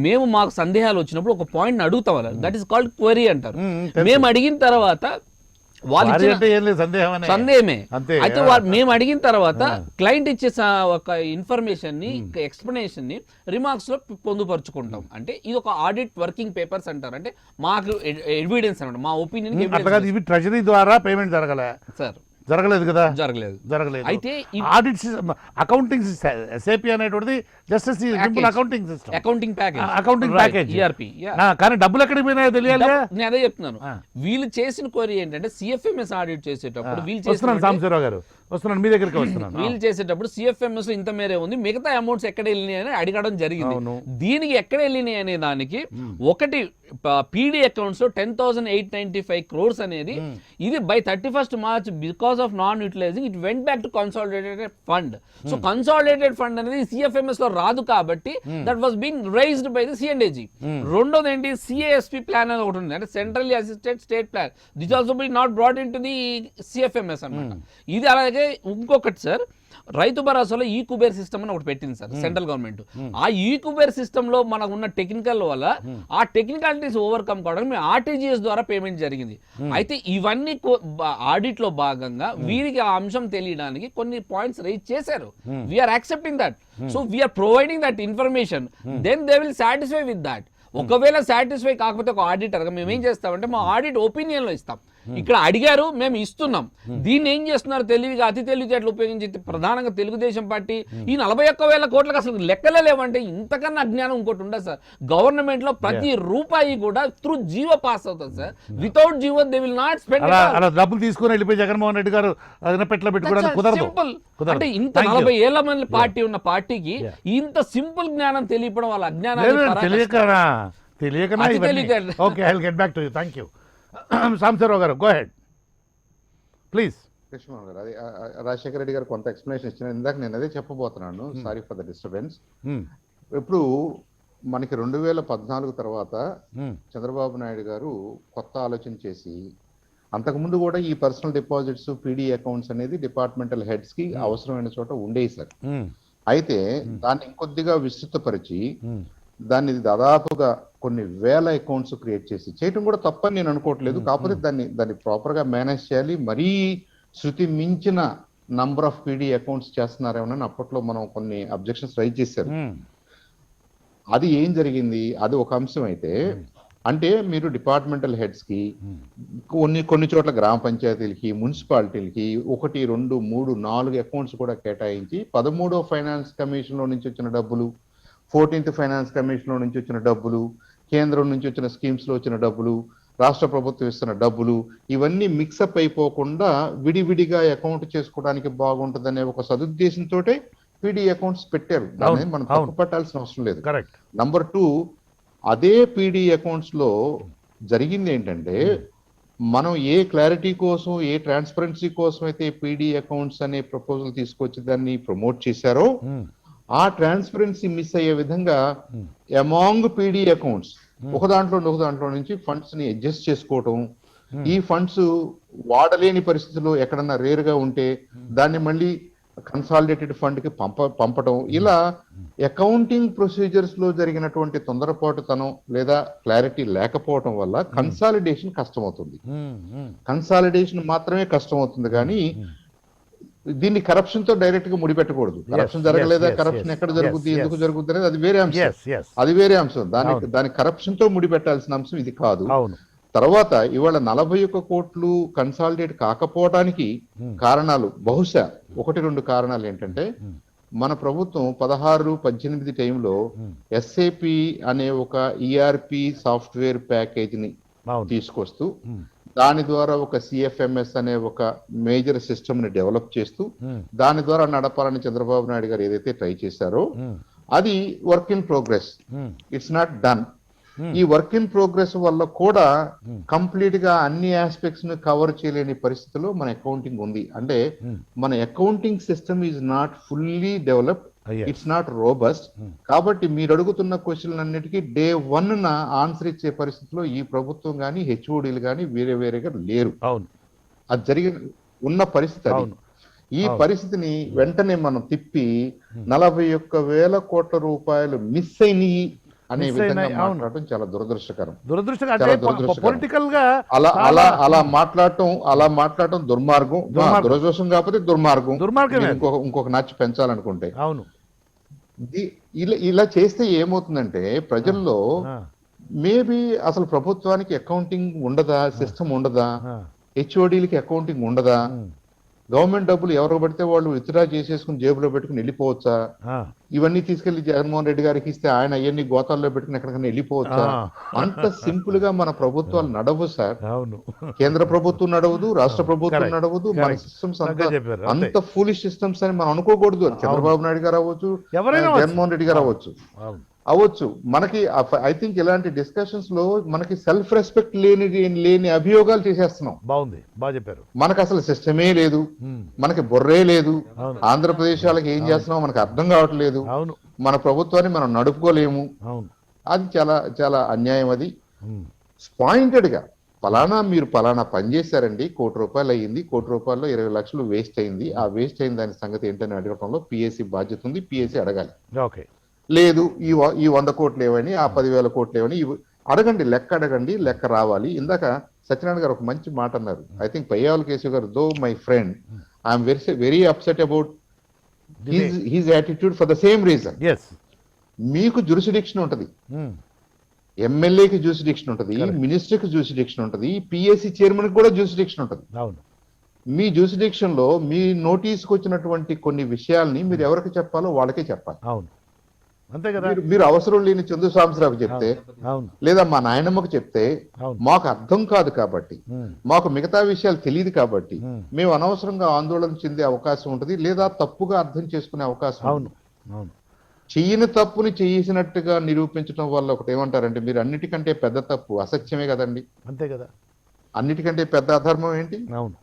మేము మాకు సందేహాలు వచ్చినప్పుడు ఒక పాయింట్ అడుగుతాం, దట్ ఈస్ కాల్డ్ క్వరీ అంటారు. మేము అడిగిన తర్వాత సందేహమే. అయితే మేము అడిగిన తర్వాత క్లయింట్ ఇచ్చే ఒక ఇన్ఫర్మేషన్ ని, ఎక్స్ప్లెనేషన్ ని రిమార్క్స్ లో పొందుపరుచుకుంటాం. అంటే ఇది ఒక ఆడిట్ వర్కింగ్ పేపర్స్ అంటారు. అంటే మాకు ఎవిడెన్స్ అనమాట, మా ఒపీనియన్. ట్రెజరీ ద్వారా పేమెంట్ జరగలే సార్, జరగలేదు కదా, జరగలేదు. జరగలేదు. అయితే ఆడిట్ అకౌంటింగ్ SAP అనేటువంటిది just simple accounting system, accounting package, accounting package, ERP. కానీ డబ్బులు ఎక్కడికి పోయినాయో తెలియాలి. నేను అదే చెప్తున్నాను. వీళ్ళు చేసిన క్వరీ ఏంటంటే CFMS ఆడిట్ చేసేటప్పుడు వీళ్ళు వస్తున్నాను సాంబశివరావు గారు, వస్తున్నాను మీ దగ్గరికి వస్తున్నాను. వీళ్ళు చేసేటప్పుడు CFMS ఇంత మేరే ఉంది, మిగతా అమౌంట్స్ ఎక్కడ వెళ్ళినాయి అని అడగడం జరిగింది. దీనికి ఎక్కడ వెళ్ళినాయి అనే దానికి ఒకటి PD అకౌంట్స్ లో 10,895 crores అనేది ఇది by 31st March because of non utilising it went back to consolidated fund. So consolidated fund అనేది CFMS లో రాదు కాబట్టి that was being raised by the CNDG. రెండోది ఏంటి, CASP ప్లాన్ అని ఒకటి ఉంది, అంటే centrally assisted state plan, this also be not brought in to the CFMS అన్నమాట. ఇది అలాగే ఇంకొకటి సార్, రైతు భరోసాలో ఈ కుబేర్ సిస్టమ్ అని ఒకటి పెట్టింది సార్ సెంట్రల్ గవర్నమెంట్. ఆ ఈ కుబేర్ సిస్టమ్ లో మనకు ఉన్న టెక్నికల్ వల్ల ఆ టెక్నికాలిటీస్ ఓవర్కమ్ కావడానికి మేము RTGS ద్వారా పేమెంట్ జరిగింది. అయితే ఇవన్నీ ఆడిట్ లో భాగంగా వీరికి ఆ అంశం తెలియడానికి కొన్ని పాయింట్స్ రైజ్ చేశారు. We are accepting that, so we are providing that information, then they will satisfy with that. ఒకవేళ సాటిస్ఫై కాకపోతే ఒక ఆడిటర్ గా మేము ఏం చేస్తామంటే మా ఆడిట్ ఒపీనియన్ లో ఇస్తాం. ఇక్కడ అడిగారు, మేము ఇస్తున్నాం. దీన్ని ఏం చేస్తున్నారు తెలివిగా, అతి తెలివితేటలు ఉపయోగించి ప్రధానంగా తెలుగుదేశం పార్టీ ఈ 41,000 కోట్లకు అసలు లెక్కలే లేవంటే ఇంతకన్నా అజ్ఞానం ఇంకోటి ఉండదు సార్. గవర్నమెంట్ లో ప్రతి రూపాయి కూడా త్రూ జీవో పాస్ అవుతుంది sir. Without GO they will not spend. అలా డబ్బులు తీసుకుని వెళ్ళిపోయి జగన్మోహన్ రెడ్డి గారు పెట్టుకోవడానికి కుదరదు. సింపుల్ అంటే ఇంత 40 ఏళ్ల మంది పార్టీ ఉన్న పార్టీకి ఇంత సింపుల్ జ్ఞానం తెలియపడం వాళ్ళ అజ్ఞానం తెలియకనా. Okay, I will get back to you. Thank you. Sambasivarao garu, go head please. Krishnamohan గారు, అది రాజశేఖర రెడ్డి గారు కొంత ఎక్స్ప్లెనేషన్ ఇచ్చిన, ఇందాక నేను అదే చెప్పబోతున్నాను. Sorry for the disturbance. ఇప్పుడు మనకి 2014 తర్వాత చంద్రబాబు నాయుడు గారు కొత్త ఆలోచన చేసి, అంతకుముందు కూడా ఈ పర్సనల్ డిపాజిట్స్ PD అకౌంట్స్ అనేది డిపార్ట్మెంటల్ హెడ్స్ కి అవసరమైన చోట ఉండేవి సార్. అయితే దాన్ని ఇంకొద్దిగా విస్తృతపరిచి దాన్ని దాదాపుగా కొన్ని వేల అకౌంట్స్ క్రియేట్ చేసి చేయటం కూడా తప్పని నేను అనుకోవట్లేదు. కాకపోతే దాన్ని ప్రాపర్ గా మేనేజ్ చేయాలి. మరీ శృతి మించిన నంబర్ ఆఫ్ PD అకౌంట్స్ చేస్తున్నారేమో అప్పట్లో మనం కొన్ని అబ్జెక్షన్స్ రైజ్ చేశారు. అది ఏం జరిగింది, అది ఒక అంశం. అయితే అంటే మీరు డిపార్ట్మెంటల్ హెడ్స్ కి కొన్ని చోట్ల గ్రామ పంచాయతీలకి, మున్సిపాలిటీలకి 1, 2, 3, 4 అకౌంట్స్ కూడా కేటాయించి 13వ ఫైనాన్స్ కమిషన్ లో నుంచి వచ్చిన డబ్బులు, 14th ఫైనాన్స్ కమిషన్ లో నుంచి వచ్చిన డబ్బులు, కేంద్రం నుంచి వచ్చిన స్కీమ్స్ లో వచ్చిన డబ్బులు, రాష్ట్ర ప్రభుత్వం ఇస్తున్న డబ్బులు, ఇవన్నీ మిక్సప్ అయిపోకుండా విడివిడిగా అకౌంట్ చేసుకోవడానికి బాగుంటుందనే ఒక సదుద్దేశంతో PD అకౌంట్స్ పెట్టారు. దాన్ని మనం తప్పు పట్టాల్సిన అవసరం లేదు. నంబర్ 2, అదే PD అకౌంట్స్ లో జరిగింది ఏంటంటే, మనం ఏ క్లారిటీ కోసం, ఏ ట్రాన్స్పరెన్సీ కోసం అయితే PD అకౌంట్స్ అనే ప్రపోజల్ తీసుకొచ్చి దాన్ని ప్రమోట్ చేశారో, ఆ ట్రాన్స్పరెన్సీ మిస్ అయ్యే విధంగా అమాంగ్ PD అకౌంట్స్ ఒక దాంట్లో నుంచి ఫండ్స్ ని అడ్జస్ట్ చేసుకోవటం, ఈ ఫండ్స్ వాడలేని పరిస్థితుల్లో ఎక్కడన్నా రేర్ గా ఉంటే దాన్ని మళ్ళీ కన్సాలిడేటెడ్ ఫండ్ కి పంపటం, ఇలా అకౌంటింగ్ ప్రొసీజర్స్ లో జరిగినటువంటి తొందరపాటుతనం లేదా క్లారిటీ లేకపోవటం వల్ల కన్సాలిడేషన్ కష్టమవుతుంది. కన్సాలిడేషన్ మాత్రమే కష్టమవుతుంది, కానీ దీన్ని కరప్షన్ తో డైరెక్ట్ గా ముడిపెట్టకూడదు. కరప్షన్ జరగలేదా, కరప్షన్ ఎక్కడ జరుగుద్ది, ఎందుకు జరుగుద్ది అనేది అది వేరే అంశం. దాని కరప్షన్ తో ముడిపెట్టాల్సిన అంశం ఇది కాదు. తర్వాత ఇవాళ 41 కోట్లు కన్సాలిడేట్ కాకపోవడానికి కారణాలు బహుశా 1-2 కారణాలు ఏంటంటే, మన ప్రభుత్వం 16-18 టైంలో SAP అనే ఒక ERP సాఫ్ట్వేర్ ప్యాకేజ్ ని తీసుకొస్తూ దాని ద్వారా ఒక CFMS అనే ఒక మేజర్ సిస్టమ్ ని డెవలప్ చేస్తూ దాని ద్వారా నడపాలని చంద్రబాబు నాయుడు గారు ఏదైతే ట్రై చేశారో అది work in progress, it's not done. ఈ వర్క్ ఇన్ ప్రోగ్రెస్ వల్ల కూడా కంప్లీట్ గా అన్ని ఆస్పెక్ట్స్ ని కవర్ చేయలేని పరిస్థితిలో మన అకౌంటింగ్ ఉంది. అంటే మన accounting system is not fully developed, it's not robust. కాబట్టి మీరు అడుగుతున్న క్వశ్చన్ అన్నిటికీ Day 1 ఆన్సర్ ఇచ్చే పరిస్థితిలో ఈ ప్రభుత్వం కానీ HODలు కానీ వేరేగా లేరు. అది ఉన్న పరిస్థితి అది. ఈ పరిస్థితిని వెంటనే మనం తిప్పి 41,000 కోట్ల రూపాయలు మిస్ అయినాయి అనే విధంగా మాట్లాడటం చాలా దురదృష్టకరం. అలా మాట్లాడటం దుర్మార్గం. దురదృష్టం కాకపోతే దుర్మార్గం. ఇంకొక నచ్చి పెంచాలనుకుంటే ఇలా చేస్తే ఏమవుతుందంటే, ప్రజల్లో మేబీ అసలు ప్రభుత్వానికి అకౌంటింగ్ ఉండదా, సిస్టమ్ ఉండదా, HODలకి అకౌంటింగ్ ఉండదా, గవర్నమెంట్ డబ్బులు ఎవరు పడితే వాళ్ళు విత్డ్రా చేసేసుకుని జేబులో పెట్టుకుని వెళ్ళిపోవచ్చా? ఆ, ఇవన్నీ తీసుకెళ్లి జగన్మోహన్ రెడ్డి గారికి ఇస్తే ఆయన అవన్నీ గోతాల్లో పెట్టుకుని ఎక్కడికైనా వెళ్ళిపోవచ్చా? అంత సింపుల్ గా మన ప్రభుత్వాలు నడవు సార్. అవును, కేంద్ర ప్రభుత్వం నడవదు, రాష్ట్ర ప్రభుత్వం Correct. నడవదు. మన Correct. సిస్టమ్స్ చక్కగా చెప్పారు. అంతే. అంత ఫూలిష్ సిస్టమ్స్ అని మనం అనుకోకూడదు. చంద్రబాబు నాయుడు గారు అవ్వచ్చు, ఎవరైనా జగన్మోహన్ రెడ్డి గారు అవ్వచ్చు. అవును, మనకి ఐ థింక్ ఇలాంటి డిస్కషన్స్ లో మనకి సెల్ఫ్ రెస్పెక్ట్ లేని అభియోగాలు చేసేస్తున్నాం. బాగుంది, బాగా చెప్పారు. మనకు అసలు సిస్టమే లేదు, ఉమ్, మనకి బుర్రే లేదు. అవును. ఆంధ్రప్రదేశ్ వాళ్ళకి ఏం చేస్తున్నామో మనకు అర్థం కావట్లేదు. అవును, మన ప్రభుత్వాన్ని మనం నడుపుకోలేము. అవును, అది చాలా చాలా అన్యాయం. అది ఉమ్, పాయింటెడ్ గా మీరు పలానా పని చేశారండి, ₹1,00,00,000 అయ్యింది, ₹1,00,00,000లో 20 లక్షలు వేస్ట్ అయింది, ఆ వేస్ట్ అయిన దాని సంగతి ఏంటని అడగటంలో పిఎస్సి బాధ్యత ఉంది. పిఎస్సి అడగాలి. ఓకే, లేదు ఈ 100 కోట్లు ఏవని, ఆ 10,000 కోట్లు ఏవని అడగండి, లెక్క అడగండి, లెక్క రావాలి. ఇందాక సత్యనారాయణ గారు ఒక మంచి మాట అన్నారు. I think Payyavula Keshav garu, though my friend, I'm very upset about his attitude for the same reason. Yes, మీకు జ్యూరిస్డిక్షన్ ఉంటది, ఉమ్, ఎమ్మెల్యేకి జ్యూరిస్డిక్షన్ ఉంటది, మినిస్టర్కి జ్యూరిస్డిక్షన్ ఉంటది, పిఎస్సి చైర్మన్ కూడా జ్యూరిస్డిక్షన్ ఉంటది. అవును, మీ జ్యూరిస్డిక్షన్ లో మీ నోటీస్కి వచ్చినటువంటి కొన్ని విషయాల్ని మీరు ఎవరికి చెప్పాలో వాళ్ళకే చెప్పాలి. అవును, అంతే కదా. మీరు అవసరం లేని చందు సాంబశివరావుకి చెప్తే, అవును, లేదా మా నాయనమ్మకు చెప్తే అవును, మాకు అర్థం కాదు కాబట్టి, ఉమ్, మాకు మిగతా విషయాలు తెలియదు కాబట్టి ఉమ్, మేము అనవసరంగా ఆందోళన చెందే అవకాశం ఉంటుంది, లేదా తప్పుగా అర్థం చేసుకునే అవకాశం అవును, ఉంటుంది. అవును, చెయ్యని తప్పుని చేసినట్టుగా నిరూపించడం వల్ల ఒకటి ఏమంటారంటే, మీరు అన్నిటికంటే పెద్ద తప్పు అసత్యమే కదండి. అంతే కదా. అన్నిటికంటే పెద్ద అధర్మం ఏంటి? అవును,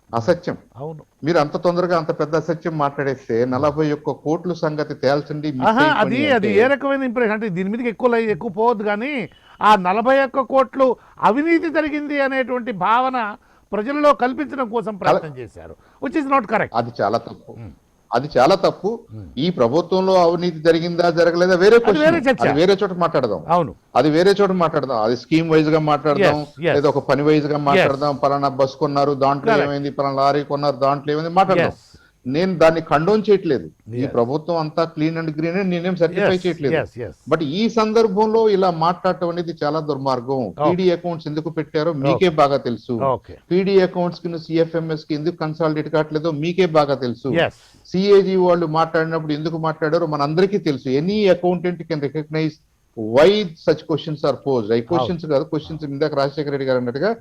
అసత్యం. అవును. మీరు అంత తొందరగా అంత పెద్ద అసత్యం మాట్లాడేస్తే 41 కోట్ల సంగతి తేల్చండి. మిస్ ఆహా, అయిపోయింది అది అంటే ఏ రకమైన ఇంప్రెషన్ అంటే దీని మీదకి ఎక్కువ పోవద్దు, కానీ ఆ 41 కోట్లు అవినీతి జరిగింది అనేటువంటి భావన ప్రజల్లో కల్పించడం కోసం ప్రయత్నం చేశారు, విచ్ ఇస్ నాట్ కరెక్ట్. అది చాలా తప్పు. అది చాలా తప్పు. ఈ ప్రభుత్వంలో అవినీతి జరిగిందా జరగలేదా వేరే అది వేరే చర్చ. అది వేరే చోట మాట్లాడదాం. అవును, అది వేరే చోట మాట్లాడదాం. అది స్కీమ్ వైజ్ గా మాట్లాడదాం, Yes, yes. లేదా ఒక పని వైజ్ గా మాట్లాడదాం. పలానా బస్ కొన్నారు, దాంట్లో Correct. ఏమైంది, పలానా లారీ కొన్నారు, దాంట్లో ఏమైంది మాట్లాడదాం. Yes. నేను దాన్ని కండోన్ చేయట్లేదు. ఈ Yes. ప్రభుత్వం అంతా క్లీన్ అండ్ గ్రీన్ అని నేనేం సర్టిఫై Yes, చేయట్లేదు. yes, yes. బట్ ఈ సందర్భంలో ఇలా మాట్లాడటం అనేది చాలా దుర్మార్గం. పీడీ అకౌంట్స్ ఎందుకు పెట్టారో మీకే బాగా తెలుసు. ఓకే, పీడీ అకౌంట్స్ కి సిఎఫ్ఎంఎస్ కి ఎందుకు కన్సాలిడేట్ కావట్లేదో మీకే బాగా తెలుసు. ఎస్, సిఏజీ వాళ్ళు మాట్లాడినప్పుడు ఎందుకు మాట్లాడారో మన అందరికీ తెలుసు. Any accountant can recognise why such questions are posed. అవి క్వశ్చన్స్ కాదు, క్వశ్చన్స్ ఇందాక రాజశేఖర రెడ్డి గారు అన్నట్టుగా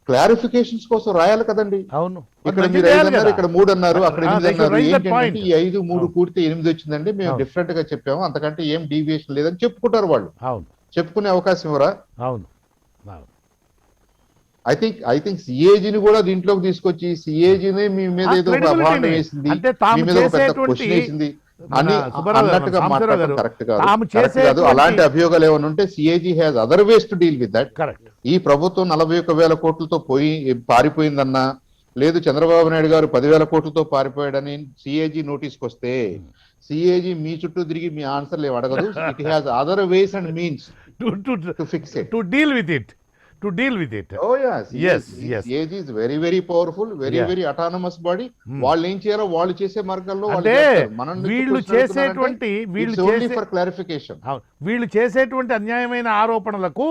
క్లారిఫికేషన్స్ కోసం రాయాలి కదండి. అవును. ఇక్కడ మీరు 5 అన్నారు, ఇక్కడ 3 అన్నారు, అక్కడ 8 they should అన్నారు. raise that ఏంటంటే point. ఈ 5 3 కూడితే 8 వచ్చిందండి, మేము అవును. డిఫరెంట్ గా చెప్పాము, అంతకంటే ఏం డీవియేషన్ లేదని చెప్పుకుంటారు వాళ్ళు. అవును, చెప్పుకునే అవకాశం ఇవ్వరా? అవును, అవును. ఐ థింక్ సిఏజీని కూడా దీంట్లోకి తీసుకొచ్చి సిఏజీనే మీ మీద ఆ ఏదో ఒక credibility అభాండం ని, వేసింది, అంటే తాము మీ మీద ఒక పెద్ద చేసేటువంటి క్వశ్చన్ వేసింది అని సుబ్బారావు గారు, అన్నట్టుగా సాంబశివరావు మాట్లాడడం గారు, కరెక్ట్ కాదు. తాము కరెక్ట్ కాదు. చేసేటువంటి- అలాంటి అభియోగాలు ఏమైనా ఉంటే CAG has other ways to deal with that. Correct. ఈ ప్రభుత్వం 41,000 కోట్లతో పారిపోయిందన్నా, లేదు చంద్రబాబు నాయుడు గారు 10,000 కోట్లతో పారిపోయాడని సిఏజీ నోటీస్కి వస్తే సిఏజీ మీ చుట్టూ తిరిగి మీ ఆన్సర్లు ఏమి అడగదు. It has other ways and means to fix it, to deal with it. Oh yes, Yes, yes. CAG is very very powerful, very Yeah. very autonomous body. వాళ్ళు ఏం చేయాలో వాళ్ళు చేసే మార్గాల్లో వాళ్ళు అంటే చేస్తారు. మనం వీళ్ళు ఓన్లీ ఫర్ క్లారిఫికేషన్. వీళ్ళు చేసేటువంటి అన్యాయమైన ఆరోపణలకు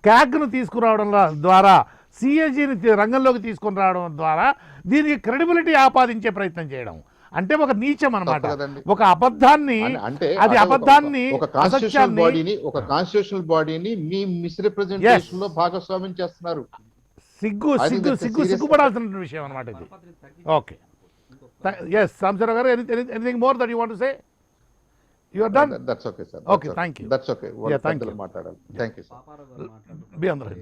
క్యాగ్ను తీసుకురావడం ద్వారా, సిఏజీని రంగంలోకి తీసుకుని రావడం ద్వారా దీనికి క్రెడిబిలిటీ ఆపాదించే ప్రయత్నం చేయడం అంటే ఒక నీచం అన్నమాట. ఒక అబద్ధాన్ని, అంటే అది అబద్ధాన్ని, ఒక కాన్స్టిట్యూషనల్ బాడీని మీ మిస్రిప్రజెంటేషన్ లో భాగస్వామ్యం చేస్తున్నారు. సిగ్గుపడాల్సిన విషయం అన్నమాట ఇది. ఓకే, ఎస్ సాంబశివరావు గారు, anything more that you want to say? You are done. That's okay sir. Okay, thank you. That's okay. Yeah, thank you. మాట్లాడాలి. Thank you sir. బి అందరూ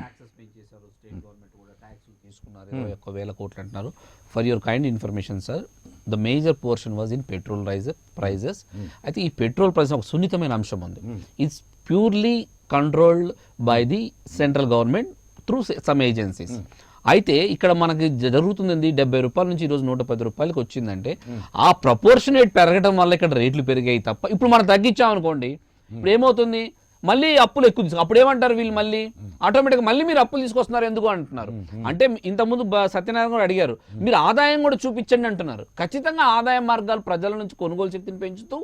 ట్యాక్సెస్ పే చేశారు, స్టేట్ గవర్నమెంట్ కూడా ట్యాక్స్ తీసుకున్నారు, 21,000 కోట్లు అంటున్నారు. For your kind information sir, the major portion was in petrol prices. అయితే ఈ పెట్రోల్ ప్రైస్ ఒక సున్నితమైన అంశం ఉంది. It's purely controlled by the central government through some agencies. అయితే ఇక్కడ మనకి జరుగుతుంది 70 రూపాయల నుంచి ఈరోజు 110 రూపాయలకి వచ్చిందంటే ఆ ప్రపోర్షనేట్ పెరగడం వల్ల ఇక్కడ రేట్లు పెరిగాయి తప్ప, ఇప్పుడు మనం తగ్గించామనుకోండి, ఇప్పుడు ఏమవుతుంది, మళ్ళీ అప్పులు ఎక్కువ తీసుకు, అప్పుడు ఏమంటారు వీళ్ళు, మళ్ళీ ఆటోమేటిక్గా మళ్ళీ మీరు అప్పులు తీసుకొస్తున్నారు ఎందుకు అంటున్నారు. అంటే ఇంతకుముందు సత్యనారాయణ కూడా అడిగారు, మీరు ఆదాయం కూడా చూపించండి అంటున్నారు. ఖచ్చితంగా ఆదాయ మార్గాలు ప్రజల నుంచి కొనుగోలు శక్తిని పెంచుతూ,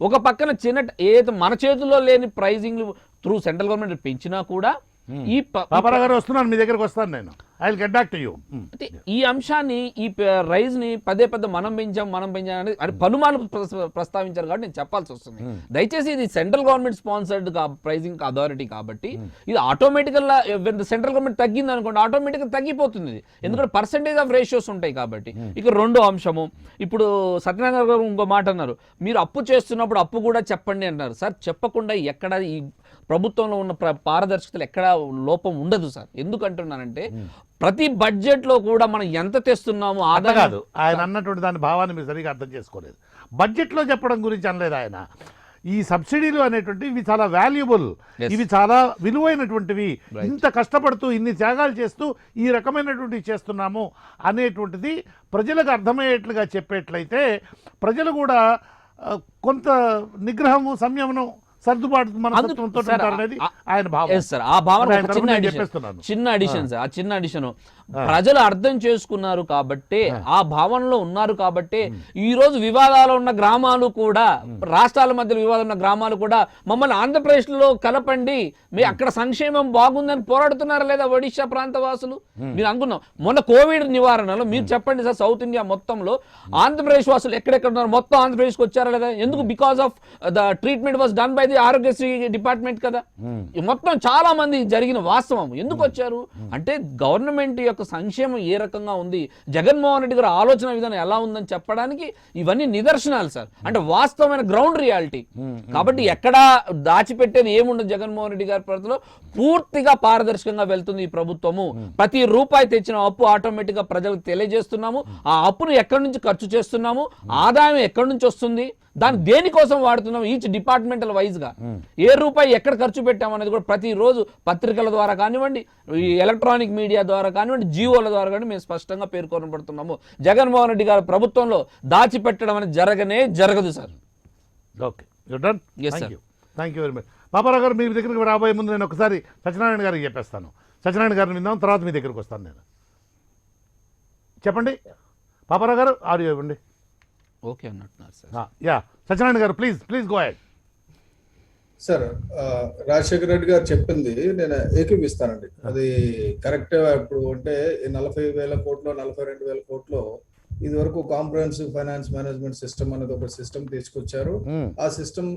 ఒక పక్కన చిన్న ఏదైతే మన చేతుల్లో లేని ప్రైజింగ్ త్రూ సెంట్రల్ గవర్నమెంట్ పెంచినా కూడా ఈ పాపారావు గారు వస్తున్నాను, మీ దగ్గరకు వస్తాను నేను. I will get back to you. అంటే ఈ అంశాన్ని ఈ రైజ్ ని పదే మనం పెంచాం అనేది అది పలుమార్లు ప్రస్తావించారు కాబట్టి నేను చెప్పాల్సి వస్తుంది. దయచేసి ఇది central government sponsored pricing authority కాబట్టి ఇది ఆటోమేటికల్ గా సెంట్రల్ గవర్నమెంట్ తగ్గింది అనుకోండి ఆటోమేటిక్ గా తగ్గిపోతుంది ఇది. ఎందుకంటే పర్సెంటేజ్ ఆఫ్ రేషియోస్ ఉంటాయి కాబట్టి. ఇక రెండో అంశము, ఇప్పుడు సత్యనారాయణ గారు ఇంకో మాట అన్నారు, మీరు అప్పు చేస్తున్నప్పుడు అప్పు కూడా చెప్పండి అన్నారు. సార్ చెప్పకుండా ఎక్కడ ఈ ప్రభుత్వంలో ఉన్న పారదర్శకతలు ఎక్కడ లోపం ఉండదు సార్. ఎందుకంటున్నానంటే ప్రతి బడ్జెట్ లో కూడా మనం ఎంత తెస్తున్నాము ఆదా కాదు. ఆయన అన్నటువంటి దాని భావాన్ని మీరు సరిగా అర్థం చేసుకోలేదు. బడ్జెట్ లో చెప్పడం గురించి అనలేదు ఆయన. ఈ సబ్సిడీలు అనేటువంటివి ఇవి చాలా వాల్యుబుల్, ఇవి చాలా విలువైనటువంటివి, ఇంత కష్టపడుతూ ఇన్ని త్యాగాలు చేస్తూ ఈ రకమైనటువంటివి చేస్తున్నాము అనేటువంటిది ప్రజలకు అర్థమయ్యేట్లుగా చెప్పేట్లయితే ప్రజలు కూడా కొంత నిగ్రహము, సంయమనం, సర్దుబాటు మనస్తత్వంతో ఉంటారనేది ఆయన భావం. సార్ ఆ భావన చిన్న అడిషన్ సార్, ఆ చిన్న అడిషన్ ప్రజలు అర్థం చేసుకున్నారు కాబట్టి, ఆ భావనలో ఉన్నారు కాబట్టి ఈ రోజు వివాదాలు ఉన్న గ్రామాలు కూడా, రాష్ట్రాల మధ్య వివాదం ఉన్న గ్రామాలు కూడా మమ్మల్ని ఆంధ్రప్రదేశ్ లో కలపండి, మీ అక్కడ సంక్షేమం బాగుందని పోరాడుతున్నారా లేదా ఒడిశా ప్రాంత వాసులు? మీరు అనుకున్నాం మొన్న కోవిడ్ నివారణలో మీరు చెప్పండి సార్, సౌత్ ఇండియా మొత్తంలో ఆంధ్రప్రదేశ్ వాసులు ఎక్కడెక్కడ ఉన్నారు, మొత్తం ఆంధ్రప్రదేశ్కి వచ్చారా లేదా? ఎందుకు? Because of the treatment was done by the Aarogyasri department కదా. మొత్తం చాలా మంది జరిగిన వాస్తవం. ఎందుకు వచ్చారు అంటే గవర్నమెంట్ యొక్క సంక్షేమం ఏ రకంగా ఉంది, జగన్మోహన్ రెడ్డి గారి ఆలోచన విధానం ఎలా ఉందని చెప్పడానికి ఇవన్నీ నిదర్శనాలు సార్. అంటే వాస్తవమైన గ్రౌండ్ రియాలిటీ. కాబట్టి ఎక్కడా దాచిపెట్టేది ఏముండదు. జగన్మోహన్ రెడ్డి గారి పరిధిలో పూర్తిగా పారదర్శకంగా వెళ్తుంది ఈ ప్రభుత్వము. ప్రతి రూపాయి తెచ్చిన అప్పు ఆటోమేటిక్ గా ప్రజలకు తెలియజేస్తున్నాము. ఆ అప్పును ఎక్కడి నుంచి ఖర్చు చేస్తున్నాము, ఆదాయం ఎక్కడి నుంచి వస్తుంది, దాన్ని దేనికోసం వాడుతున్నాం, ఈచ్ డిపార్ట్మెంటల్ వైజ్ గా ఏ రూపాయి ఎక్కడ ఖర్చు పెట్టామనేది కూడా ప్రతిరోజు పత్రికల ద్వారా కానివ్వండి, ఈ ఎలక్ట్రానిక్ మీడియా ద్వారా కానివ్వండి, జీవోల ద్వారా కానీ మేము స్పష్టంగా పేర్కొనబడుతున్నాము. జగన్మోహన్ రెడ్డి గారి ప్రభుత్వంలో దాచిపెట్టడం అనేది జరగదు sir. Okay, thank you very much. Paparao గారు, మీ దగ్గరికి రాబోయే ముందు నేను ఒకసారి సత్యనారాయణ గారికి చెప్పేస్తాను. సత్యనారాయణ గారిని విందాం, తర్వాత మీ దగ్గరికి వస్తాను నేను. చెప్పండి పాపారావు గారు, ఆడియో ఇవ్వండి. ఓకే అన్నట్టున్నారు sir. Yeah Satyanarayana garu, please go ahead. Sir, Rajasekhara Reddy garu చెప్పింది నేను ఏకీపిస్తానండి. అది కరెక్ట్. ఇప్పుడు అంటే 40,000 కోట్లు 42,000 కోట్లు ఇది వరకు కాంప్రహెన్సివ్ ఫైనాన్స్ మేనేజ్మెంట్ సిస్టమ్ అనేది ఒక సిస్టమ్ తీసుకొచ్చారు. ఆ సిస్టమ్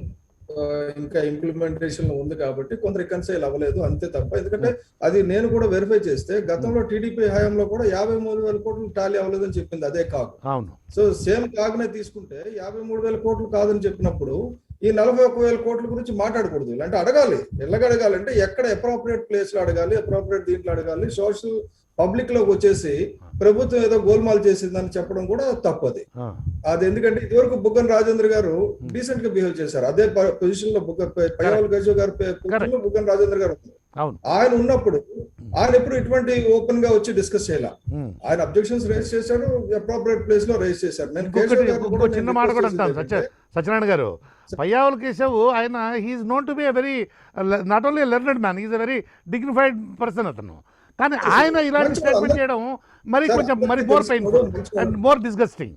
ఇంకా ఇంప్లిమెంటేషన్ లో ఉంది కాబట్టి కొంత రికన్సైల్ అవ్వలేదు అంతే తప్ప. ఎందుకంటే అది నేను కూడా వెరిఫై చేస్తే గతంలో టీడీపీ హయాంలో కూడా 53,000 కోట్లు టాలీ అవ్వలేదని చెప్పింది అదే కాదు. సో సేమ్ కాగ్నే తీసుకుంటే 53,000 కోట్లు కాదని చెప్పినప్పుడు ఈ 41,000 కోట్ల గురించి మాట్లాడకూడదు. అంటే అడగాలి, ఎలాగ అడగాలంటే ఎక్కడ అప్రోప్రియేట్ ప్లేస్ లో అడగాలి, అప్రోప్రియేట్ దీంట్లో అడగాలి. సోషల్ పబ్లిక్ లోకి వచ్చేసి ప్రభుత్వం ఏదో గోల్మాల్ చేసిందని చెప్పడం కూడా తప్పది. అది ఎందుకంటే ఇదివరకు బుగ్గన రాజేంద్ర గారు డీసెంట్ గా బిహేవ్ చేశారు. అదే పొజిషన్ లో పయ్యావుల గజు గారు పొజిషన్ లో బుగ్గన రాజేంద్ర గారు ఆయన ఉన్నప్పుడు ఆయన ఎప్పుడు ఇటువంటి ఓపెన్ గా వచ్చి డిస్కస్ చేయాల. ఆయన అబ్జెక్షన్స్ రైజ్ చేశాడు, అప్రోప్రియేట్ ప్లేస్ లో రైజ్ చేశారు. నేను చిన్న మాట కూడా అంటాను సత్యనారాయణ గారు, పయ్యావుల కేశవ్ ఆయన he's known to be a very not only learned man, he's a very dignified person అతను. కానీ ఆయన ఇలాంటి స్టేట్మెంట్ చేయడం మరి కొంచెం more painful and more disgusting.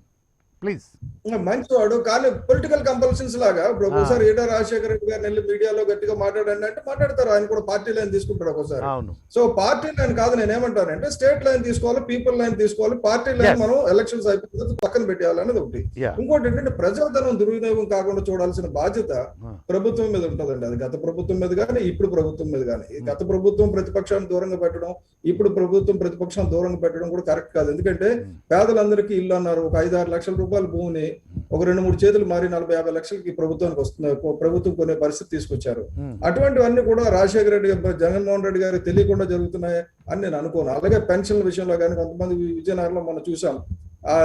Please. మంచివాడు కానీ పొలిటికల్ కంపల్షన్స్ లాగా ఇప్పుడు ఒకసారి ఏటా రాజశేఖర రెడ్డి గారిని వెళ్ళి మీడియాలో గట్టిగా మాట్లాడండి అంటే మాట్లాడతారు. ఆయన కూడా పార్టీ లైన్ తీసుకుంటారు ఒకసారి. సో పార్టీ లైన్ కాదు, నేను ఏమంటానంటే స్టేట్ లైన్ తీసుకోవాలి, పీపుల్ లైన్ తీసుకోవాలి. పార్టీ లైన్ మనం ఎలక్షన్స్ అయిపోయిన పక్కన పెట్టేయాలనేది ఒకటి. ఇంకోటి ఏంటంటే ప్రజాధనం దుర్వినియోగం కాకుండా చూడాల్సిన బాధ్యత ప్రభుత్వం మీద ఉంటుందండి. అది గత ప్రభుత్వం మీద కానీ ఇప్పుడు ప్రభుత్వం మీద కానీ. గత ప్రభుత్వం ప్రతిపక్షాన్ని దూరంగా పెట్టడం, ఇప్పుడు ప్రభుత్వం ప్రతిపక్షాన్ని దూరంగా పెట్టడం కూడా కరెక్ట్ కాదు. ఎందుకంటే పేదలందరికీ ఇల్లు అన్నారు, ఒక 5-6 లక్షల రూపాయల భూమిని ఒక 2-3 చేతులు మారి 40-50 లక్షలకి ప్రభుత్వానికి వస్తున్నారు, ప్రభుత్వం కొనే పరిస్థితి తీసుకొచ్చారు. అటువంటివన్నీ కూడా రాజశేఖర రెడ్డి జగన్మోహన్ రెడ్డి గారికి తెలియకుండా జరుగుతున్నాయి అని నేను అనుకోను. అలాగే పెన్షన్ల విషయంలో కానీ కొంతమంది విజయనగరంలో మనం చూసాం, ఆ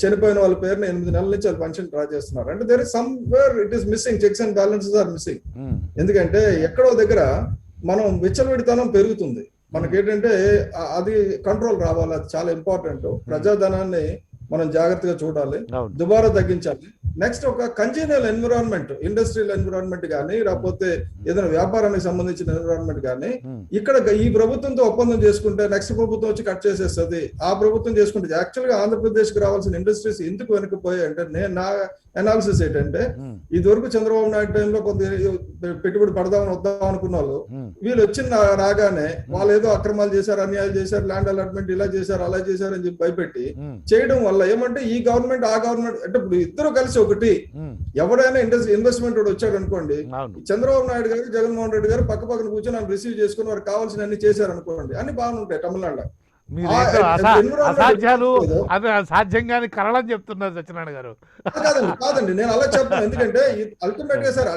చనిపోయిన వాళ్ళ పేరుని 8 నెలల నుంచి వాళ్ళు పెన్షన్ డ్రా చేస్తున్నారు. అంటే there is somewhere it is missing, checks and balances are missing. ఎందుకంటే ఎక్కడో దగ్గర మనం విచ్చలవిడితనం పెరుగుతుంది. మనకేంటంటే అది కంట్రోల్ రావాలి, అది చాలా ఇంపార్టెంట్. ప్రజాధనాన్ని మనం జాగ్రత్తగా చూడాలి, దుబారా తగ్గించాలి. నెక్స్ట్ ఒక కంజీనియల్ ఎన్విరాన్మెంట్, ఇండస్ట్రియల్ ఎన్విరాన్మెంట్ కానీ లేకపోతే ఏదైనా వ్యాపారానికి సంబంధించిన ఎన్విరాన్మెంట్ కానీ ఇక్కడ ఈ ప్రభుత్వంతో ఒప్పందం చేసుకుంటే నెక్స్ట్ ప్రభుత్వం వచ్చి కట్ చేసేస్తుంది. ఆ ప్రభుత్వం చేసుకుంటే యాక్చువల్ గా ఆంధ్రప్రదేశ్ కి రావాల్సిన ఇండస్ట్రీస్ ఎందుకు వెనకపోయాయి అంటే అనాలిసిస్ ఏంటంటే ఇదివరకు చంద్రబాబు నాయుడు టైంలో కొంత పెట్టుబడి పడదామని వద్దాం అనుకున్న వాళ్ళు వీళ్ళు వచ్చిన రాగానే వాళ్ళు ఏదో అక్రమాలు చేశారు, అన్యాయాలు చేశారు, ల్యాండ్ అలాట్మెంట్ ఇలా చేశారు అలా చేశారు అని చెప్పి భయపెట్టి చేయడం వల్ల ఏమంటే ఈ గవర్నమెంట్ ఆ గవర్నమెంట్ అంటే ఇప్పుడు ఇద్దరు కలిసి ఒకటి ఎవడైనా ఇన్వెస్ట్మెంట్ వచ్చాడు అనుకోండి, చంద్రబాబు నాయుడు గారు జగన్మోహన్ రెడ్డి గారు పక్క పక్కన కూర్చొని నన్ను రిసీవ్ చేసుకుని వారికి కావాల్సిన అన్ని చేశారు అనుకోండి, అన్ని బాగుంటాయి తమిళనాడులో. అసాధ్యాలు అది అసాధ్యంగానే కలలని చెప్తున్నారు సత్యనారాయణ గారు. కాదండి నేను అలా చెప్పాను, ఎందుకంటే అల్టిమేట్ గా సార్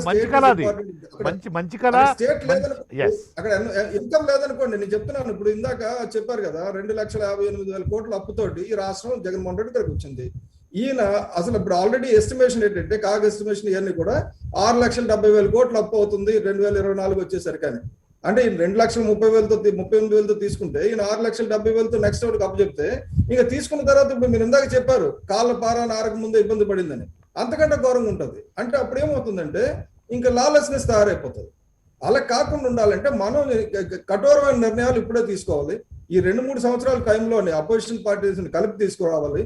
మంచి కళ అది, మంచి కళ. స్టేట్ లేదని అక్కడ ఇన్కమ్ లేదనుకోండి, నేను చెప్తున్నాను ఇప్పుడు ఇందాక చెప్పారు కదా 2,58,000 కోట్ల అప్పుతోటి ఈ రాష్ట్రం జగన్మోహన్ రెడ్డి గారికి వచ్చింది. ఈయన అసలు ఇప్పుడు ఆల్రెడీ ఎస్టిమేషన్ ఏంటంటే ఎస్టిమేషన్ ఇవన్నీ కూడా 6,70,000 కోట్ల అప్పు అవుతుంది 2024 వచ్చేసరికి అని. అంటే 2,30,000తో తీసుకుంటే ఈయన 6,70,000తో నెక్స్ట్ ఒకటి అప్పు చెప్తే ఇంకా తీసుకున్న తర్వాత ఇప్పుడు మీరు ఇందాక చెప్పారు కాళ్ళ పార నారక ముందే ఇబ్బంది పడిందని, అంతకంటే ఘోరంగా ఉంటుంది. అంటే అప్పుడు ఏమవుతుందంటే ఇంకా లాలెస్నెస్ తయారైపోతుంది. అలా కాకుండా ఉండాలంటే మనం కఠోరమైన నిర్ణయాలు ఇప్పుడే తీసుకోవాలి. ఈ 2-3 సంవత్సరాల టైంలోనే అపోజిషన్ పార్టీస్ కలిపి తీసుకురావాలి.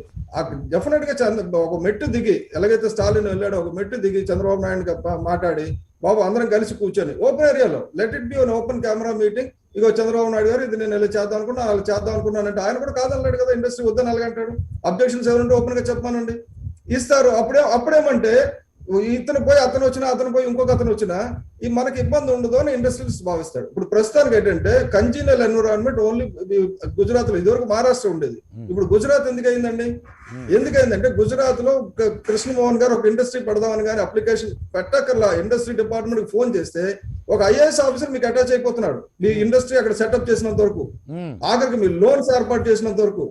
డెఫినెట్ గా ఒక మెట్టు దిగి ఎలాగైతే స్టాలిన్ వెళ్ళాడో ఒక మెట్టు దిగి చంద్రబాబు నాయుడు మాట్లాడి బాబు అందరం కలిసి కూర్చొని ఓపెన్ ఏరియాలో let it be an open camera meeting, ఇగో చంద్రబాబు నాయుడు గారు ఇది నేను ఇలా చేద్దాం అనుకున్నా అలా చేద్దాం అనుకున్నానంటే ఆయన కూడా కాదనలేడు కదా, ఇండస్ట్రీ వద్దని అలాగంటాడు. అబ్జెక్షన్స్ ఎవరంటే ఓపెన్ గా చెప్పానండి ఇస్తారు. అప్పుడేమంటే ఇతను పోయి అతను వచ్చినా అతను పోయి ఇంకొక అతను వచ్చినా ఈ మనకి ఇబ్బంది ఉండదు అని ఇండస్ట్రియలిస్ట్ భావిస్తాడు. ఇప్పుడు ప్రస్తుతానికి ఏంటంటే కంజీనల్ ఎన్విరాన్మెంట్ ఓన్లీ గుజరాత్ లో, ఇదివరకు మహారాష్ట్ర ఉండేది, ఇప్పుడు గుజరాత్ ఎందుకైందండి? ఎందుకైందంటే గుజరాత్ లో కృష్ణమోహన్ గారు ఒక ఇండస్ట్రీ పెడదామని కానీ అప్లికేషన్ పెట్టకల్లా ఇండస్ట్రీ డిపార్ట్మెంట్ కి ఫోన్ చేస్తే ఒక ఐఏఎస్ ఆఫీసర్ మీకు అటాచ్ అయిపోతున్నాడు. మీ ఇండస్ట్రీ అక్కడ సెటప్ చేసినంత వరకు, ఆఖరికి మీ లోన్స్ ఏర్పాటు చేసినంత వరకు.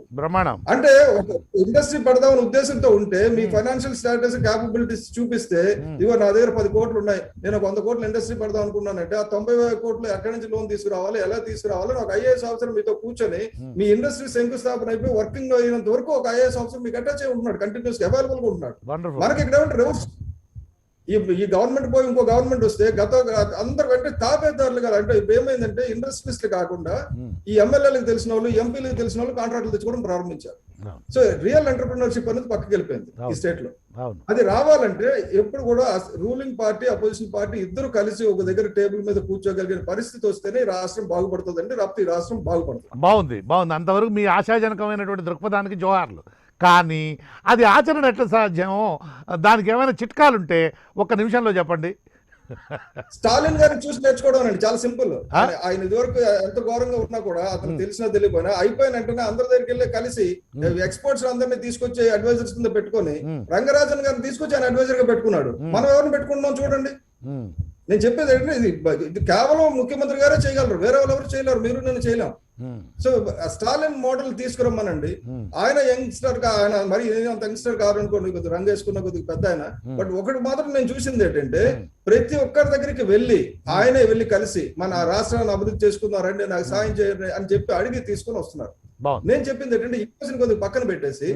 అంటే ఒక ఇండస్ట్రీ పెడదామని ఉద్దేశంతో ఉంటే మీ ఫైనాన్షియల్ స్టాటస్ క్యాపబిలిటీస్ చూపిస్తే ఇవో నా దగ్గర 10 కోట్లు ఉన్నాయి, నేను ఒక 100 కోట్లు ఇండస్ట్రీ పెడదాం అనుకున్నానంటే ఆ 90,000 కోట్లు ఎక్కడి నుంచి లోన్ తీసుకురావాలి, ఎలా తీసుకురావాలి, ఒక ఐఏఎస్ ఆఫీసర్ మీతో కూర్చొని మీ ఇండస్ట్రీ శంకుస్థాపన అయిపోయి వర్కింగ్ అయినంత వరకు ఒక ఐఏఎస్ ఆఫీసర్ మీకు అటాచ్ అయి ఉంటున్నాడు, కంటిన్యూస్ అవైలబుల్ గా ఉంటున్నాడు. మనకి ఇక్కడ ఏమంటే రివర్స్, ఈ గవర్నమెంట్ పోయి ఇంకో గవర్నమెంట్ వస్తే అందరు వెంటనే తాపేదారులు కదా. అంటే ఇప్పుడు ఏమైందంటే ఇండస్ట్రియలిస్టులు కాకుండా ఈ ఎమ్మెల్యేలకు తెలిసిన వాళ్ళు ఎంపీలకు తెలిసిన వాళ్ళు కాంట్రాక్టులు తెచ్చుకోవడం ప్రారంభించారు. సో రియల్ ఎంటర్ప్రినర్షిప్ అనేది పక్కకి వెళ్ళిపోయింది ఈ స్టేట్ లో. అది రావాలంటే ఎప్పుడు కూడా రూలింగ్ పార్టీ అపోజిషన్ పార్టీ ఇద్దరు కలిసి ఒక దగ్గర టేబుల్ మీద కూర్చోగలిగిన పరిస్థితి వస్తేనే రాష్ట్రం బాగుపడుతుంది అండి, రాత్రి రాష్ట్రం బాగుపడుతుంది. బాగుంది. అంతవరకు మీ ఆశాజనకమైనటువంటి దృక్పథానికి జోహార్లు. కానీ అది ఆచరణ ఎట్లా సాధ్యమో దానికి ఏమైనా చిట్కాలుంటే 1 నిమిషంలో చెప్పండి. స్టాలిన్ గారిని చూసి నేర్చుకోవడం అండి, చాలా సింపుల్. ఆయన ఇదివరకు ఎంత ఘోరంగా ఉన్నా కూడా అతను తెలిసినా తెలియపోయినా అయిపోయిన వెంటనే అందరి దగ్గరికి వెళ్ళి కలిసి ఎక్స్పర్ట్స్ అందరినీ తీసుకొచ్చి అడ్వైజర్స్ కింద పెట్టుకొని రంగరాజన్ గారిని తీసుకొచ్చి ఆయన అడ్వైజర్ గా పెట్టుకున్నాడు. మనం ఎవరిని పెట్టుకుంటున్నాం చూడండి. నేను చెప్పేది ఏంటంటే ఇది కేవలం ముఖ్యమంత్రి గారే చేయగలరు, వేరే వాళ్ళు ఎవరు చేయలేరు, మీరు నేను చేయలేం. సో స్టాలిన్ మోడల్ తీసుకురమ్మనండి. ఆయన యంగ్స్టర్ ఆయన మరి అంత యంగ్స్టర్ కాదనుకోండి, కొద్దిగా రంగు వేసుకున్న కొద్దిగా పెద్ద ఆయన. బట్ ఒకటి మాత్రం నేను చూసింది ఏంటంటే ప్రతి ఒక్కరి దగ్గరికి వెళ్ళి ఆయనే వెళ్ళి కలిసి మన రాష్ట్రాన్ని అభివృద్ధి చేసుకుందారండి, నాకు సాయం చేయండి అని చెప్పి అడిగి తీసుకుని వస్తున్నారు. నేను చెప్పింది ఏంటంటే ఈ కొద్దిగా పక్కన పెట్టేసి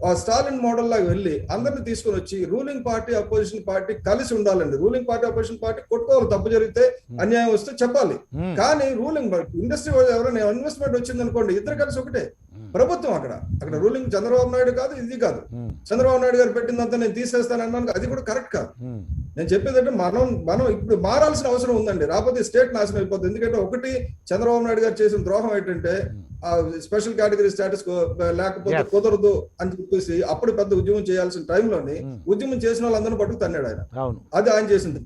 ఆ స్టాలిన్ మోడల్ లాగా వెళ్ళి అందరిని తీసుకుని వచ్చి రూలింగ్ పార్టీ అపోజిషన్ పార్టీ కలిసి ఉండాలండి. రూలింగ్ పార్టీ అపోజిషన్ పార్టీ కొట్టుకోవాలి, తప్పు జరిగితే అన్యాయం వస్తే చెప్పాలి. కానీ రూలింగ్ ఇండస్ట్రీ ఎవరైనా ఇన్వెస్ట్మెంట్ వచ్చింది అనుకోండి, ఇద్దరు కలిసి ఒకటే ప్రభుత్వం. అక్కడ రూలింగ్ చంద్రబాబు నాయుడు కాదు, ఇది కాదు. చంద్రబాబు నాయుడు గారు పెట్టిందంతా నేను తీసేస్తానన్నాను, అది కూడా కరెక్ట్ కాదు. నేను చెప్పేది అంటే మనం ఇప్పుడు మారాల్సిన అవసరం ఉందండి, రాకపోతే స్టేట్ నాశనం అయిపోతుంది. ఎందుకంటే ఒకటి చంద్రబాబు నాయుడు గారు చేసిన ద్రోహం ఏంటంటే స్పెషల్ కేటగిరీ స్టేటస్ లేకపోతే కుదరదు అని చెప్పేసి అప్పుడు పెద్ద ఉద్యమం చేయాల్సిన టైంలోని ఉద్యమం చేసిన వాళ్ళందరినీ పట్టుకు తన్నాడు ఆయన. అది ఆయన చేసింది.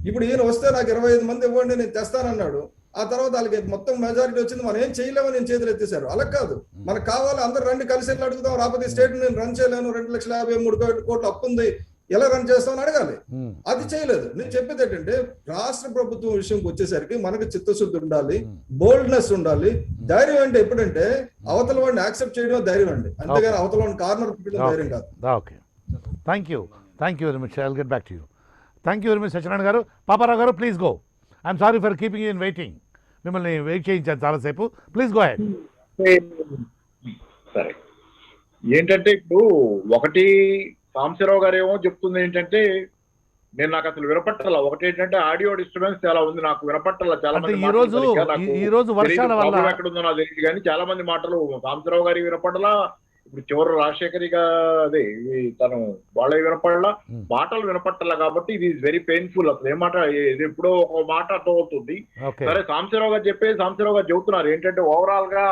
ఇప్పుడు ఈయన వస్తే నాకు 25 మంది ఇవ్వండి నేను తెస్తానన్నాడు. ఆ తర్వాత వాళ్ళకి మొత్తం మెజారిటీ వచ్చింది, మనం ఏం చేయలేమని నేను చేతులు ఎత్తేసారు. అలా కాదు, మనకు కావాలి అందరు రండి కలిసి ఎట్లా అడుగుతాం, రాకపోతే స్టేట్ నేను రన్ చేయలేను, 2,53 కోట్ల అప్పు ఉంది, ఎలా రన్ చేస్తామని అడగాలి. అది చేయలేదు. నేను చెప్పేది ఏంటంటే రాష్ట్ర ప్రభుత్వం విషయంకి వచ్చేసరికి మనకు చిత్తశుద్ధి ఉండాలి, బోల్డ్నెస్ ఉండాలి. ధైర్యం అంటే ఎప్పుడంటే అవతల వాడిని యాక్సెప్ట్ చేయడం ధైర్యం అండి, అంతేగాని అవతల వాడిని కార్నర్ పెట్టడం ధైర్యం కాదు. Okay, thank you very much. I will get back to you. Thank you very much Satyanarayana గారు. పాపారావు గారు please go. I'm sorry for keeping you in waiting. మిమ్మల్ని వెయిట్ చేయించాను చాలాసేపు. Please go head. సరే, ఏంటంటే ఇప్పుడు ఒకటి సాంబశివరావు గారు ఏమో చెప్తుంది ఏంటంటే నాకు అసలు వినపట్టాల. ఒకటి ఏంటంటే ఆడియో డిస్టర్బెన్స్ చాలా ఉంది, నాకు వినపట్టాల. చాలా మంది ఈ రోజు వర్షాల వల్ల ఎక్కడ ఉందో నాకు తెలియదు, కానీ చాలా మంది మాటలు సాంబశివరావు గారికి వినపడాలా, ఇప్పుడు చివరి రాజశేఖరిగా అదే తను వాళ్ళ వినపడలా, మాటలు వినపట్టాల, కాబట్టి ఇది వెరీ పెయిన్ఫుల్. అసలు ఏ మాట ఇది ఎప్పుడో ఒక మాట అర్థం అవుతుంది. సరే సాంబశివరావు గారు సాంబశివరావు గారు చెబుతున్నారు ఏంటంటే ఓవరాల్ గా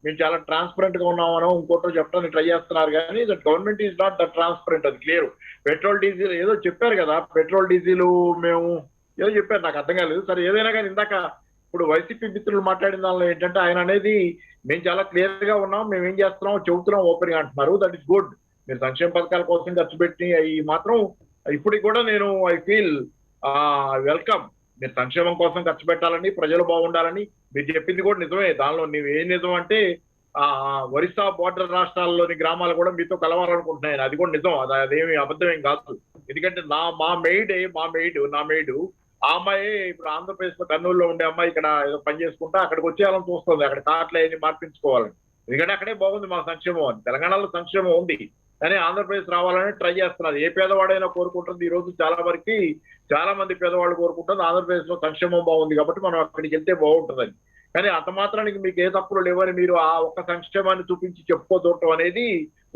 మేము చాలా ట్రాన్స్పరెంట్ గా ఉన్నామనో ఇంకోటో చెప్పడానికి ట్రై చేస్తున్నారు, కానీ that government is not that transparent. అది క్లియర్. పెట్రోల్ డీజిల్ ఏదో చెప్పారు కదా, పెట్రోల్ డీజిల్ మేము ఏదో చెప్పారు, నాకు అర్థం కాలేదు. సరే ఏదైనా కానీ ఇందాక ఇప్పుడు వైసీపీ మిత్రులు మాట్లాడిన దానిలో ఏంటంటే ఆయన అనేది మేము చాలా క్లియర్ గా ఉన్నాం, మేము ఏం చేస్తున్నాం చెబుతున్నాం ఓపెన్ గా అంటున్నారు. That is good. మీరు సంక్షేమ పథకాల కోసం ఖర్చు పెట్టి అవి మాత్రం ఇప్పటికి కూడా నేను ఐ ఫీల్ వెల్కమ్. మీరు సంక్షేమం కోసం ఖర్చు పెట్టాలని, ప్రజలు బాగుండాలని మీరు చెప్పింది కూడా నిజమే. దానిలో నువ్వు ఏం నిజం అంటే ఒరిస్సా బోర్డర్ రాష్ట్రాల్లోని గ్రామాలు కూడా మీతో కలవాలనుకుంటున్నాయి, అది కూడా నిజం. అదేమి అబద్ధమేం కాదు. ఎందుకంటే నా మెయిడ్ ఆ అమ్మాయి ఇప్పుడు ఆంధ్రప్రదేశ్ లో కర్నూలులో ఉండే అమ్మాయి ఇక్కడ ఏదో పని చేసుకుంటా అక్కడికి వచ్చేయాలని చూస్తుంది, అక్కడ కార్డులు అవన్నీ మార్పించుకోవాలని. ఎందుకంటే అక్కడే బాగుంది మా సంక్షేమం అని. తెలంగాణలో సంక్షేమం ఉంది కానీ ఆంధ్రప్రదేశ్ రావాలని ట్రై చేస్తున్నారు. ఏ పేదవాడైనా కోరుకుంటుంది. ఈ రోజు చాలా మంది పేదవాళ్ళు కోరుకుంటుంది ఆంధ్రప్రదేశ్ లో సంక్షేమం బాగుంది కాబట్టి మనం అక్కడికి వెళ్తే బాగుంటుందని. కానీ అంత మాత్రానికి మీకు ఏ తప్పులు లేవని మీరు ఆ ఒక్క సంక్షేమాన్ని చూపించి చెప్పుకోదూడటం అనేది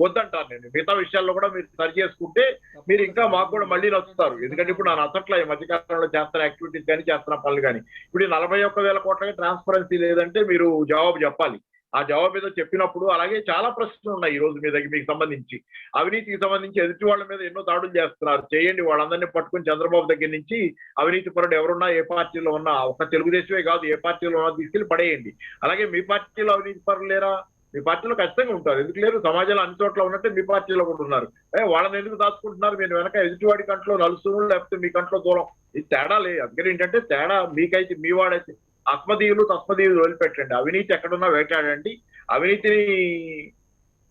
వద్దంటారు. నేను మిగతా విషయాల్లో కూడా మీరు సరి చేసుకుంటే మీరు ఇంకా మాకు కూడా మళ్ళీ నచ్చుతారు. ఎందుకంటే ఇప్పుడు నా నచ్చట్లా ఈ మధ్యకాలంలో చేస్తున్న యాక్టివిటీస్ కానీ చేస్తున్న పనులు కానీ. ఇప్పుడు 41,000 కోట్లకి ట్రాన్స్పరెన్సీ లేదంటే మీరు జవాబు చెప్పాలి. ఆ జవాబు ఏదో చెప్పినప్పుడు అలాగే చాలా ప్రశ్నలు ఉన్నాయి ఈ రోజు మీ దగ్గర మీకు సంబంధించి. అవినీతికి సంబంధించి ఎదుటి వాళ్ళ మీద ఎన్నో దాడులు చేస్తున్నారు, చేయండి. వాళ్ళందరినీ పట్టుకుని చంద్రబాబు దగ్గర నుంచి అవినీతి పరుడు ఎవరున్నా ఏ పార్టీలో ఉన్నా, ఒక తెలుగుదేశమే కాదు ఏ పార్టీలో ఉన్నా తీసుకెళ్లి పడేయండి. అలాగే మీ పార్టీలో అవినీతి పరులు లేరా? మీ పార్టీలో ఖచ్చితంగా ఉంటారు. ఎందుకు లేరు? సమాజంలో అన్ని చోట్ల ఉన్నట్టే మీ పార్టీలో కూడా ఉన్నారు. వాళ్ళని ఎందుకు దాచుకుంటున్నారు? మీరు వెనక ఎదుటివాడి కంట్లో నలుసులు లేకపోతే మీ కంట్లో దూరం, ఇది తేడా లేదు. అందుకని ఏంటంటే తేడా మీకైతే మీ వాడైతే ఆత్మదీయులు తస్మదీయులు వదిలిపెట్టండి. అవినీతి ఎక్కడున్నా వేటాడండి, అవినీతిని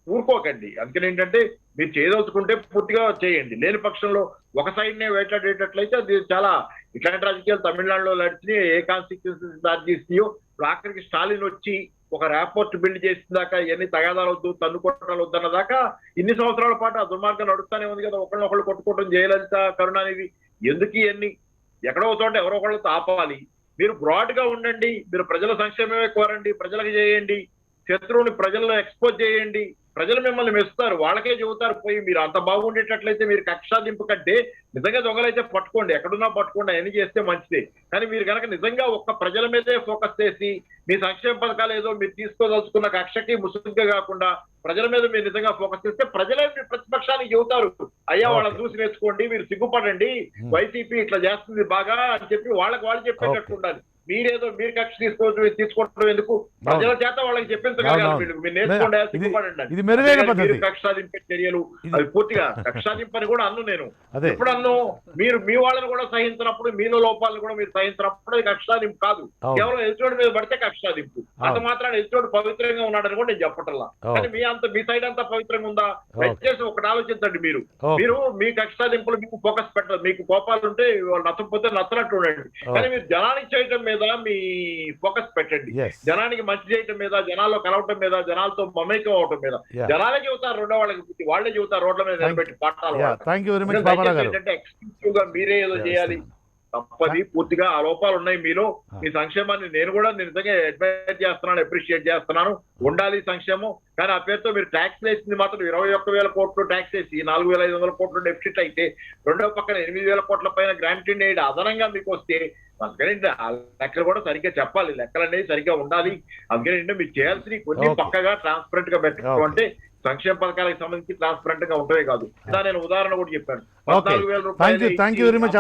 ఊరుకోకండి. అందుకని ఏంటంటే మీరు చేయదలుచుకుంటే పూర్తిగా చేయండి, లేని పక్షంలో ఒక సైడ్నే వేటాడేటట్లయితే అది చాలా ఇట్లాంటి రాజకీయాలు తమిళనాడులో నడిచినాయి. ఏ కాన్స్టిట్యూన్సీ దారి తీసినాయో ఆఖరికి స్టాలిన్ వచ్చి ఒక ర్యాపోర్ట్ బిల్డ్ చేసిన దాకా ఎన్ని తగాదాలు వద్దు, తన్నుకోవటాలు వద్దన్న దాకా ఇన్ని సంవత్సరాల పాటు ఆ దుర్మార్గం నడుస్తూనే ఉంది కదా. ఒకళ్ళనొకళ్ళు కొట్టుకోవడం, జయలలిత, కరుణానిధి, ఎందుకు ఇవన్నీ? ఎక్కడో చోట ఎవరో ఒకళ్ళతో ఆపాలి. మీరు బ్రాడ్ గా ఉండండి. మీరు ప్రజల సంక్షేమమే కోరండి, ప్రజలకు చేయండి. శత్రువుని ప్రజల్లో ఎక్స్పోజ్ చేయండి. ప్రజలు మిమ్మల్ని మెస్తారు, వాళ్ళకే చెబుతారు. పోయి మీరు అంత బాగుండేటట్లయితే మీరు కక్షాదింపు కంటే నిజంగా దొంగలైతే పట్టుకోండి, ఎక్కడున్నా పట్టుకోండి, అవన్నీ చేస్తే మంచిదే. కానీ మీరు కనుక నిజంగా ఒక్క ప్రజల మీదే ఫోకస్ చేసి మీ సంక్షేమ పథకాలు ఏదో మీరు తీసుకోదలుచుకున్న కక్షకి ముసుగుగా కాకుండా ప్రజల మీద మీరు నిజంగా ఫోకస్ చేస్తే ప్రజలే మీ ప్రతిపక్షానికి చెబుతారు, అయ్యా వాళ్ళని చూసి నేర్చుకోండి, మీరు సిగ్గుపడండి, వైసీపీ ఇట్లా చేస్తుంది బాగా అని చెప్పి వాళ్ళకి వాళ్ళు చెప్పేటట్టు ఉండాలి. మీరేదో మీరు కక్ష తీసుకోవడం ఎందుకు? ప్రజల చేత వాళ్ళకి చెప్పించగలగాలి. మీరు నేర్చుకోండి, సిగ్గుపడండి. కక్షాదింపే చర్యలు అవి పూర్తిగా కక్షాదింపని కూడా అన్ను నేను ఎప్పుడు అన్ను. మీరు మీ వాళ్ళని కూడా సహించినప్పుడు, మీలో లోపాలను కూడా మీరు సహించినప్పుడు అది కక్షాదింపు కాదు. కేవలం ఎదుటోడి మీద పడితే కక్షాదింపు. అంత మాత్రాన్ని ఎదుటోడు పవిత్రంగా ఉన్నాడని కూడా నేను చెప్పటల్లా. కానీ మీ సైడ్ అంతా పవిత్రంగా ఉందా? దయచేసి ఒకటి ఆలోచించండి. మీరు మీ కక్షాదింపులు మీకు ఫోకస్ పెట్టరు. మీకు కోపాలు ఉంటే వాళ్ళు నచ్చకపోతే నచ్చనట్టు ఉండండి. కానీ మీరు జనానికి చేయటం మీద మీ ఫోకస్ పెట్టండి. జనానికి మంచి చేయటం మీద, జనాల్లో కలవటం మీద, జనాలతో మమేకం అవటం మీద. జనాలే చెబుతారు రెండో వాళ్ళకి, వాళ్ళే చెబుతారు రోడ్ల మీద నిలబెట్టి పాఠాలు. ఏంటంటే ఎక్స్క్లూసివ్ గా మీరే ఏదో చేయాలి తప్పది. పూర్తిగా ఆ లోపాలు ఉన్నాయి మీలో. మీ సంక్షేమాన్ని నేను కూడా నిజంగా అడ్మైర్ చేస్తున్నాను, అప్రిషియేట్ చేస్తున్నాను. ఉండాలి సంక్షేమం. కానీ ఆ పేరుతో మీరు ట్యాక్స్ వేసింది మాత్రం 21,000 కోట్లు ట్యాక్స్ వేసి 4,500 కోట్లు డెఫిసిట్ అయితే, రెండో పక్కన 8,000 కోట్ల పైన గ్రాంటెడ్ ఎయిడ్ అదనంగా మీకు వస్తే, అందుకని ఆ లెక్కలు కూడా సరిగ్గా చెప్పాలి, లెక్కలు అనేది సరిగ్గా ఉండాలి. అందుకని మీరు చేయాల్సిన కొన్ని పక్కగా ట్రాన్స్పరెంట్ గా పెట్టడం అంటే సంక్షేమ పథకాలకు సంబంధించి ట్రాన్స్పరెంట్ గా ఉంటవే కాదు. నేను ఉదాహరణ కూడా చెప్పాను. 14,000 రూపాయలు. Thank you very much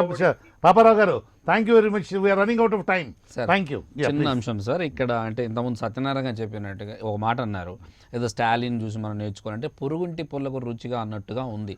Paparao garu. Thank you very much. We're running out of time. Thank you. చిన్న అంశం సార్, ఇక్కడ అంటే ఇంతకుముందు సత్యనారాయణ చెప్పినట్టుగా ఒక మాట అన్నారు, ఏదో స్టాలిన్ చూసి మనం నేర్చుకోవాలంటే పురుగుంటి పొల్లకు రుచిగా అన్నట్టుగా ఉంది.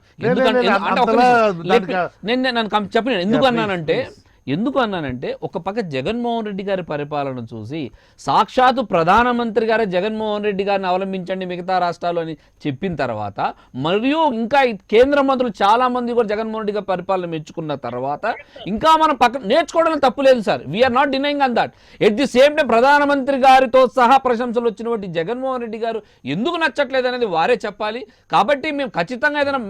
ఎందుకు అన్నానంటే ఒక పక్క జగన్మోహన్ రెడ్డి గారి పరిపాలన చూసి సాక్షాత్తు ప్రధానమంత్రి గారే జగన్మోహన్ రెడ్డి గారిని అవలంబించండి మిగతా రాష్ట్రాలు అని చెప్పిన తర్వాత, మరియు ఇంకా కేంద్ర మంత్రులు చాలా మంది కూడా జగన్మోహన్ రెడ్డి గారి పరిపాలన మెచ్చుకున్న తర్వాత ఇంకా మనం పక్క నేర్చుకోవడం తప్పు లేదు sir. We're not denying on that. At the same time ప్రధానమంత్రి గారితో సహా ప్రశంసలు వచ్చినటువంటి జగన్మోహన్ రెడ్డి గారు ఎందుకు నచ్చట్లేదు అనేది వారే చెప్పాలి. కాబట్టి మేము ఖచ్చితంగా ఏదైనా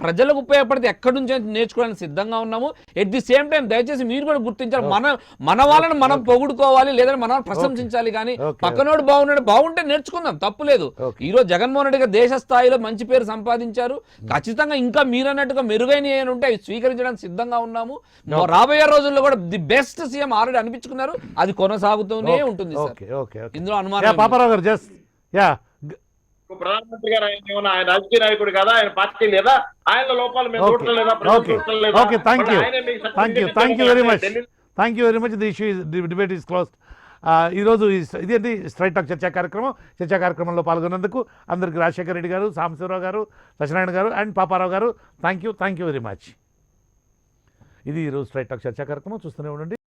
ప్రజలకు ఉపయోగపడితే ఎక్కడి నుంచి నేర్చుకోవడానికి సిద్ధంగా ఉన్నాము. ఎట్ ది సేమ్ టైం దయచేసి మీరు కూడా గుర్తించాలి. మన వాళ్ళని మనం పొగుడుకోవాలి, లేదంటే మనం ప్రశంసించాలి. కానీ పక్కనోడు బాగుంటే నేర్చుకుందాం, తప్పులేదు. ఈ రోజు జగన్మోహన్ రెడ్డి గారు దేశ స్థాయిలో మంచి పేరు సంపాదించారు. ఖచ్చితంగా ఇంకా మీరన్నట్టుగా మెరుగైన ఉంటే అవి స్వీకరించడానికి సిద్ధంగా ఉన్నాము. రాబోయే రోజుల్లో కూడా ది బెస్ట్ సీఎం ఆల్రెడీ అనిపించుకున్నారు, అది కొనసాగుతూనే ఉంటుంది సార్. ఇందులో అనుమానం. పాపారావు గారు జస్ట్ ప్రధానమంత్రి గారు ఆయన ఏమన్నా ఆయన రాజకీయ నాయకుడు కదా, ఆయన పార్టీ లేదా, ఆయన లోపాలు మేము చూడటం లేదా? Okay, thank you very much. The issue debate is closed. ఈరోజు ఇదేంటి స్ట్రైట్ టాక్ చర్చా కార్యక్రమంలో పాల్గొన్నందుకు అందరికీ రాజశేఖర రెడ్డి గారు, సాంబశివరావు గారు, సత్యనారాయణ గారు and Paparao garu thank you very much. ఇది ఈరోజు స్ట్రైట్ టాక్ చర్చా కార్యక్రమం. చూస్తూనే ఉండండి.